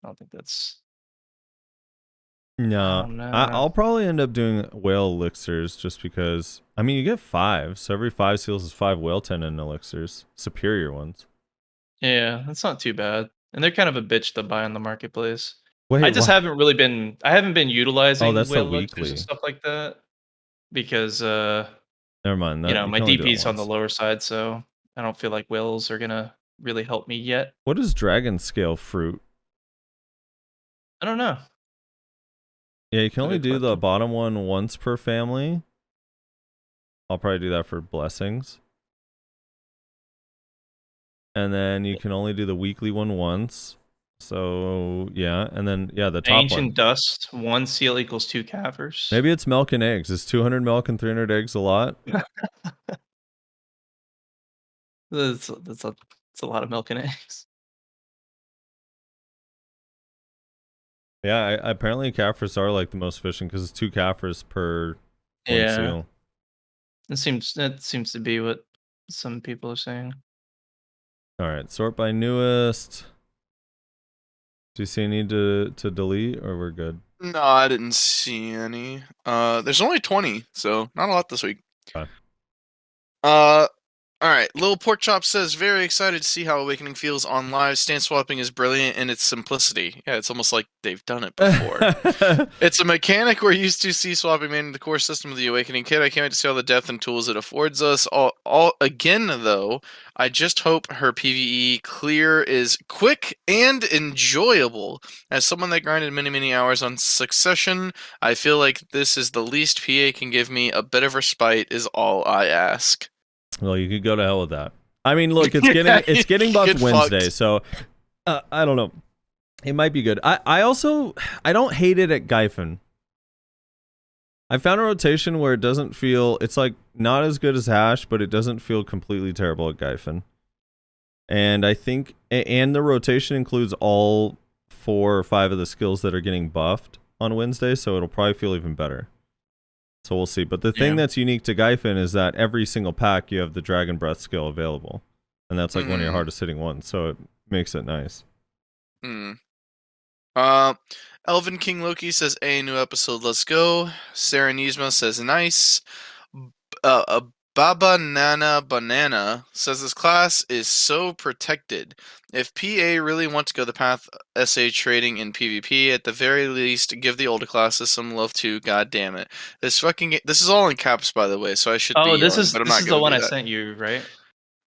I don't think that's. no, Oh, no. I'll probably end up doing whale elixirs just because. I mean, you get 5, so every 5 seals is 5 whale tenon elixirs, superior ones. Yeah, that's not too bad, and they're kind of a bitch to buy on the marketplace. Wait, I just haven't been utilizing that's a whale elixirs weekly. and stuff like that because Never mind. you know, you my can only do it DP's on the once. lower side, so I don't feel like whales are gonna really help me yet. What is dragon scale fruit? I don't know. Yeah, you can That's a only good do the question. bottom one once per family. I'll probably do that for blessings. And then you can only do the weekly one once. So, yeah. And then, yeah, the top Ancient one. dust, 1 seal equals 2 Kafirs. Maybe it's milk and eggs. Is 200 milk and 300 eggs a lot? That's a lot of milk and eggs. Yeah, apparently Kafirs are like the most efficient because it's 2 Kafirs per One Yeah. seal. That seems to be what some people are saying. All right, sort by newest. Do you see any to delete, or we're good? No, I didn't see any. There's only 20, so not a lot this week. Okay. All right. Little Pork Chop says, very excited to see how Awakening feels on live. Stance swapping is brilliant in its simplicity. Yeah, it's almost like they've done it before. It's a mechanic we're used to see swapping made in the core system of the Awakening kit. I can't wait to see all the depth and tools it affords us. All again, though, I just hope her PvE clear is quick and enjoyable. As someone that grinded many hours on Succession, I feel like this is the least PA can give me. A bit of respite is all I ask. Well, you could go to hell with that. I mean, look, it's getting buffed Get Wednesday, fucked. so I don't know. It might be good. I don't hate it at Gyphon. I found a rotation where it doesn't feel, it's like not as good as Hash, but it doesn't feel completely terrible at Gyphon. And I think, and the rotation includes all 4 or 5 of the skills that are getting buffed on Wednesday, so it'll probably feel even better. So we'll see. But the thing that's unique to Gyphon is that every single pack you have the Dragon Breath skill available. And that's like one of your hardest hitting ones, so it makes it nice. Elvin King Loki says, a new episode, let's go. Sarah Niesma says, nice. Baba Nana Banana says, this class is so protected. If PA really want to go the path SA trading in PvP, at the very least, give the older classes some love too. God damn it! This is all in caps, by the way, so I should. Oh, be this yelling, is but I'm this not is gonna the one do I that. sent you, right?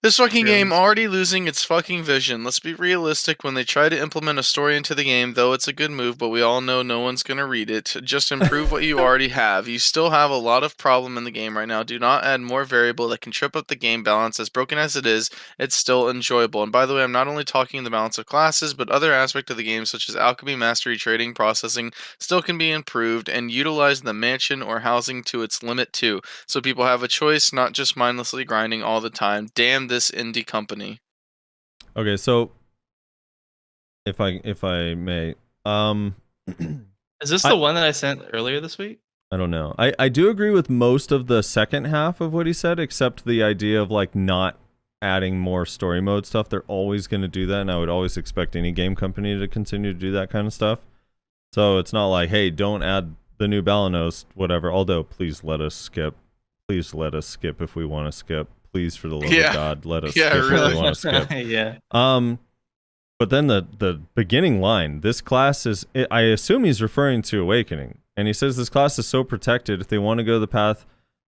This fucking Really? game already losing its fucking vision. Let's be realistic when they try to implement a story into the game, though it's a good move, but we all know no one's going to read it. Just improve what you already have. You still have a lot of problem in the game right now. Do not add more variable that can trip up the game balance. As broken as it is, it's still enjoyable. And by the way, I'm not only talking the balance of classes, but other aspects of the game such as alchemy, mastery, trading, processing still can be improved, and utilize the mansion or housing to its limit too. So people have a choice, not just mindlessly grinding all the time. Damn this indie company. Okay, so if I may, Is this the one that I sent earlier this week? I don't know. I do agree with most of the second half of what he said, except the idea of like not adding more story mode stuff. They're always going to do that, and I would always expect any game company to continue to do that kind of stuff. So it's not like, hey, don't add the new Balanos, whatever. Although, please let us skip. Please let us skip if we want to skip. Please, for the love of God, let us skip if we want to skip. Yeah. But then the beginning line, this class is, I assume he's referring to Awakening. And he says this class is so protected, if they want to go the path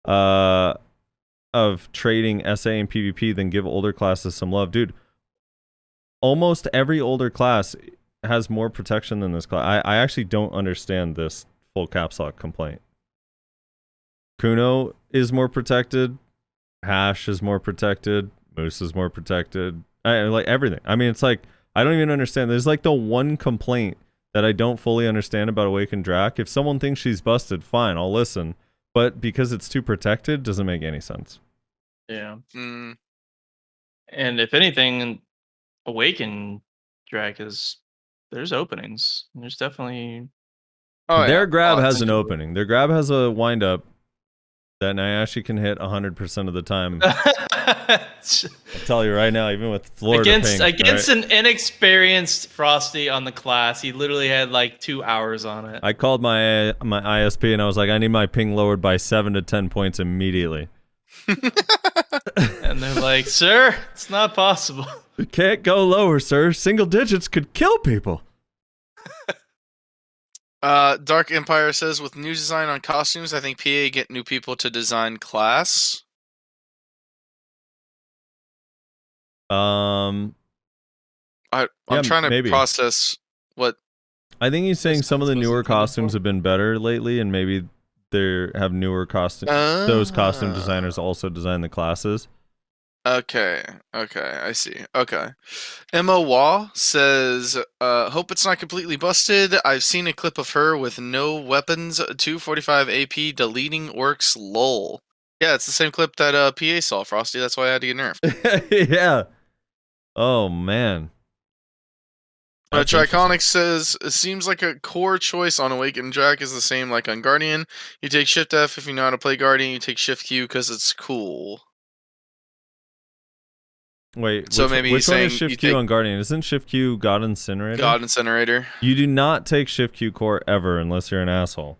of trading SA and PvP, then give older classes some love. Dude, almost every older class has more protection than this class. I actually don't understand this full caps lock complaint. Kuno is more protected. Hash is more protected. Moose is more protected. Like everything. I mean, it's like, I don't even understand. There's like the one complaint that I don't fully understand about Awaken Drak. If someone thinks she's busted, fine, I'll listen. But because it's too protected, doesn't make any sense. Yeah. And if anything, Awaken Drak there's openings. There's definitely. Their grab has an opening. Their grab has a wind up that Nayashe can hit 100% of the time. I'll tell you right now, even with Florida against an inexperienced Frosty on the class, he literally had like 2 hours on it. I called my ISP and I was like, I need my ping lowered by 7 to 10 points immediately. And they're like, sir, it's not possible. You can't go lower, sir. Single digits could kill people. Dark Empire says, with new design on costumes, I think PA get new people to design class. I'm trying to process what. I think he's saying some of the newer costumes have been better lately, and maybe they have newer costumes. Those costume designers also design the classes. Okay, I see. Okay. Emma Waugh says, hope it's not completely busted. I've seen a clip of her with no weapons, 245 AP, deleting orcs, lol. Yeah, it's the same clip that PA saw, Frosty. That's why I had to get nerfed. Yeah. Oh, man. That's interesting. Triconic says, it seems like a core choice on Awaken Drak is the same like on Guardian. You take Shift F if you know how to play Guardian, you take Shift Q because it's cool. Wait, So which, maybe which he's one saying is Shift you Q take on Guardian? Isn't Shift Q God Incinerator? God Incinerator. You do not take Shift Q core ever unless you're an asshole.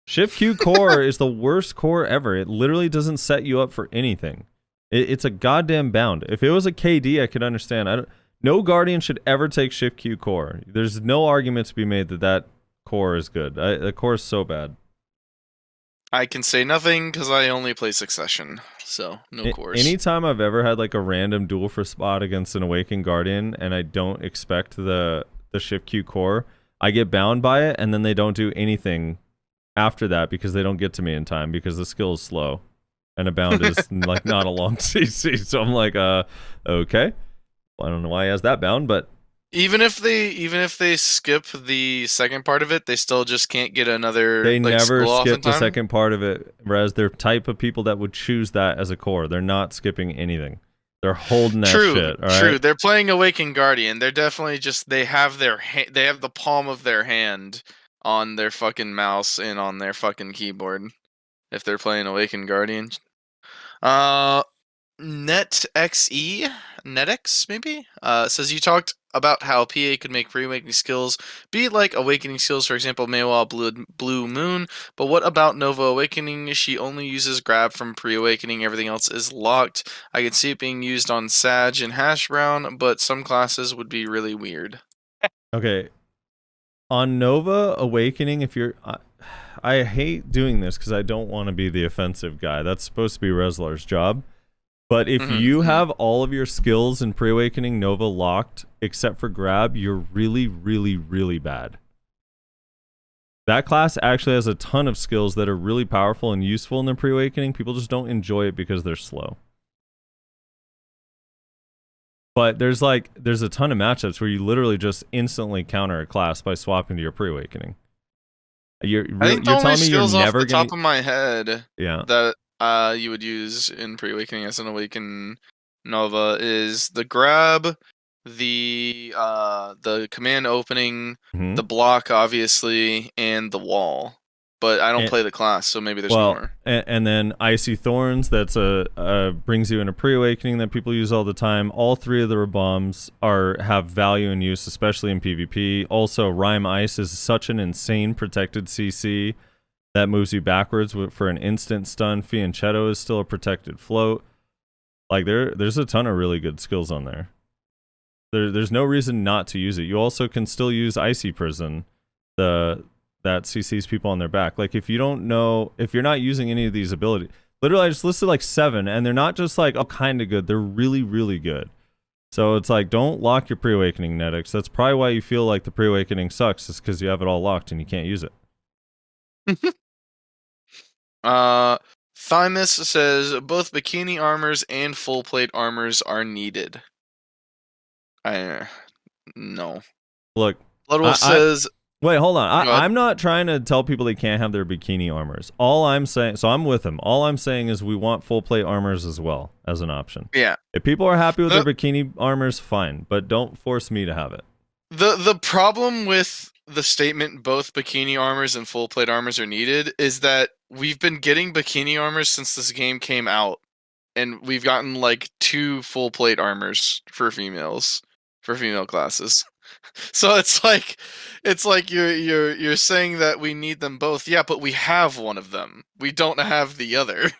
Shift Q core is the worst core ever. It literally doesn't set you up for anything. It's a goddamn bound. If it was a KD, I could understand. No Guardian should ever take Shift Q core. There's no argument to be made that that core is good. The core is so bad. I can say nothing because I only play Succession, so no cores. Anytime I've ever had like a random duel for spot against an Awakened Guardian and I don't expect the Shift Q core, I get bound by it, and then they don't do anything after that because they don't get to me in time because the skill is slow and a bound is like not a long CC. So I'm like, okay. Well, I don't know why he has that bound, but Even if they skip the second part of it, they still just can't get another. they like, never skill off in skip the time? second part of it. Whereas they're type of people that would choose that as a core. They're not skipping anything. They're holding that True, shit. All right? true. They're playing Awakened Guardian. They're definitely just they have they have the palm of their hand on their fucking mouse and on their fucking keyboard. If they're playing Awakened Guardian. NetX maybe? Says you talked about how PA could make pre-awakening skills be like awakening skills, for example, Maywa Blue Moon, but what about Nova Awakening? She only uses grab from pre-awakening, everything else is locked. I could see it being used on Sag and Hash Brown, but some classes would be really weird. Okay. On Nova Awakening, if you're... I hate doing this because I don't want to be the offensive guy. That's supposed to be Reslar's job. But if you have all of your skills in Pre-Awakening Nova locked, except for grab, you're really, really, really bad. That class actually has a ton of skills that are really powerful and useful in their Pre-Awakening. People just don't enjoy it because they're slow. But there's a ton of matchups where you literally just instantly counter a class by swapping to your Pre-Awakening. I think you're the only telling me skills you're off never the gonna... top of my head Yeah. that you would use in pre-awakening as an awaken Nova is the grab, the command opening, the block obviously, and the wall. But I don't play the class, so maybe there's more. And then Icy Thorns, that's brings you in a pre-awakening that people use all the time. All three of the bombs have value and use, especially in PvP. Also, Rhyme Ice is such an insane protected CC that moves you backwards for an instant stun. Fianchetto is still a protected float. Like there's a ton of really good skills on there. There's no reason not to use it. You also can still use Icy Prison, that CCs people on their back. Like if you're not using any of these abilities, literally I just listed like 7, and they're not just like kind of good. They're really, really good. So it's like, don't lock your pre-awakening, Netix. That's probably why you feel like the pre-awakening sucks, is because you have it all locked and you can't use it. Thymus says both bikini armors and full plate armors are needed. No. Look, Bloodwolf says. Wait, hold on. I'm not trying to tell people they can't have their bikini armors. All I'm saying, so I'm with him. All I'm saying is we want full plate armors as well as an option. Yeah. If people are happy with their bikini armors, fine, but don't force me to have it. The problem with the statement both bikini armors and full plate armors are needed is that we've been getting bikini armors since this game came out, and we've gotten like 2 full plate armors for female classes. So it's like you're saying that we need them both. Yeah, but we have one of them. We don't have the other.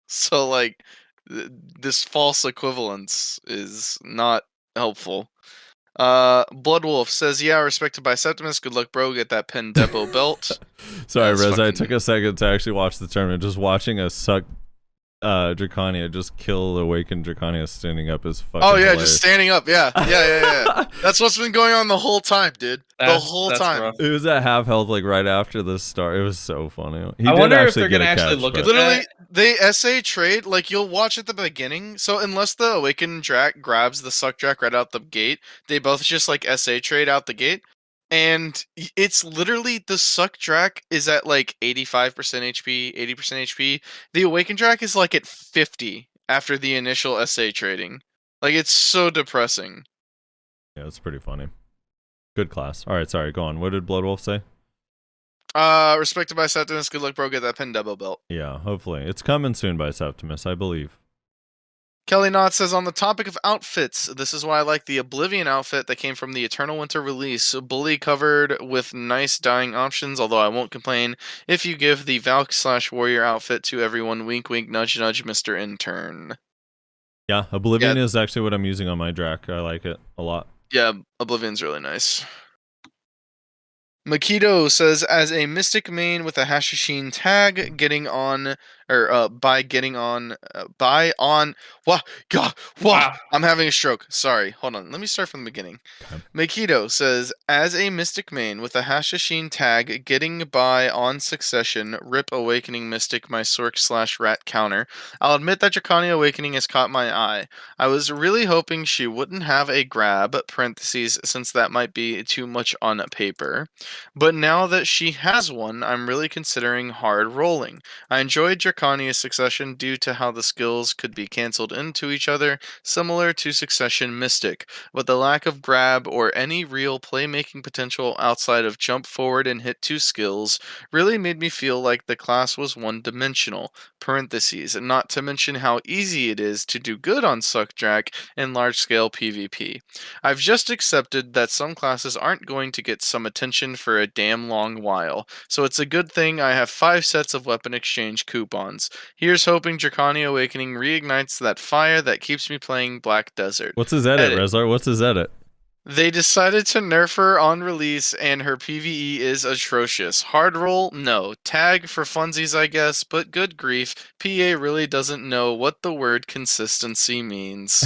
So like this false equivalence is not helpful. Bloodwolf says, yeah, respected by Septimus. Good luck, bro. Get that Pen Depot belt. Sorry, Rez, I took a second to actually watch the tournament. Just watching a suck Drakania just kill Awakened Drakania standing up is fucking hilarious. Just standing up. Yeah. That's what's been going on the whole time, dude. The whole time. Rough. It was at half health, like right after the start. It was so funny. I wonder if they're gonna actually look at literally they SA trade, like you'll watch at the beginning. So unless the Awakened Drak grabs the Suck Drak right out the gate, they both just like SA trade out the gate. And it's literally the Suck Drak is at like 85% HP, 80% HP. The Awakened Drak is like at 50 after the initial SA trading. Like it's so depressing. Yeah, it's pretty funny. Good class. All right, sorry, go on. What did Bloodwolf say? Respected by Septimus. Good luck, bro. Get that pin double belt. Yeah, hopefully. It's coming soon by Septimus, I believe. Kelly Knott says, on the topic of outfits, this is why I like the Oblivion outfit that came from the Eternal Winter release. Bully covered with nice dyeing options, although I won't complain if you give the Valk/Warrior outfit to everyone. Wink, wink, nudge, nudge, Mr. Intern. Yeah, Oblivion is actually what I'm using on my Drak. I like it a lot. Yeah, Oblivion's really nice. Makito says, as a Mystic main with a Hashishine tag, Wow. I'm having a stroke. Sorry, hold on. Let me start from the beginning. Okay. Makito says, as a Mystic main with a Hashishine tag, getting by on succession, rip Awakening Mystic my Sork/Rat counter. I'll admit that Drakania Awakening has caught my eye. I was really hoping she wouldn't have a grab, parentheses, since that might be too much on paper. But now that she has one, I'm really considering hard rolling. I enjoyed Drakania's Succession due to how the skills could be cancelled into each other, similar to Succession Mystic, but the lack of grab or any real playmaking potential outside of jump forward and hit 2 skills really made me feel like the class was one-dimensional, parentheses, not to mention how easy it is to do good on Suck Drak in large-scale PvP. I've just accepted that some classes aren't going to get some attention for a damn long while, so it's a good thing I have 5 sets of weapon exchange coupons. Here's hoping Drakania Awakening reignites that fire that keeps me playing Black Desert. What's his edit, Rezar? What's his edit? They decided to nerf her on release, and her PvE is atrocious. Hard roll? No. Tag for funsies, I guess, but good grief, PA really doesn't know what the word consistency means.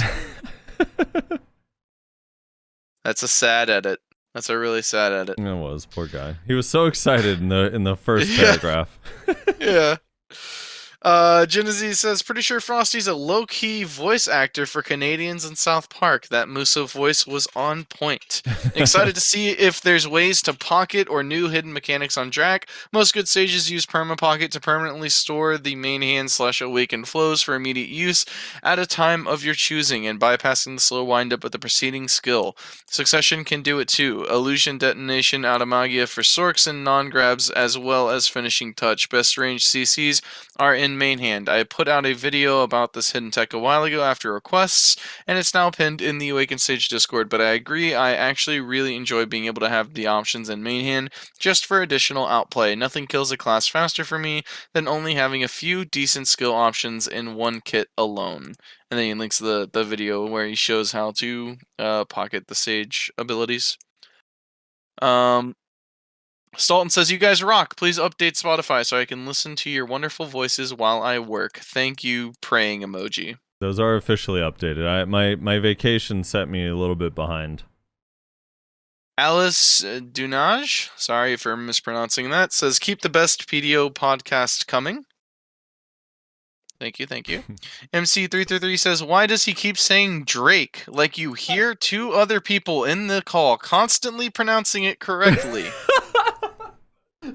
That's a sad edit. That's a really sad edit. It was, poor guy. He was so excited in the first paragraph. Yeah. Genesee says, pretty sure Frosty's a low-key voice actor for Canadians in South Park. That Muso voice was on point. Excited to see if there's ways to pocket or new hidden mechanics on Drak. Most good stages use perma-pocket to permanently store the main hand/awaken flows for immediate use at a time of your choosing and bypassing the slow wind-up of the preceding skill. Succession can do it too. Illusion detonation out of Magia for Sorks and non-grabs, as well as finishing touch. Best range CCs are in main hand. I put out a video about this hidden tech a while ago after requests, and it's now pinned in the Awaken Stage Discord, but I agree, I actually really enjoy being able to have the options in main hand just for additional outplay. Nothing kills a class faster for me than only having a few decent skill options in one kit alone. And then he links the video where he shows how to pocket the Sage abilities. Stalton says, you guys rock. Please update Spotify so I can listen to your wonderful voices while I work. Thank you, praying emoji. Those are officially updated. My vacation set me a little bit behind. Alice Dunage, sorry for mispronouncing that, says, keep the best PDO podcast coming. Thank you, thank you. MC333 says, why does he keep saying Drake? Like you hear 2 other people in the call constantly pronouncing it correctly.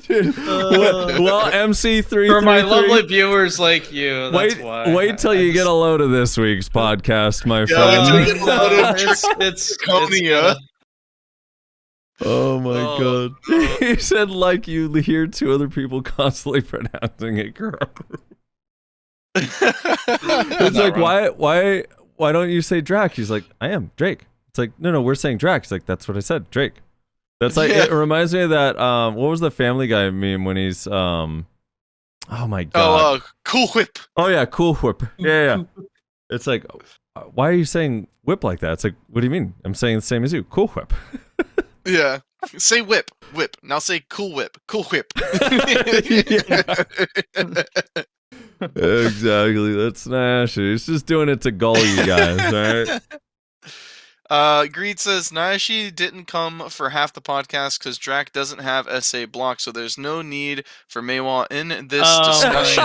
Dude, well, MC333. For my lovely viewers like you, that's why. Wait till you get a load of this week's podcast, my Yeah, friend. it's Draconia. Oh my god. He said like you hear 2 other people constantly pronouncing it correctly. It's like, why don't you say Drak? He's like, I am Drake. It's like, no, we're saying Drak. He's like, that's what I said, Drake. That's like, it reminds me of that, what was the Family Guy meme when he's, oh my god. Cool Whip. Oh yeah, Cool Whip. Yeah. It's like, why are you saying whip like that? It's like, what do you mean? I'm saying the same as you, Cool Whip. Yeah. Say whip. Now say Cool Whip. Cool Whip. Exactly. That's Nayashe. He's just doing it to gull you guys, right? Greed says, Nayashe didn't come for half the podcast because Drak doesn't have SA block, so there's no need for Maywa in this discussion.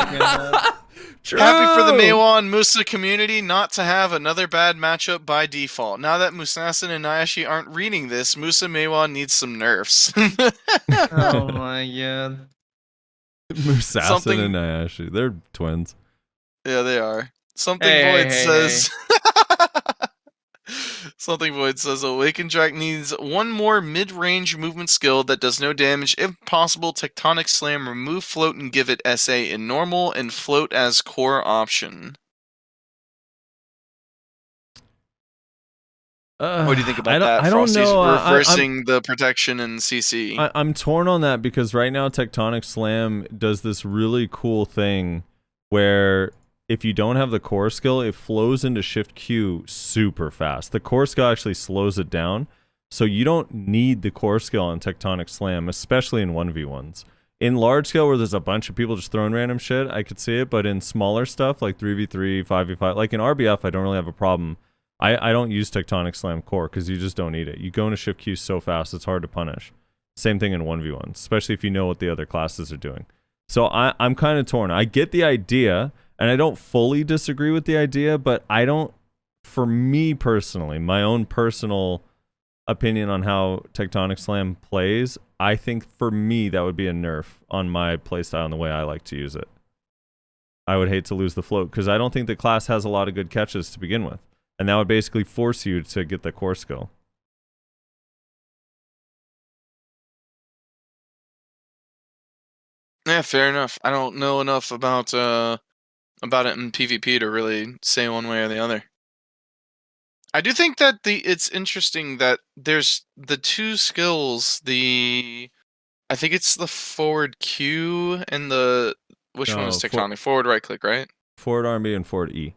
Happy for the Maywa and Musa community not to have another bad matchup by default. Now that Musasin and Nayashe aren't reading this, Musa Maywa needs some nerfs. Oh my god. Musasin and Nayashe. They're twins. Yeah, they are. Something Void says... Something Void says Awaken Drak needs one more mid-range movement skill that does no damage. If possible, Tectonic Slam, remove float and give it SA in normal, and float as core option. What do you think about that? I don't Frosty's know. reversing the protection and CC. I'm torn on that because right now Tectonic Slam does this really cool thing where if you don't have the core skill, it flows into Shift Q super fast. The core skill actually slows it down, so you don't need the core skill on Tectonic Slam, especially in 1v1s. In large scale where there's a bunch of people just throwing random shit, I could see it, but in smaller stuff like 3v3, 5v5, like in RBF, I don't really have a problem. I don't use Tectonic Slam core because you just don't need it. You go into Shift Q so fast, it's hard to punish. Same thing in 1v1s, especially if you know what the other classes are doing. So I'm kind of torn. I get the idea, and I don't fully disagree with the idea, but I don't, for me personally, my own personal opinion on how Tectonic Slam plays, I think for me that would be a nerf on my playstyle and the way I like to use it. I would hate to lose the float because I don't think the class has a lot of good catches to begin with. And that would basically force you to get the core skill. Yeah, fair enough. I don't know enough about it in PvP to really say one way or the other. I do think that it's interesting that there's the two skills, I think it's the forward Q and which one is Tectonic? Forward right click, right? Forward RB and forward E.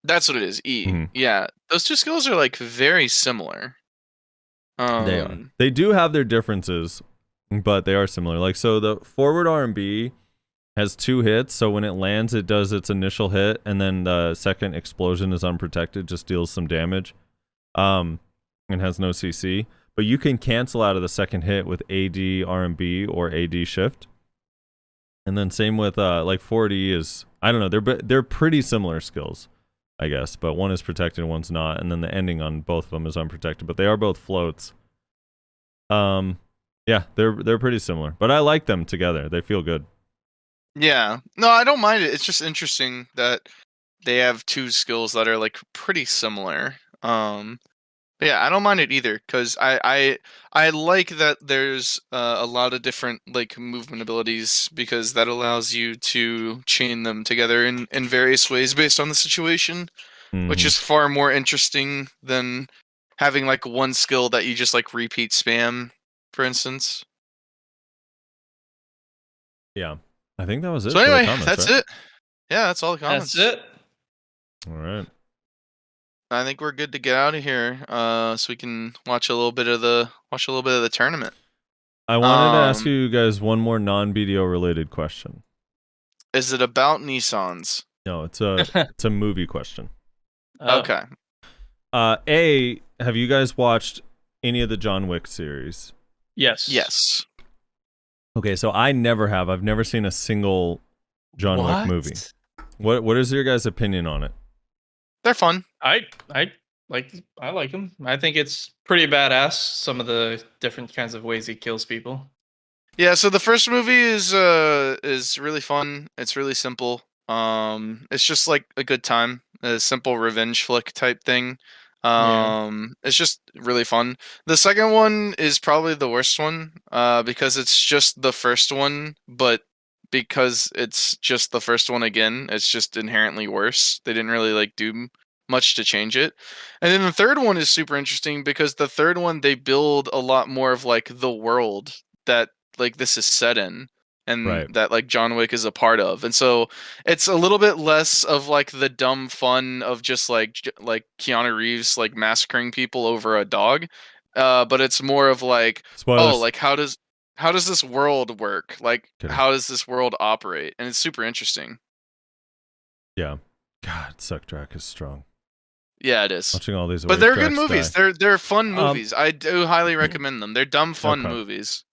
That's what it is, E. Yeah, those two skills are like very similar. They are. They do have their differences, but they are similar. Like, so the forward R&B has 2 hits, so when it lands, it does its initial hit, and then the second explosion is unprotected, just deals some damage, and has no CC. But you can cancel out of the second hit with AD R&B or AD shift. And then same with like forward E is, I don't know, they're pretty similar skills, I guess, but one is protected and one's not, and then the ending on both of them is unprotected, but they are both floats. Yeah, they're pretty similar, but I like them together. They feel good. Yeah, no, I don't mind it. It's just interesting that they have 2 skills that are like pretty similar. But yeah, I don't mind it either because I like that there's a lot of different like movement abilities because that allows you to chain them together in various ways based on the situation, which is far more interesting than having like one skill that you just like repeat spam, for instance. Yeah, I think that was it. So for the anyway, comments, that's right? it. Yeah, that's all the comments. That's it. All right. I think we're good to get out of here, so we can watch a little bit of the tournament. I wanted to ask you guys one more non-BDO related question. Is it about Nissans? No, it's a movie question. Okay. A, have you guys watched any of the John Wick series? Yes. Yes. Okay, so I never have. I've never seen a single John Wick movie. What is your guys' opinion on it? They're fun. I like him. I think it's pretty badass. Some of the different kinds of ways he kills people. Yeah, so the first movie is really fun. It's really simple. It's just like a good time, a simple revenge flick type thing. It's just really fun. The second one is probably the worst one, because it's just the first one, but because it's just the first one again, it's just inherently worse. They didn't really like do much to change it. And then the third one is super interesting because the third one they build a lot more of like the world that like this is set in and that like John Wick is a part of. And so it's a little bit less of like the dumb fun of just like Keanu Reeves like massacring people over a dog. But it's more of like, Spoilers. oh, like how does this world work? Like how does this world operate? And it's super interesting. Yeah. God, Suck Drak is strong. Yeah, it is. Watching all these, but they're good movies. They're fun movies. I do highly recommend them. They're dumb fun movies.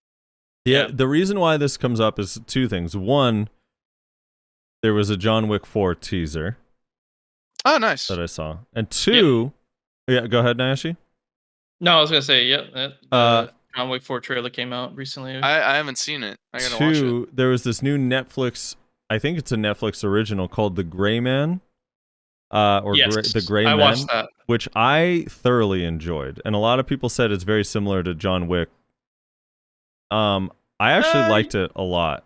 Yeah, the reason why this comes up is 2 things. One, there was a John Wick 4 teaser. Oh, nice. That I saw. And 2, yeah, go ahead, Nayashe. No, I was gonna say, John Wick 4 trailer came out recently. I haven't seen it. I gotta watch it. There was this new Netflix, I think it's a Netflix original called The Gray Man. or Yes, The Gray I Men, watched that. which I thoroughly enjoyed, and a lot of people said it's very similar to John Wick. I actually liked it a lot.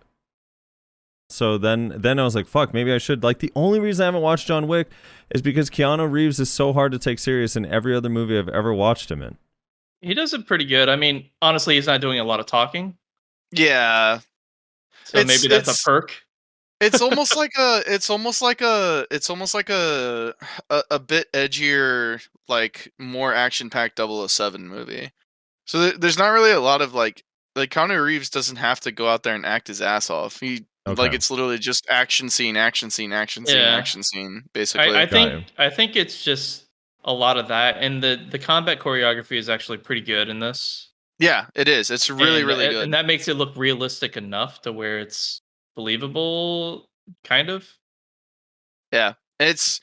So then I was like, fuck, maybe I should. Like, the only reason I haven't watched John Wick is because Keanu Reeves is so hard to take serious in every other movie I've ever watched him in. He does it pretty good. I mean, honestly, he's not doing a lot of talking, Yeah, so maybe that's a perk. it's almost like a bit edgier, like more action-packed 007 movie. So there's not really a lot of like Keanu Reeves doesn't have to go out there and act his ass off. Like it's literally just action scene, action scene, action scene, Yeah. action scene, basically. I think it's just a lot of that, and the combat choreography is actually pretty good in this. Yeah, it is. It's really good. And that makes it look realistic enough to where it's believable, kind of. Yeah, it's,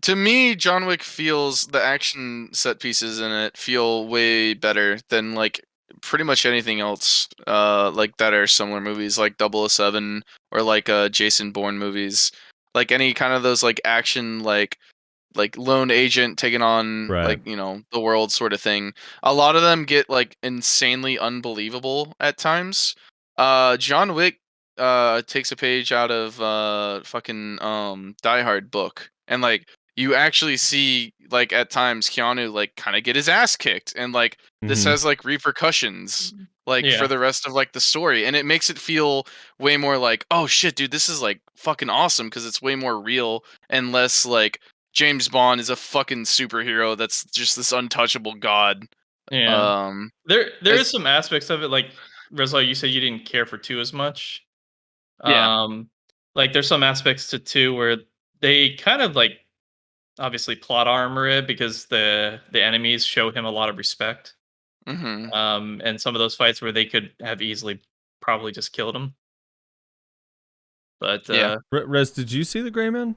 to me, John Wick feels, the action set pieces in it feel way better than like pretty much anything else like that are similar movies like 007 or like Jason Bourne movies, like any kind of those like action like lone agent taking on like, you know, the world sort of thing. A lot of them get like insanely unbelievable at times. John Wick takes a page out of fucking Die Hard book, and like you actually see like at times Keanu like kind of get his ass kicked, and like this has like repercussions like for the rest of like the story, and it makes it feel way more like, oh shit, dude, this is like fucking awesome because it's way more real and less like James Bond is a fucking superhero that's just this untouchable god. Yeah. There is some aspects of it, like Rizal, you said you didn't care for 2 as much. Yeah. Like there's some aspects to 2 where they kind of like obviously plot armor it because the enemies show him a lot of respect. And some of those fights where they could have easily probably just killed him. But yeah. Rez, did you see The Gray Man?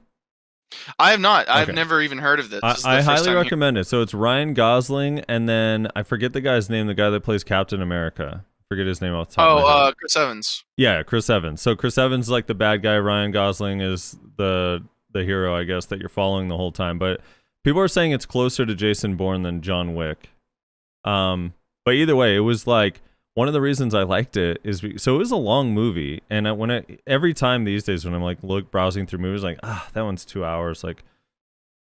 I have not. I've never even heard of this. I highly recommend it. So it's Ryan Gosling, and then I forget the guy's name, the guy that plays Captain America. Forget his name off the top of my head. Chris Evans. Yeah, Chris Evans. So Chris Evans is like the bad guy. Ryan Gosling is the hero, I guess, that you're following the whole time. But people are saying it's closer to Jason Bourne than John Wick. But either way, it was like one of the reasons I liked it is so it was a long movie, and every time these days when I'm like browsing through movies, like that one's 2 hours. Like,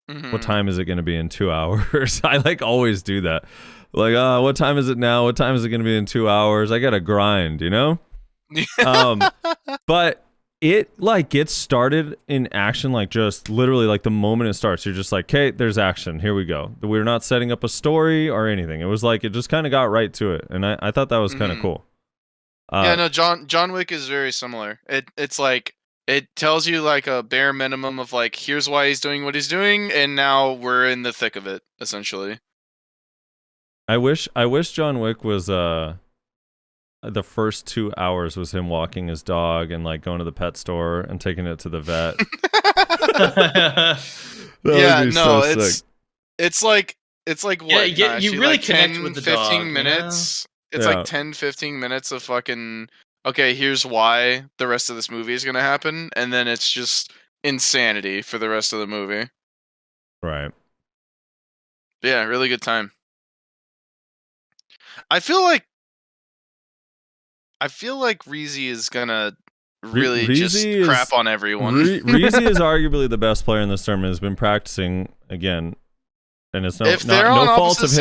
what time is it going to be in 2 hours? I like always do that. Like, what time is it now? What time is it going to be in 2 hours? I got to grind, you know? But it like gets started in action, like just literally like the moment it starts, you're just like, okay, there's action. Here we go. We're not setting up a story or anything. It was like, it just kind of got right to it. And I thought that was kind of cool. Yeah, no, John Wick is very similar. It's like, it tells you like a bare minimum of like, here's why he's doing what he's doing. And now we're in the thick of it, essentially. I wish John Wick was, the first 2 hours was him walking his dog and like going to the pet store and taking it to the vet. Yeah, no, it's like what? Yeah, you really like connect 10, with the 15 dog, minutes. Yeah? It's like 10, 15 minutes of fucking, okay, here's why the rest of this movie is gonna happen, and then it's just insanity for the rest of the movie. Right. Yeah, really good time. I feel like Reezy is gonna really just crap on everyone. Reezy is arguably the best player in this tournament. Has been practicing again, and it's no fault of his.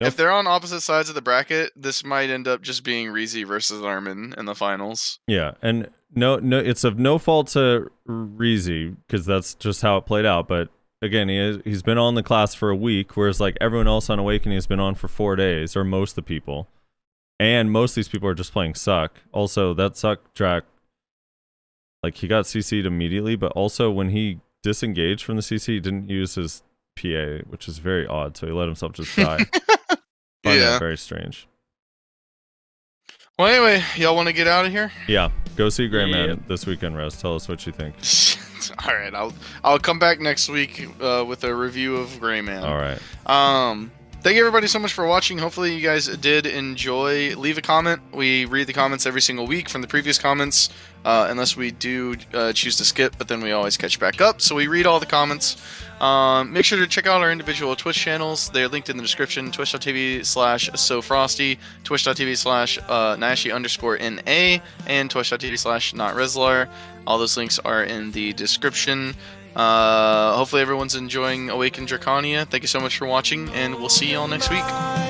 If they're on opposite sides of the bracket, this might end up just being Reezy versus Armin in the finals. Yeah, and no, it's of no fault to Reezy because that's just how it played out. But again, he's been on the class for a week, whereas like everyone else on Awakening has been on for 4 days, or most of the people. And most of these people are just playing suck. Also, that suck Drak, like he got CC'd immediately, but also when he disengaged from the CC, he didn't use his PA, which is very odd. So he let himself just die. Yeah, very strange. Well, anyway, y'all want to get out of here? Yeah, go see Gray Man this weekend, Rez. Tell us what you think. All right, I'll come back next week with a review of Gray Man. All right. thank you everybody so much for watching. Hopefully you guys did enjoy. Leave a comment. We read the comments every single week from the previous comments, unless we do choose to skip, but then we always catch back up. So we read all the comments. Make sure to check out our individual Twitch channels. They're linked in the description. Twitch.tv/SoFrosty, Twitch.tv/Nayashe_NA, and Twitch.tv/NotReslar. All those links are in the description. Hopefully everyone's enjoying Awaken Drakania. Thank you so much for watching, and we'll see you all next week.